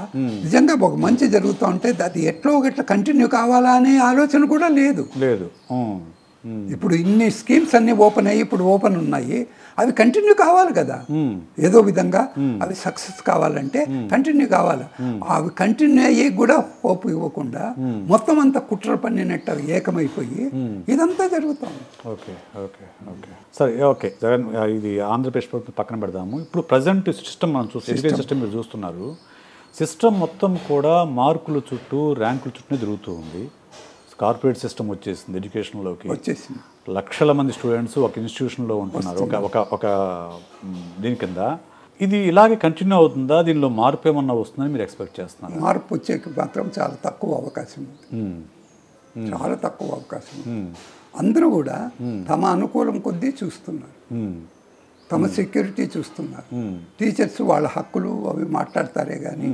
నిజంగా ఒక మంచి జరుగుతూ ఉంటే అది ఎట్లో గట్లా కంటిన్యూ కావాలా అనే ఆలోచన కూడా లేదు. ఇప్పుడు ఇన్ని స్కీమ్స్ అన్నీ ఓపెన్ అయ్యి ఇప్పుడు ఓపెన్ ఉన్నాయి, అవి కంటిన్యూ కావాలి కదా. ఏదో విధంగా అవి సక్సెస్ కావాలంటే కంటిన్యూ కావాలి. అవి కంటిన్యూ అయ్యి కూడా హోప్ ఇవ్వకుండా మొత్తం అంతా కుట్ర పన్నినట్టు ఏకమైపోయి ఇదంతా జరుగుతుంది. ఓకే ఓకే ఓకే సరే ఓకే జగన్, ఇది ఆంధ్రప్రదేశ్ ప్రభుత్వం పక్కన పెడదాము. ఇప్పుడు ప్రజెంట్ సిస్టమ్ మనం చూస్తే, ఎడ్యుకేషన్ సిస్టమ్ మీరు చూస్తున్నారు, సిస్టమ్ మొత్తం కూడా మార్కుల చుట్టూ, ర్యాంకుల చుట్టూ తిరుగుతూ ఉంది. కార్పొరేట్ సిస్టమ్ వచ్చేసింది ఎడ్యుకేషన్లోకి, లక్షల మంది స్టూడెంట్స్ ఒక ఇన్స్టిట్యూషన్లో ఉంటున్నారు, ఒక దీని కింద. ఇది ఇలాగే కంటిన్యూ అవుతుందా? దీనిలో మార్పు ఏమన్నా వస్తుందని మీరు ఎక్స్పెక్ట్ చేస్తున్నారు? మార్పు వచ్చే మాత్రం చాలా తక్కువ అవకాశం ఉంది, చాలా తక్కువ అవకాశం ఉంది. అందరూ కూడా తమ అనుకూలం కొద్దీ చూస్తున్నారు, తమ సెక్యూరిటీ చూస్తున్నారు. టీచర్స్ వాళ్ళ హక్కులు అవి మాట్లాడతారే కానీ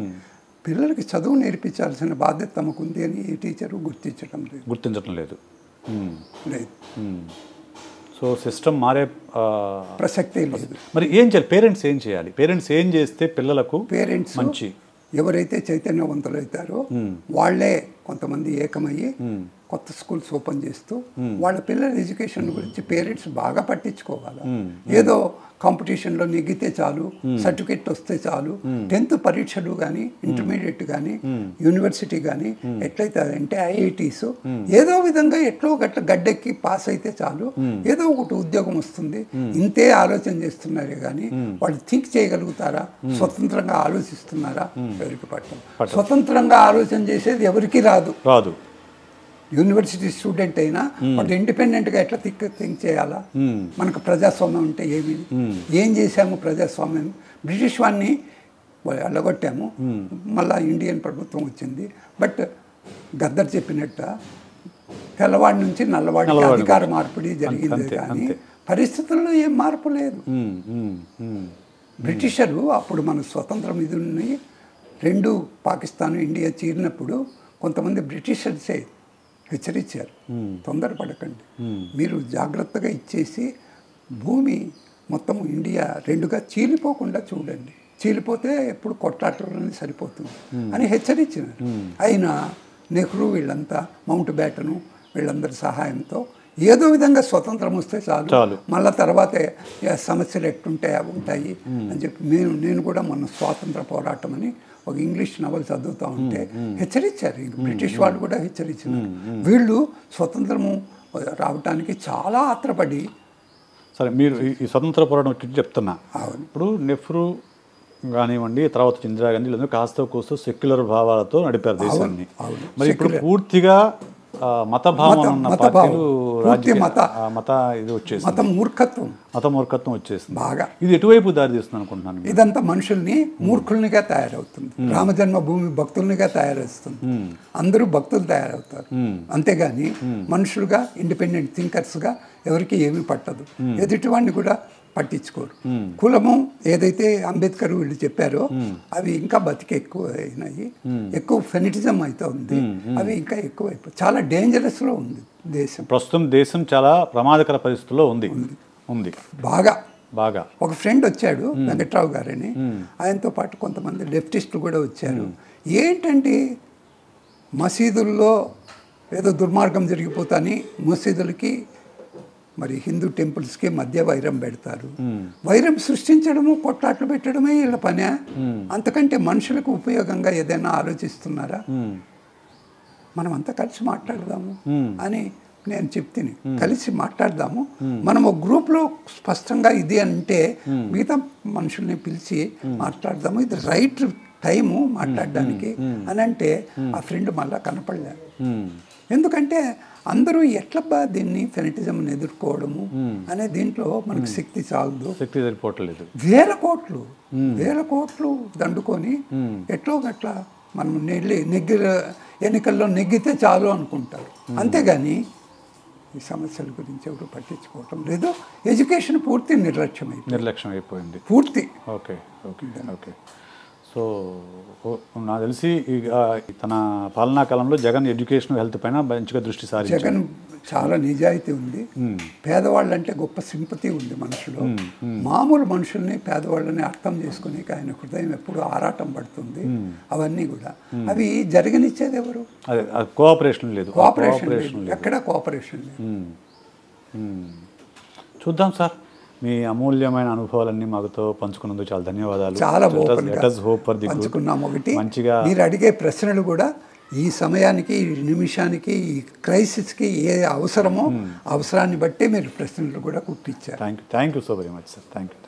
పిల్లలకి చదువు నేర్పించాల్సిన బాధ్యత తమకుంది అని ఏ టీచరు గుర్తించడం లేదు. లేదు. లేదు. సో సిస్టమ్ మారే ప్రసక్తే లేదు. మరి ఏం చేయాలి? పేరెంట్స్ ఏం చేయాలి? పేరెంట్స్ ఏం చేస్తే పిల్లలకు పేరెంట్స్ మంచి ఎవరైతే చైతన్యవంతులు అవుతారో వాళ్ళే కొంతమంది ఏకమయ్యి కొత్త స్కూల్స్ ఓపెన్ చేస్తూ వాళ్ళ పిల్లల ఎడ్యుకేషన్ గురించి పేరెంట్స్ బాగా పట్టించుకోవాలి. ఏదో కాంపిటీషన్లో నెగ్గితే చాలు, సర్టిఫికెట్ వస్తే చాలు, 10th పరీక్షలు కానీ ఇంటర్మీడియట్ కానీ యూనివర్సిటీ కానీ ఎట్లయితే అంటే ఐఐటీస్ ఏదో విధంగా ఎట్లో గట్ల గడ్డెక్కి పాస్ అయితే చాలు, ఏదో ఒకటి ఉద్యోగం వస్తుంది, ఇంతే ఆలోచన చేస్తున్నారే కానీ వాళ్ళు థింక్ చేయగలుగుతారా? స్వతంత్రంగా ఆలోచిస్తున్నారా? ఎవరికి పట్టం. స్వతంత్రంగా ఆలోచన చేసేది ఎవరికి రాదు. యూనివర్సిటీ స్టూడెంట్ అయినా వాళ్ళు ఇండిపెండెంట్గా ఎట్లా థింక్ చేయాలా? మనకు ప్రజాస్వామ్యం అంటే ఏమి, ఏం చేశాము ప్రజాస్వామ్యం? బ్రిటిష్ వాడిని వెళ్ళగొట్టాము, మళ్ళా ఇండియన్ ప్రభుత్వం వచ్చింది. బట్ గద్దర్ చెప్పినట్ట తెల్లవాడి నుంచి నల్లవాడికి అధికార మార్పిడి జరిగింది కానీ పరిస్థితుల్లో ఏం మార్పు లేదు. బ్రిటిషరు అప్పుడు మన స్వతంత్రం ఇది రెండు పాకిస్తాన్ ఇండియా చీరినప్పుడు కొంతమంది బ్రిటిషర్సే హెచ్చరించారు, తొందరపడకండి, మీరు జాగ్రత్తగా ఇచ్చేసి భూమి మొత్తం ఇండియా రెండుగా చీలిపోకుండా చూడండి, చీలిపోతే ఎప్పుడు కొట్లాటలోనే సరిపోతుంది అని హెచ్చరించినారు. అయినా నెహ్రూ వీళ్ళంతా మౌంట్ బ్యాటను వీళ్ళందరి సహాయంతో ఏదో విధంగా స్వతంత్రం వస్తే చాలు, మళ్ళీ తర్వాత సమస్యలు ఎట్టుంటాయి అవి ఉంటాయి అని చెప్పి నేను కూడా మొన్న స్వాతంత్ర పోరాటం అని ఒక ఇంగ్లీష్ నవల్ చదువుతూ ఉంటే హెచ్చరించారు. బ్రిటిష్ వాళ్ళు కూడా హెచ్చరించారు. వీళ్ళు స్వతంత్రము రావటానికి చాలా ఆత్రపడి. సరే, మీరు ఈ స్వతంత్ర పోరాటం చెప్తున్నా, ఇప్పుడు నెహ్రూ కానివ్వండి, తర్వాత ఇందిరాగాంధీ వీళ్ళందరూ కాస్త కోస్తూ సెక్యులర్ భావాలతో నడిపారు దేశాన్ని. మరి ఇప్పుడు పూర్తిగా మత భావన ఉన్న పార్టీలు మత మూర్ఖత్వం వచ్చేసింది బాగా. ఇది ఎటువైపు దారి తీస్తుంది అనుకుంటున్నాను? ఇదంతా మనుషుల్ని మూర్ఖుల్నిగా తయారవుతుంది, రామజన్మభూమి భక్తుల్నిగా తయారవుతుంది. అందరూ భక్తులు తయారవుతారు, అంతేగాని మనుషులుగా ఇండిపెండెంట్ థింకర్స్గా ఎవరికి ఏమీ పట్టదు. ఎదుటివాడిని కూడా పట్టించుకోరు. కులము ఏదైతే అంబేద్కర్ వీళ్ళు చెప్పారో అవి ఇంకా బతికి ఎక్కువ అయినాయి, ఎక్కువ ఫెనిటిజం అయితే ఉంది, అవి ఇంకా ఎక్కువైపోయి చాలా డేంజరస్లో ఉంది దేశం. ప్రస్తుతం దేశం చాలా ప్రమాదకర పరిస్థితుల్లో ఉంది బాగా బాగా. ఒక ఫ్రెండ్ వచ్చాడు వెంకట్రావు గారని, ఆయనతో పాటు కొంతమంది లెఫ్టిస్టులు కూడా వచ్చారు. ఏంటంటే మసీదుల్లో ఏదో దుర్మార్గం జరిగిపోతాని మసీదులకి మరి హిందూ టెంపుల్స్కి మధ్య వైరం పెడతారు. వైరం సృష్టించడము, కొట్లాట్లు పెట్టడమే వీళ్ళ పనే. అంతకంటే మనుషులకు ఉపయోగంగా ఏదైనా ఆలోచిస్తున్నారా? మనం అంతా కలిసి మాట్లాడదాము అని నేను చెప్ತೀನಿ. కలిసి మాట్లాడదాము, మనం ఒక గ్రూప్లో స్పష్టంగా ఇది అంటే మిగతా మనుషుల్ని పిలిచి మాట్లాడదాము, ఇది రైట్ టైము మాట్లాడడానికి అని అంటే ఆ ఫ్రెండ్ మళ్ళా కనపడలేదు. ఎందుకంటే అందరూ ఎట్లబ్బా దీన్ని ఫెనిటిజంని ఎదుర్కోవడము అనే దీంట్లో మనకు శక్తి చాలదు, శక్తి సరిపోవట్లేదు. వేల కోట్లు దండుకొని ఎట్లో గట్లా మనం ఎన్నికల్లో నెగ్గితే చాలు అనుకుంటారు. అంతేగాని ఈ సమస్యల గురించి ఎవరు పట్టించుకోవటం లేదు. ఎడ్యుకేషన్ పూర్తి నిర్లక్ష్యం అయిపోయింది పూర్తి. ఓకే. సో నాకు తెలిసి తన పాలనా కాలంలో జగన్ ఎడ్యుకేషన్ హెల్త్ పైన మంచిగా దృష్టి సారించారు. జగన్ చాలా నిజాయితీ ఉంది, పేదవాళ్ళంటే గొప్ప సింపతి ఉంది మనుషులు. మామూలు మనుషుల్ని పేదవాళ్ళని అర్థం చేసుకుని ఆయన హృదయం ఎప్పుడు ఆరాటం పడుతుంది. అవన్నీ కూడా అవి జరగనిచ్చేది ఎవరు? కోఆపరేషన్ లేదు, ఎక్కడ కోఆపరేషన్ లేదు. చూద్దాం సార్, మీ అమూల్యమైన అనుభవాలన్నీ మాతో పంచుకున్నందుకు చాలా ధన్యవాదాలు. చాలా పంచుకున్నాం. ఒకటి మంచిగా మీరు అడిగే ప్రశ్నలు కూడా ఈ సమయానికి, ఈ నిమిషానికి, ఈ క్రైసిస్కి ఏ అవసరమో అవసరాన్ని బట్టి మీరు ప్రశ్నలు కూడా కుట్టించారు. Thank you so very much sir. Thank you.